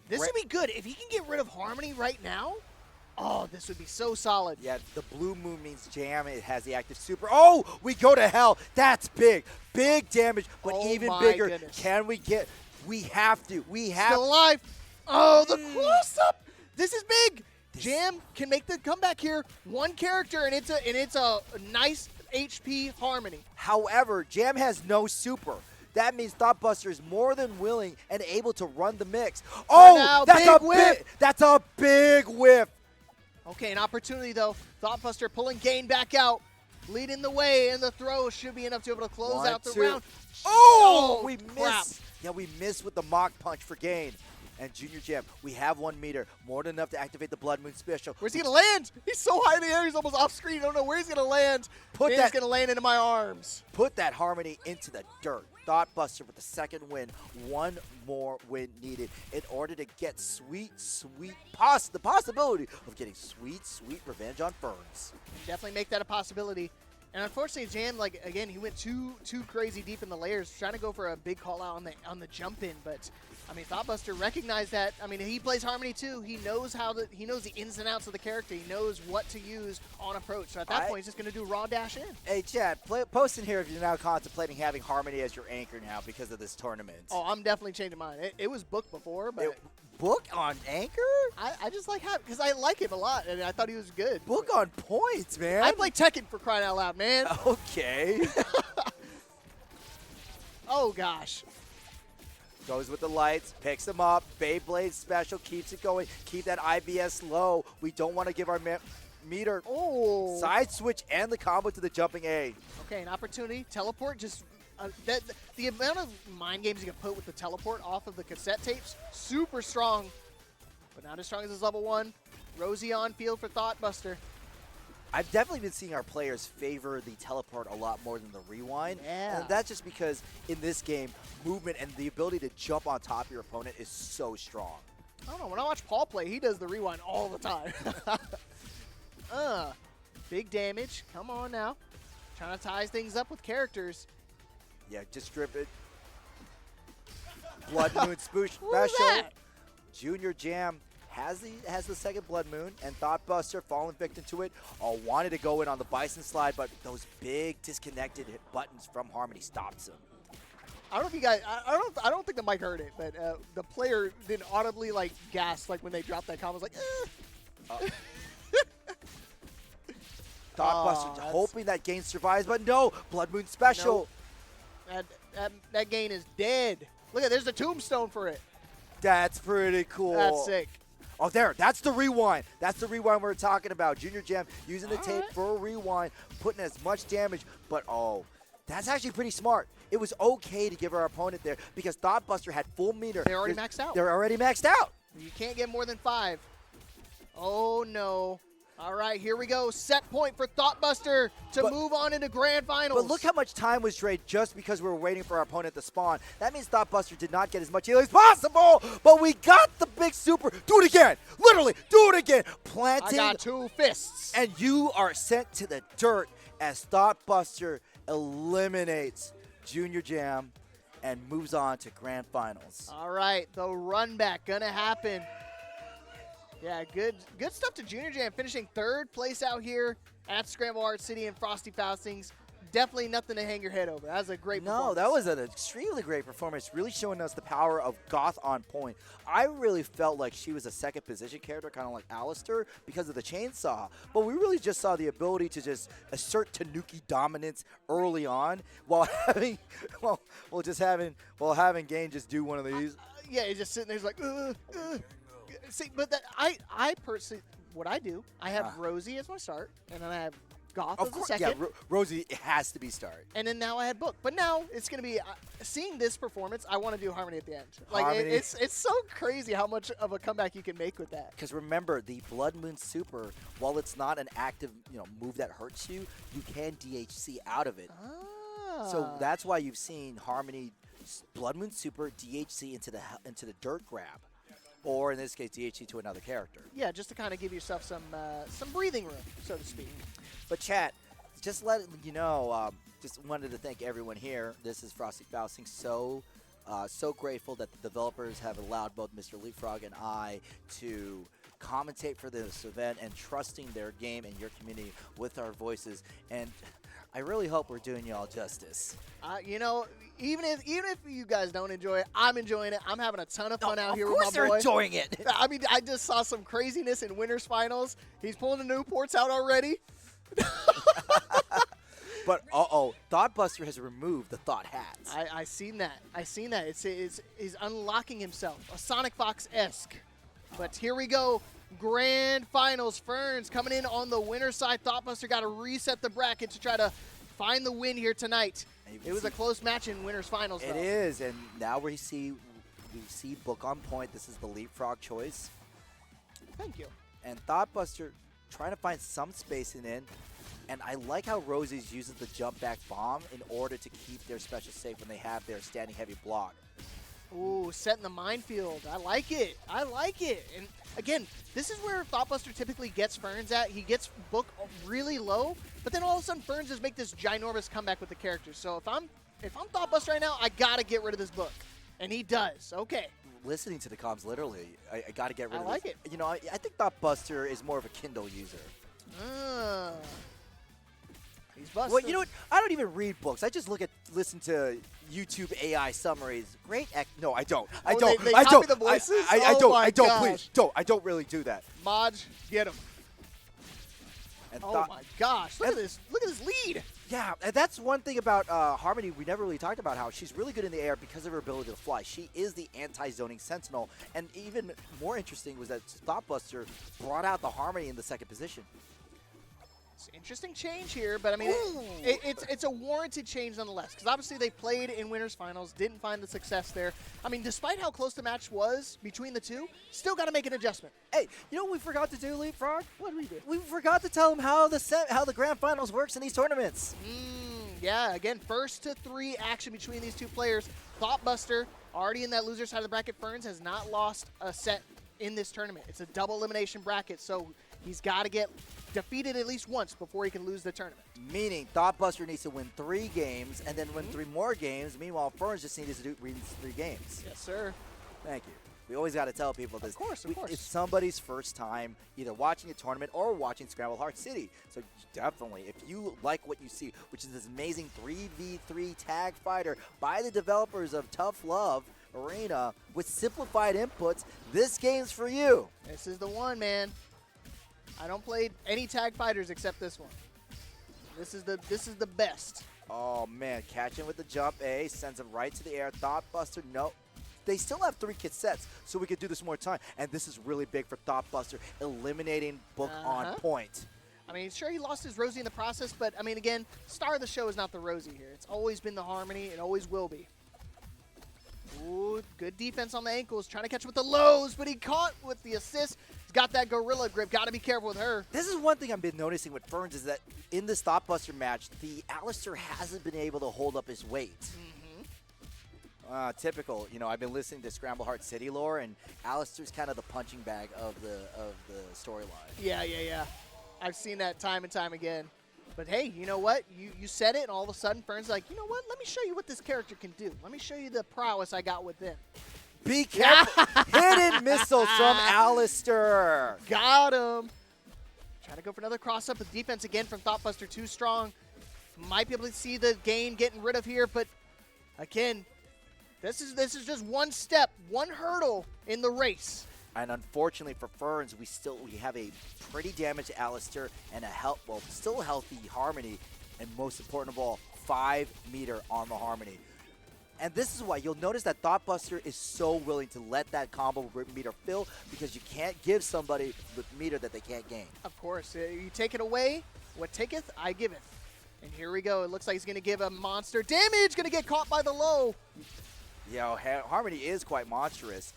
This would be good. If he can get rid of Harmony right now, oh, this would be so solid. Yeah, the Blue Moon means Jam. It has the active super. Oh, we go to hell. That's big. Big damage, but Oh even my bigger. goodness. Can we get? We have to. We have. Still alive. Oh, the close-up. This is big. Jam can make the comeback here. One character, and it's a nice HP Harmony. However, Jam has no super. That means Thoughtbuster is more than willing and able to run the mix. Oh, now, that's big a whip. That's a big whiff. Okay, an opportunity, though. Thoughtbuster pulling Gain back out. Leading the way, and the throw should be enough to be able to close out the round. Oh, we crap. missed. Yeah, we missed with the mock punch for Gain. And Junior Jam, we have 1 meter, more than enough to activate the Blood Moon special. Where's he going to land? He's so high in the air, he's almost off screen. I don't know where he's going to land. He's He's going to land into my arms. Put that Harmony into the dirt. Thoughtbuster with the second win. 1 more win needed in order to get the possibility of getting sweet revenge on Ferns. Definitely make that a possibility. And unfortunately, Jam, like, again, he went too crazy deep in the layers, trying to go for a big call out on the jump in. But I mean, Thoughtbuster recognized that. I mean, he plays Harmony too. He knows he knows the ins and outs of the character. He knows what to use on approach. So at that point, he's just going to do raw dash in. Hey, Chad, post in here if you're now contemplating having Harmony as your anchor now because of this tournament. Oh, I'm definitely changing mine. It was booked before, but Book on Anchor? I just like having, because I like him a lot, and I thought he was good. Book on points, man. I play Tekken for crying out loud, man. Okay. Oh, gosh. Goes with the lights, picks them up. Beyblade special, keeps it going. Keep that IBS low. We don't want to give our meter side switch and the combo to the jumping A. Okay, an opportunity. Teleport, just the amount of mind games you can put with the teleport off of the cassette tapes, super strong, but not as strong as his level 1. Rosie on field for Thoughtbuster. I've definitely been seeing our players favor the teleport a lot more than the rewind. Yeah. And that's just because in this game, movement and the ability to jump on top of your opponent is so strong. I don't know. When I watch Paul play, he does the rewind all the time. Big damage. Come on now. Trying to tie things up with characters. Yeah, just strip it. Blood Moon Spoosh What was special. that? Junior Jam has the second Blood Moon, and Thoughtbuster falling victim to it. Wanted to go in on the Bison slide, but those big disconnected buttons from Harmony stops him. I don't know if you guys. I don't think the mic heard it, but the player didn't audibly like gasp like when they dropped that comment. Was like, Thoughtbuster hoping that Gain survives, but no, Blood Moon special. Nope. That Gain is dead. Look at, there's a tombstone for it. That's pretty cool. That's sick. Oh, there. That's the rewind. That's the rewind we're talking about. Junior Jam using the tape for a rewind, putting as much damage. But, that's actually pretty smart. It was okay to give our opponent there because Thoughtbuster had full meter. They're already maxed out. They're already maxed out. You can't get more than 5. Oh, no. All right, here we go. Set point for Thoughtbuster to move on into Grand Finals. But look how much time was drained just because we were waiting for our opponent to spawn. That means Thoughtbuster did not get as much heal as possible, but we got the big super. Do it again. Literally, do it again. Planting. I got 2 fists. And you are sent to the dirt as Thoughtbuster eliminates Junior Jam and moves on to Grand Finals. All right, the run back gonna happen. Yeah, good stuff to Junior Jam, finishing 3rd place out here at Scramble Art City and Frosty Faustings. Definitely nothing to hang your head over. That was a great performance. No, that was an extremely great performance, really showing us the power of Goth on point. I really felt like she was a second position character, kind of like Alistair, because of the chainsaw. But we really just saw the ability to just assert Tanuki dominance early on while having Gain just do one of these. Yeah, he's just sitting there, he's like, See, but that I personally, what I do, I have Rosie as my start, and then I have Goth Of was the course, second. yeah, Rosie has to be start. And then now I had Book. But now it's going to be, seeing this performance, I want to do Harmony at the end. Like, Harmony. it's so crazy how much of a comeback you can make with that. Because remember, the Blood Moon Super, while it's not an active move that hurts you, you can DHC out of it. So that's why you've seen Harmony Blood Moon Super DHC into the dirt grab, or in this case DHC to another character. Yeah, just to kind of give yourself some breathing room, so to speak. But chat, just letting you know, just wanted to thank everyone here. This is Frosty Faustings. So grateful that the developers have allowed both Mr. Leapfrog and I to commentate for this event and trusting their game and your community with our voices. And I really hope we're doing y'all justice. Even if you guys don't enjoy it, I'm enjoying it. I'm having a ton of fun out here with my boy. Of course they're enjoying it. I mean, I just saw some craziness in Winners Finals. He's pulling the Newports out already. But Thought Buster has removed the Thought hats. I seen that. He's unlocking himself, a Sonic Fox-esque. But here we go. Grand Finals. Ferns coming in on the winner's side. Thoughtbuster got to reset the bracket to try to find the win here tonight. It was a close match in Winners Finals, though. It is, and now we see Book on point. This is the Leapfrog choice. Thank you. And Thoughtbuster trying to find some spacing in. And I like how Rosie's uses the jump back bomb in order to keep their special safe when they have their standing heavy block. Ooh, setting the minefield. I like it. And again, this is where Thoughtbuster typically gets Ferns at. He gets Book really low, but then all of a sudden Ferns just make this ginormous comeback with the characters. So if I'm Thoughtbuster right now, I gotta get rid of this Book. And he does. Okay. Listening to the comms, literally, I gotta get rid of this. I like it. I think Thoughtbuster is more of a Kindle user. He's busted. Well, you know what? I don't even read books. I just listen to YouTube AI summaries. Great. No, I don't. I don't. They I copy don't. the voices? I Oh don't. my I don't. gosh. Please don't. I don't really do that. Modge, get him. And Oh my gosh! Look at this! Look at this lead. Yeah, and that's one thing about Harmony we never really talked about, how she's really good in the air because of her ability to fly. She is the anti-zoning sentinel, and even more interesting was that Thoughtbuster brought out the Harmony in the second position. It's an interesting change here, but I mean, it's a warranted change nonetheless, because obviously they played in Winners Finals, didn't find the success there. I mean, despite how close the match was between the two, still got to make an adjustment. Hey, you know what we forgot to do, Leapfrog? What did we do? We forgot to tell them how the Grand Finals works in these tournaments. Yeah, again, first to three action between these two players. Thoughtbuster, already in that loser side of the bracket. Ferns has not lost a set in this tournament. It's a double elimination bracket, so he's got to get defeated at least once before he can lose the tournament. Meaning Thoughtbuster needs to win 3 games and then win 3 more games. Meanwhile, Ferns just needs to win 3 games. Yes, sir. Thank you. We always got to tell people this. Of course. It's somebody's first time either watching a tournament or watching Scramble Heart City. So definitely, if you like what you see, which is this amazing 3v3 tag fighter by the developers of Tough Love Arena with simplified inputs, this game's for you. This is the one, man. I don't play any tag fighters except this one. This is the best. Oh man, catching with the jump A, sends him right to the air. Thoughtbuster, no. They still have 3 kit sets, so we could do this more time. And this is really big for Thoughtbuster, eliminating Book on point. I mean, sure, he lost his Rosie in the process, but I mean, again, star of the show is not the Rosie here. It's always been the Harmony. It always will be. Ooh, good defense on the ankles, trying to catch with the lows, but he caught with the assist. He's got that gorilla grip. Got to be careful with her. This is one thing I've been noticing with Ferns is that in this Thoughtbuster match, the Alistair hasn't been able to hold up his weight. Typical. You know, I've been listening to Scramble Heart City lore, and Alistair's kind of the punching bag of the storyline. Yeah. I've seen that time and time again. But hey, you know what? You said it, and all of a sudden, Fern's like, you know what? Let me show you what this character can do. Let me show you the prowess I got with them. Be careful. Hidden missiles from Alistair. Got him. Trying to go for another cross-up with defense again from Thoughtbuster. Too strong. Might be able to see the gain getting rid of here, but again, this is just one step, one hurdle in the race. And unfortunately for Ferns, we have a pretty damaged Alistair and still healthy Harmony, and most important of all, 5 meter on the Harmony. And this is why you'll notice that Thoughtbuster is so willing to let that combo meter fill, because you can't give somebody the meter that they can't gain. Of course, you take it away, What taketh, I giveth. And here we go. It looks like he's going to give a monster damage. Going to get caught by the low. Yo, Harmony is quite monstrous.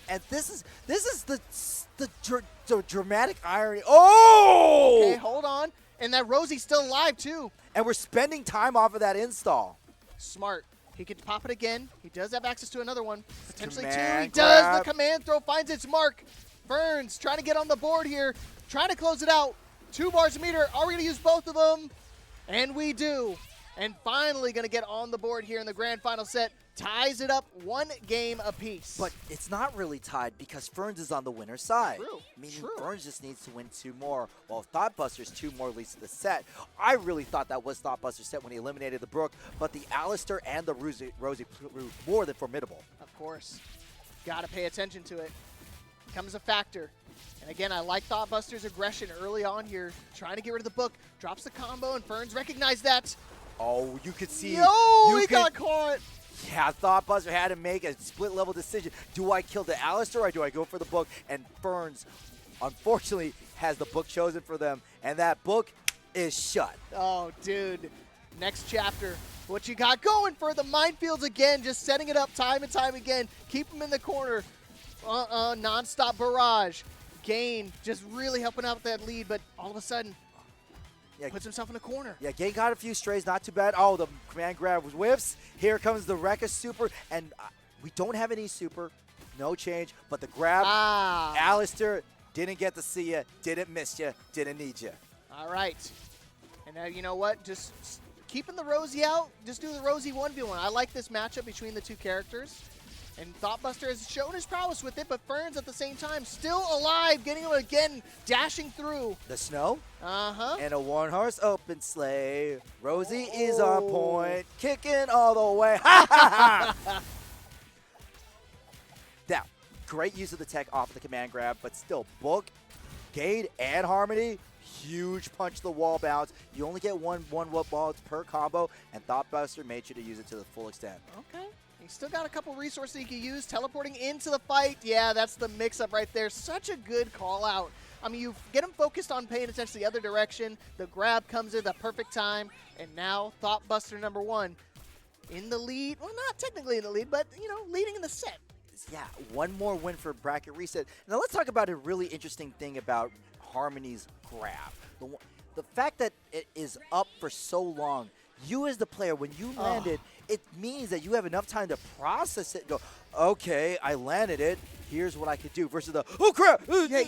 And this is the dramatic irony. Oh! Okay, hold on. And that Rosie's still alive, too. And we're spending time off of that install. Smart. He could pop it again. He does have access to another one. Potentially two. Command He does. grab. The command throw finds its mark. Ferns trying to get on the board here. Trying to close it out. 2 bars a meter. Are we going to use both of them? And we do. And finally going to get on the board here in the grand final set. Ties it up 1 game apiece. But it's not really tied because Ferns is on the winner's side. True. Meaning True. Ferns just needs to win 2 more, while Thoughtbuster's 2 more leads to the set. I really thought that was Thoughtbuster's set when he eliminated the Brook, but the Alistair and the Rosie proved more than formidable. Of course. Got to pay attention to it. Becomes a factor. And again, I like Thoughtbuster's aggression early on here. Trying to get rid of the book. Drops the combo, and Ferns recognize that. Oh, you could see. He got caught. Yeah, Thoughtbuster had to make a split-level decision. Do I kill the Alistair or do I go for the book? And Ferns, unfortunately, has the book chosen for them, and that book is shut. Oh, dude. Next chapter. What you got going for the minefields again, just setting it up time and time again. Keep them in the corner. Non-stop barrage. Gain just really helping out with that lead, but all of a sudden, puts himself in a corner. Yeah, Gain got a few strays, not too bad. Oh, the command grab was whiffs. Here comes the Rekka super, and we don't have any super. No change, but the grab, Alistair didn't get to see you, didn't miss you, didn't need you. All right. And now, you know what? Just keeping the Rosie out, just do the Rosie 1v1. I like this matchup between the 2 characters. And Thoughtbuster has shown his prowess with it, but Ferns at the same time still alive, getting him again, dashing through. The snow? Uh-huh. And a 1-horse open sleigh. Rosie is on point, kicking all the way. Ha ha ha! Now, great use of the tech off the command grab, but still, Book, Gade, and Harmony, huge punch to the wall bounce. You only get one wall per combo, and Thoughtbuster made sure to use it to the full extent. Okay. He's still got a couple resources he can use. Teleporting into the fight. Yeah, that's the mix-up right there. Such a good call-out. I mean, you get him focused on paying attention to the other direction. The grab comes in the perfect time. And now, Thoughtbuster #1 in the lead. Well, not technically in the lead, but, you know, leading in the set. Yeah, 1 more win for Bracket Reset. Now, let's talk about a really interesting thing about Harmony's grab. The fact that it is up for so long. You as the player, when you land it, it means that you have enough time to process it and go, okay, I landed it. Here's what I could do versus the, oh, crap. Yeah,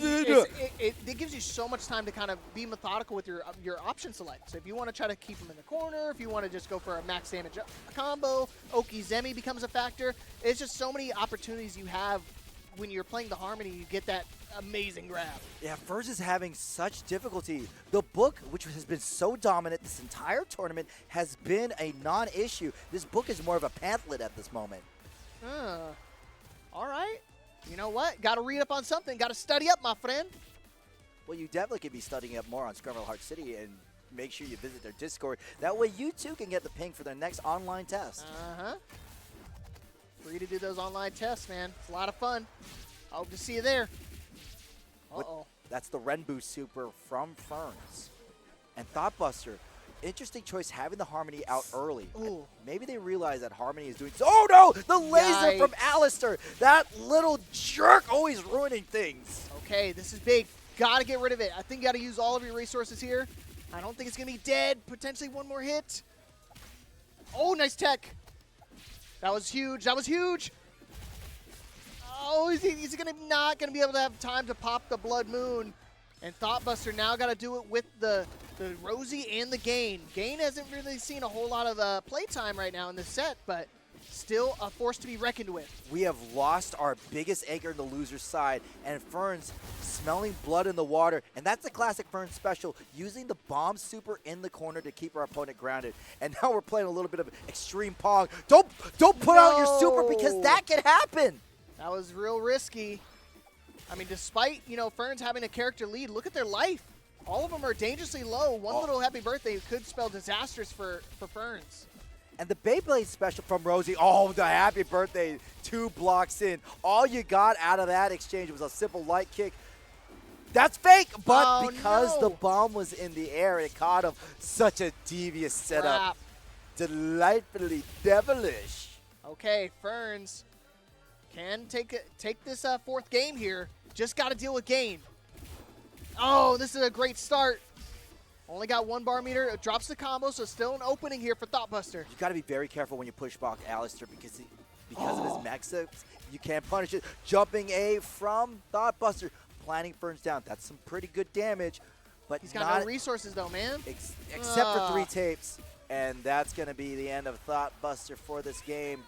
it gives you so much time to kind of be methodical with your option select. So if you want to try to keep him in the corner, if you want to just go for a max damage combo, Oki-Zemi becomes a factor. It's just so many opportunities you have when you're playing the Harmony. You get that amazing grab. Yeah, Ferns is having such difficulty. The book, which has been so dominant this entire tournament, has been a non-issue. This book is more of a pamphlet at this moment. All right. You know what? Got to read up on something. Got to study up, my friend. Well, you definitely could be studying up more on Scramble Heart City and make sure you visit their Discord. That way you too can get the ping for their next online test. Free to do those online tests, man. It's a lot of fun. I hope to see you there. That's the Renbu Super from Ferns. And Thoughtbuster, interesting choice having the Harmony out early. Maybe they realize that Harmony is doing so. Oh no! The laser from Alistair! That little jerk always ruining things. Okay, this is big. Gotta get rid of it. I think you gotta use all of your resources here. I don't think it's gonna be dead. Potentially 1 more hit. Oh, nice tech. That was huge. That was huge. Oh, is he not going to be able to have time to pop the Blood Moon? And Thoughtbuster now got to do it with the Rosie and the Gain. Gain hasn't really seen a whole lot of playtime right now in this set, but still a force to be reckoned with. We have lost our biggest anchor in the loser's side, and Ferns smelling blood in the water, and that's the classic Ferns special, using the bomb super in the corner to keep our opponent grounded. And now we're playing a little bit of extreme Pong. Don't put out your super because that can happen. That was real risky. I mean, despite, you know, Ferns having a character lead, look at their life. All of them are dangerously low. One little happy birthday could spell disastrous for Ferns. And the Beyblade special from Rosie, oh, the happy birthday, 2 blocks in. All you got out of that exchange was a simple light kick. That's fake, but Oh, because no. the bomb was in the air, it caught him. Such a devious setup. Crap. Delightfully devilish. Okay, Ferns can take this fourth game here. Just got to deal with Gain. Oh, this is a great start. Only got 1 bar meter. It drops the combo, so still an opening here for Thoughtbuster. You got to be very careful when you push back Alistair because of his max ups. You can't punish it. Jumping A from Thoughtbuster, planting Ferns down. That's some pretty good damage, but He's got no resources though, man. Except for 3 tapes, and that's going to be the end of Thoughtbuster for this game.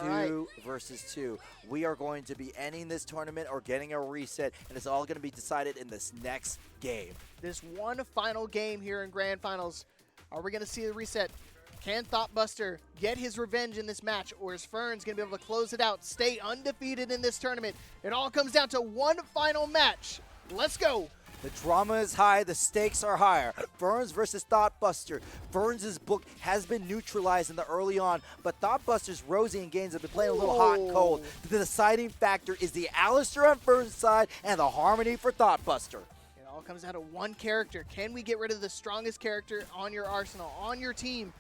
All right. 2 versus 2. We are going to be ending this tournament or getting a reset, and it's all going to be decided in this next game. This one final game here in Grand Finals. Are we going to see the reset? Can Thoughtbuster get his revenge in this match, or is Ferns going to be able to close it out, stay undefeated in this tournament? It all comes down to one final match. Let's go. The drama is high, the stakes are higher. Ferns versus Thoughtbuster. Ferns' book has been neutralized in the early on, but Thoughtbuster's Rosie and Gaines have been playing a little hot and cold. The deciding factor is the Alistair on Ferns' side and the harmony for Thoughtbuster. It all comes down to one character. Can we get rid of the strongest character on your arsenal, on your team?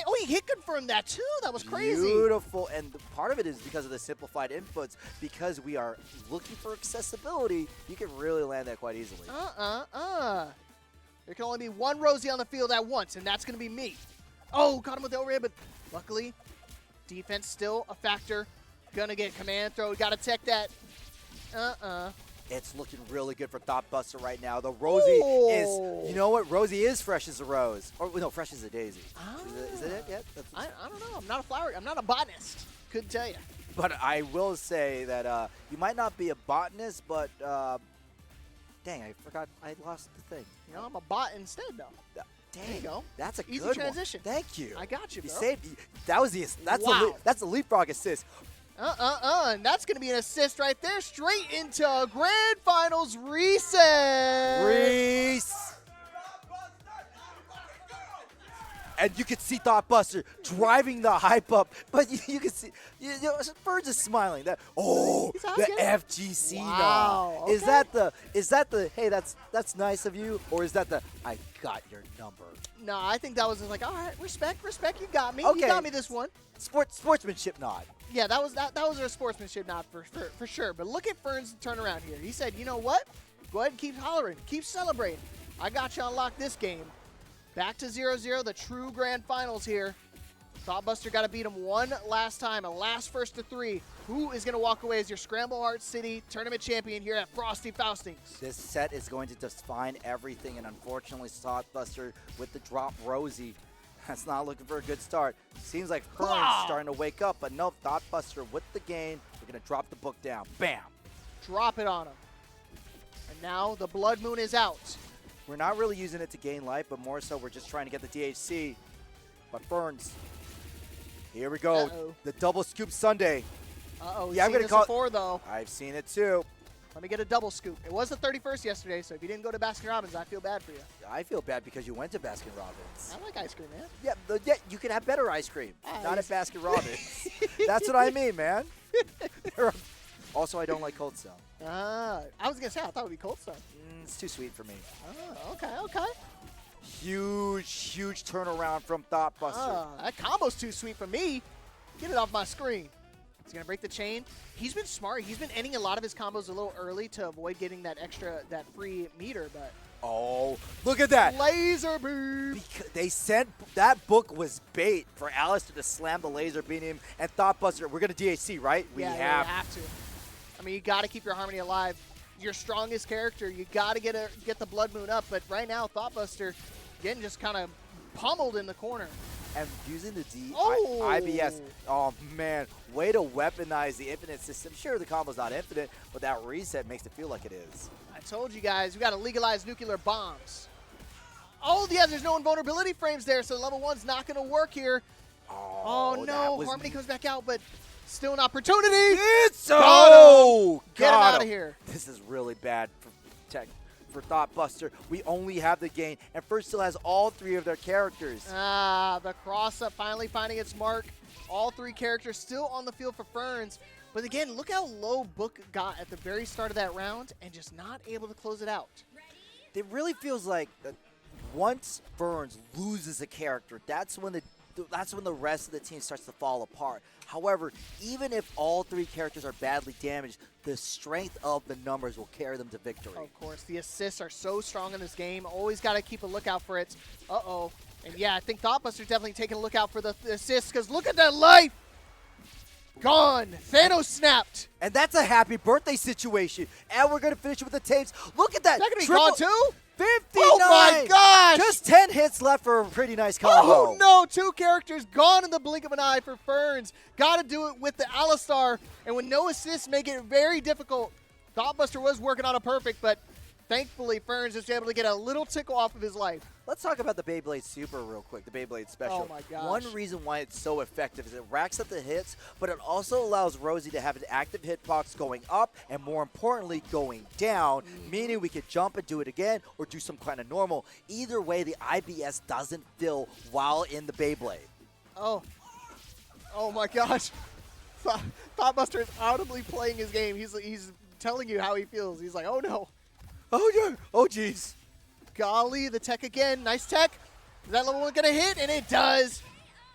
Oh, he hit confirmed that too. That was crazy. Beautiful, and part of it is because of the simplified inputs. Because we are looking for accessibility, you can really land that quite easily. There can only be one Rosie on the field at once, and that's going to be me. Oh, got him with the overhead, but luckily, defense still a factor. Gonna get command throw. Got to tech that. It's looking really good for Thoughtbuster right now. The Rosie is, you know what? Rosie is fresh as a rose. Or no, fresh as a daisy. Is it yet? I don't know. I'm not a flower. I'm not a botanist. Couldn't tell you. But I will say that you might not be a botanist, but dang, I forgot. I lost the thing. You know, I'm a bot instead, though. Dang, there you go. That's a easy good transition. One. Thank you. I got you, bro. You saved. That was wow. That's a leapfrog assist. And that's going to be an assist right there, straight into a Grand Finals reset. Reese. And you can see Thoughtbuster driving the hype up, but you can see, Ferns is smiling. The FGC wow. nod. Okay. Is that the hey, that's nice of you, or is that the I got your number? No, I think that was just like, all right, respect, you got me. Okay. You got me this one. Sportsmanship nod. Yeah, that was a sportsmanship nod for sure. But look at Ferns' turnaround here. He said, you know what? Go ahead and keep hollering. Keep celebrating. I got you unlocked this game. Back to 0-0, the true Grand Finals here. Thoughtbuster got to beat him one last time, a last first to 3. Who is going to walk away as your Scramble Heart City tournament champion here at Frosty Faustings? This set is going to define everything, and unfortunately, Thoughtbuster with the drop Rosie. That's not looking for a good start. Seems like Ferns starting to wake up, but no, Thoughtbuster with the gain. We're going to drop the book down. Bam! Drop it on him. And now the Blood Moon is out. We're not really using it to gain life, but more so we're just trying to get the DHC. But Ferns, here we go. The double scoop Sunday. Yeah, I'm going to call it before, though. I've seen it too. Let me get a double scoop. It was the 31st yesterday, so if you didn't go to Baskin-Robbins, I feel bad for you. I feel bad because you went to Baskin-Robbins. I like ice cream, man. Yeah, you can have better ice cream, not at Baskin-Robbins. That's what I mean, man. Also, I don't like Cold Stone. I was going to say, I thought it would be Cold Stone. It's too sweet for me. Oh, okay. Huge turnaround from Thoughtbuster. That combo's too sweet for me. Get it off my screen. He's going to break the chain. He's been smart. He's been ending a lot of his combos a little early to avoid getting that free meter, but... Oh, look at that. Laser beam. They sent, that book was bait for Alistair to slam the laser beam him, and Thoughtbuster, we're going to DHC, right? We have to. I mean, you got to keep your harmony alive. Your strongest character, you got to get the Blood Moon up, but right now, Thoughtbuster getting just kind of pummeled in the corner. And using the IBS, oh man, way to weaponize the infinite system. Sure, the combo's not infinite, but that reset makes it feel like it is. I told you guys, we got to legalize nuclear bombs. Oh, yeah, there's no invulnerability frames there, so level 1's not going to work here. Oh no, Harmony comes back out, but still an opportunity. It's Get him out of here. This is really bad for Thoughtbuster. We only have the gain, and First still has all 3 of their characters. The cross-up finally finding its mark. All 3 characters still on the field for Ferns. But again, look how low Book got at the very start of that round and just not able to close it out. It really feels like that once Ferns loses a character, that's when the rest of the team starts to fall apart. However, even if all 3 characters are badly damaged, the strength of the numbers will carry them to victory. Of course, the assists are so strong in this game. Always got to keep a lookout for it. Uh-oh. And yeah, I think Thoughtbuster's definitely taking a look out for the assists because look at that life! Gone! Thanos snapped! And that's a happy birthday situation. And we're going to finish with the tapes. Look at that! Is that going to be gone too? 59! Oh my gosh! Just 10 hits left for a pretty nice combo. Oh no! 2 characters gone in the blink of an eye for Ferns. Got to do it with the Alistar. And with no assists, make it very difficult. Thoughtbuster was working on a perfect, but thankfully Ferns is able to get a little tickle off of his life. Let's talk about the Beyblade Super real quick, the Beyblade Special. Oh my gosh. One reason why it's so effective is it racks up the hits, but it also allows Rosie to have an active hitbox going up and more importantly going down, meaning we could jump and do it again or do some kind of normal. Either way, the IBS doesn't fill while in the Beyblade. Oh my gosh. Thoughtbuster is audibly playing his game. He's telling you how he feels. He's like, oh no. Oh no. Oh jeez. Golly, the tech again. Nice tech. Is that level 1 going to hit? And it does.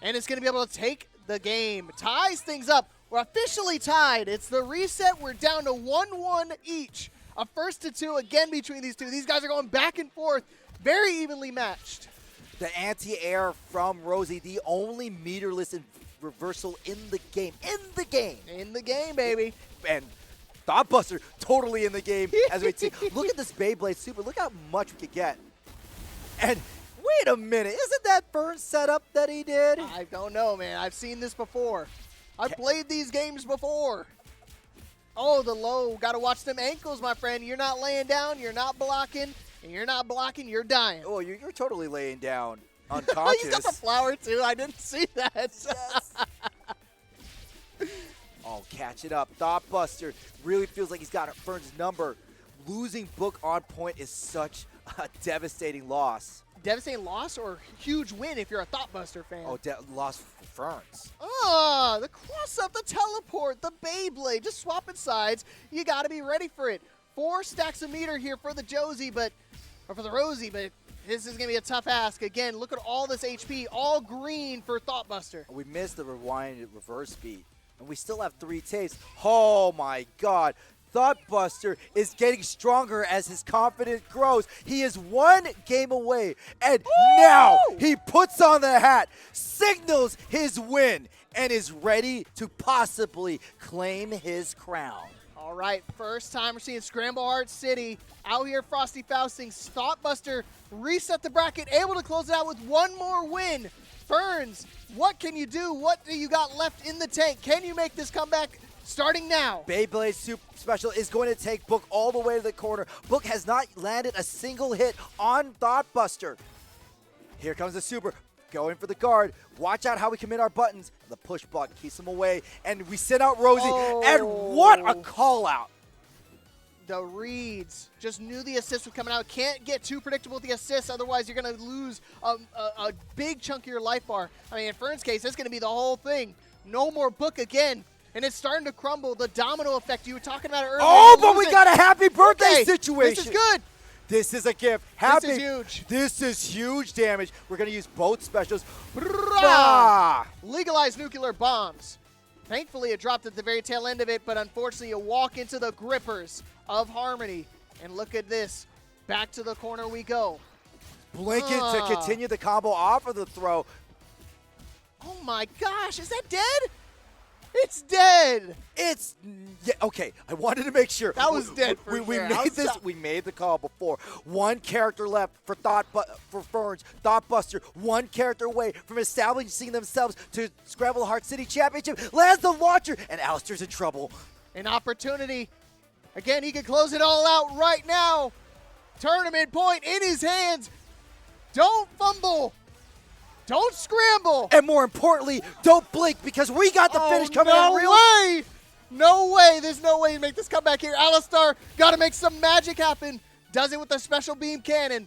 And it's going to be able to take the game. Ties things up. We're officially tied. It's the reset. We're down to 1-1 each. A first to 2 again between these two. These guys are going back and forth. Very evenly matched. The anti-air from Rosie, the only meterless reversal in the game. In the game, baby. And Thoughtbuster totally in the game as we see. Look at this Beyblade Super. Look how much we could get. And wait a minute. Isn't that Ferns setup that he did? I don't know, man. I've seen this before. I've played these games before. Oh, the low. Got to watch them ankles, my friend. You're not laying down. You're not blocking. And you're not blocking. You're dying. Oh, you're totally laying down unconscious. He's got the flower, too. I didn't see that. Yes. Oh, catch it up. Thoughtbuster really feels like he's got Ferns' number. Losing Book on point is such a devastating loss. Devastating loss or huge win if you're a Thoughtbuster fan? Oh, loss for Ferns. Oh, the cross-up, the teleport, the Beyblade, just swapping sides. You got to be ready for it. 4 stacks of meter here for the Rosie, but this is going to be a tough ask. Again, look at all this HP, all green for Thoughtbuster. We missed the rewind reverse beat. And we still have 3 tapes. Oh my God. Thoughtbuster is getting stronger as his confidence grows. He is 1 game away. And now he puts on the hat, signals his win, and is ready to possibly claim his crown. All right, first time we're seeing Scramble Art City out here. Frosty Faustings, Thoughtbuster reset the bracket, able to close it out with 1 more win. Ferns, what can you do? What do you got left in the tank? Can you make this comeback starting now? Beyblade Super Special is going to take Book all the way to the corner. Book has not landed a single hit on Thoughtbuster. Here comes the Super. Going for the guard. Watch out how we commit our buttons. The push button keeps him away. And we send out Rosie. Oh. And what a call out. The reads. Just knew the assist was coming out. Can't get too predictable with the assists, otherwise you're going to lose a big chunk of your life bar. I mean, in Fern's case, that's going to be the whole thing. No more Book again. And it's starting to crumble. The domino effect, you were talking about it earlier. Oh, but we got a happy birthday situation. This is good. This is a gift. This is huge. This is huge damage. We're going to use both specials. Legalize nuclear bombs. Thankfully, it dropped at the very tail end of it, but unfortunately, you walk into the grippers of Harmony. And look at this. Back to the corner we go. Blinking to continue the combo off of the throw. Oh my gosh, is that dead? It's dead. It's okay. I wanted to make sure that was dead. We made this. We made the call before. 1 character left for Ferns. Thoughtbuster 1 character away from establishing themselves to Scramble Heart City Championship. Lands the launcher, and Alistair's in trouble. An opportunity. Again, he could close it all out right now. Tournament point in his hands. Don't fumble. Don't scramble. And more importantly, don't blink because we got the finish coming in real. No way. No way. There's no way to make this comeback here. Alistar got to make some magic happen. Does it with the special beam cannon.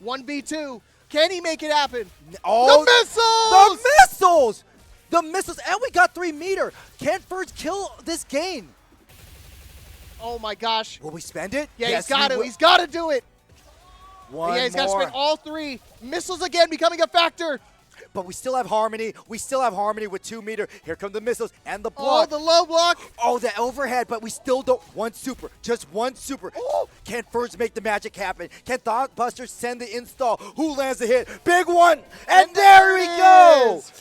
1v2. Can he make it happen? Oh, the missiles! The missiles! The missiles, and we got 3 meter. Can Ferns kill this game? Oh my gosh. Will we spend it? Yeah, Yes, he's got to. will. He's got to do it. One Yeah, he's got to more. spend all 3. Missiles again becoming a factor. But we still have Harmony. We still have Harmony with 2 meter. Here come the missiles and the Oh, block. the low block. Oh, the overhead, but we still don't. One super. Just one super. Oh, can Ferns make the magic happen? Can Thoughtbuster send the install? Who lands the hit? Big one. And there we go. is.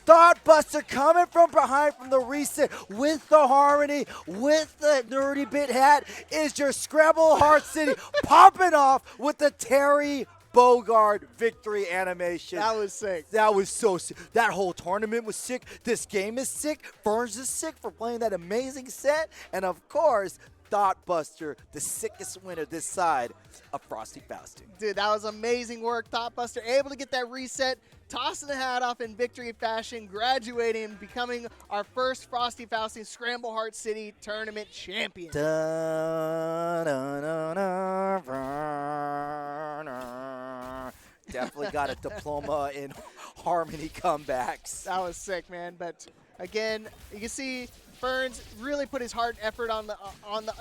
Thoughtbuster coming from behind from the reset with the Harmony, with the nerdy bit hat, is your Scramble Heart City popping off with the Terry Bogard victory animation. That was sick. That was so sick. That whole tournament was sick. This game is sick. Ferns is sick for playing that amazing set. And of course, Thoughtbuster, the sickest winner this side of Frosty Fausting. Dude, that was amazing work. Thoughtbuster able to get that reset, tossing the hat off in victory fashion, graduating, becoming our first Frosty Fausting Scramble Heart City tournament champion. Definitely got a diploma in Harmony comebacks. That was sick, man. But again, you can see Ferns really put his heart and effort on the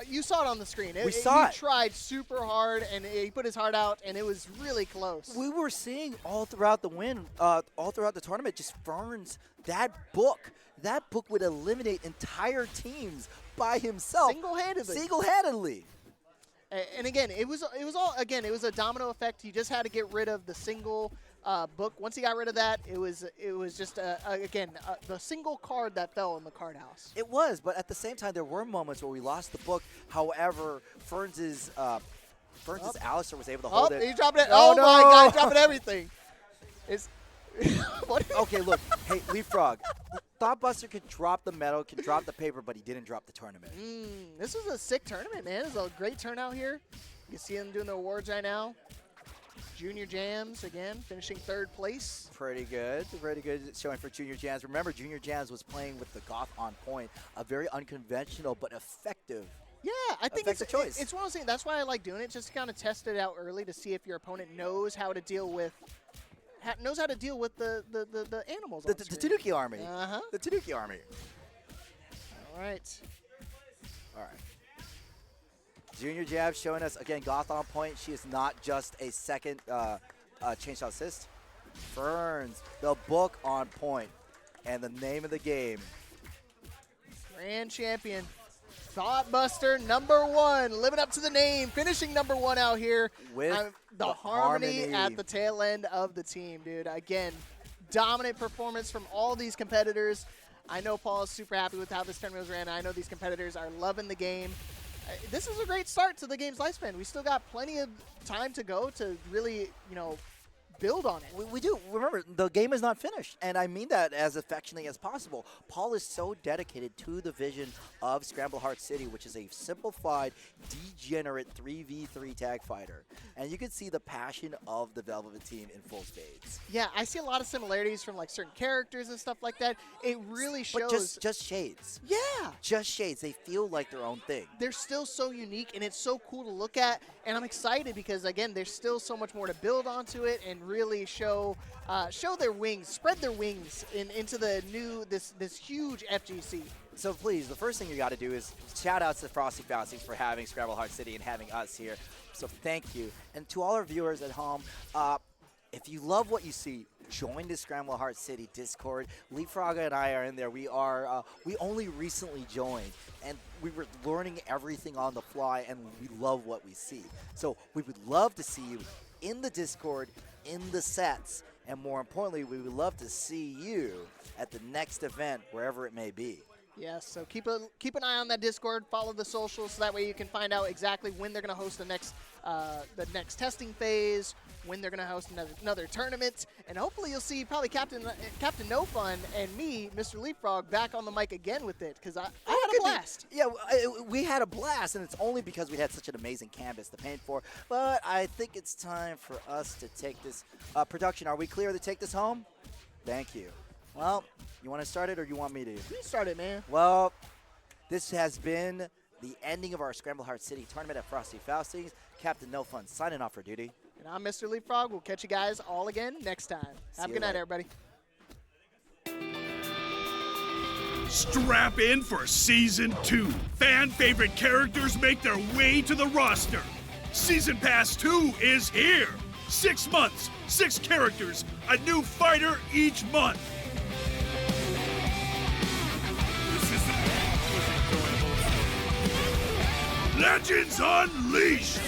you saw it on the screen. We saw it. He tried super hard and he put his heart out, and it was really close. We were seeing all throughout the all throughout the tournament, just Ferns, that book would eliminate entire teams by himself. Single-handedly. Single-handedly. And again, it was a domino effect. He just had to get rid of the single book. Once he got rid of that, it was just the single card that fell in the card house. It was, but at the same time, there were moments where we lost the book. However, Ferns' Alistair was able to hold it. He dropped it. Oh, Oh, no. my God, dropping everything. It's what? Okay, look. Hey, Leapfrog. Thoughtbuster could drop the medal, could drop the paper, but he didn't drop the tournament. This was a sick tournament, man. This is a great turnout here. You can see them doing the awards right now. Junior Jams, again, finishing 3rd place. Pretty good showing for Junior Jams. Remember, Junior Jams was playing with the Goth on point, a very unconventional but effective. Yeah, I think it's choice. It's one of those things. That's why I like doing it, just to kind of test it out early to see if your opponent knows how to deal with the animals. The Tanuki army. Uh-huh. The Tanuki army. All right. All right. Junior Jab showing us, again, Goth on point. She is not just a second chain shot assist. Ferns, the book on point. And the name of the game. Grand champion. Thoughtbuster, #1, living up to the name, finishing #1 out here. With the harmony at the tail end of the team, dude. Again, dominant performance from all these competitors. I know Paul is super happy with how this tournament was ran. I know these competitors are loving the game. This is a great start to the game's lifespan. We still got plenty of time to go to really, build on it. We do. Remember, the game is not finished, and I mean that as affectionately as possible. Paul is so dedicated to the vision of Scramble Heart City, which is a simplified, degenerate 3v3 tag fighter. And you can see the passion of the Velvet team in full spades. Yeah, I see a lot of similarities from certain characters and stuff like that. It really shows. But just shades. Yeah. Just shades. They feel like their own thing. They're still so unique, and it's so cool to look at. And I'm excited because, again, there's still so much more to build onto it and really show their wings, spread their wings into the new this huge FGC. So please, the first thing you got to do is shout out to Frosty Faustings for having Scramble Heart City and having us here. So thank you. And to all our viewers at home, if you love what you see, join the Scramble Heart City Discord. Leapfrog and I are in there. We only recently joined, and we were learning everything on the fly, and we love what we see. So we would love to see you in the Discord, in the sets, and more importantly, we would love to see you at the next event, wherever it may be. Yes, so keep an eye on that Discord. Follow the socials, so that way you can find out exactly when they're going to host the next testing phase, when they're going to host another tournament, and hopefully you'll see probably Captain No Fun and me, Mr. Leapfrog, back on the mic again with it, because I had a blast. Yeah, we had a blast, and it's only because we had such an amazing canvas to paint for. But I think it's time for us to take this production. Are we clear to take this home? Thank you. Well, you want to start it or you want me to? You start it, man. Well, this has been the ending of our Scramble Heart City tournament at Frosty Faustings. Captain No Fun signing off for duty. And I'm Mr. Leapfrog. We'll catch you guys all again next time. Have a good night, everybody. Strap in for Season 2. Fan-favorite characters make their way to the roster. Season Pass 2 is here. 6 months, 6 characters, a new fighter each month. Legends Unleashed!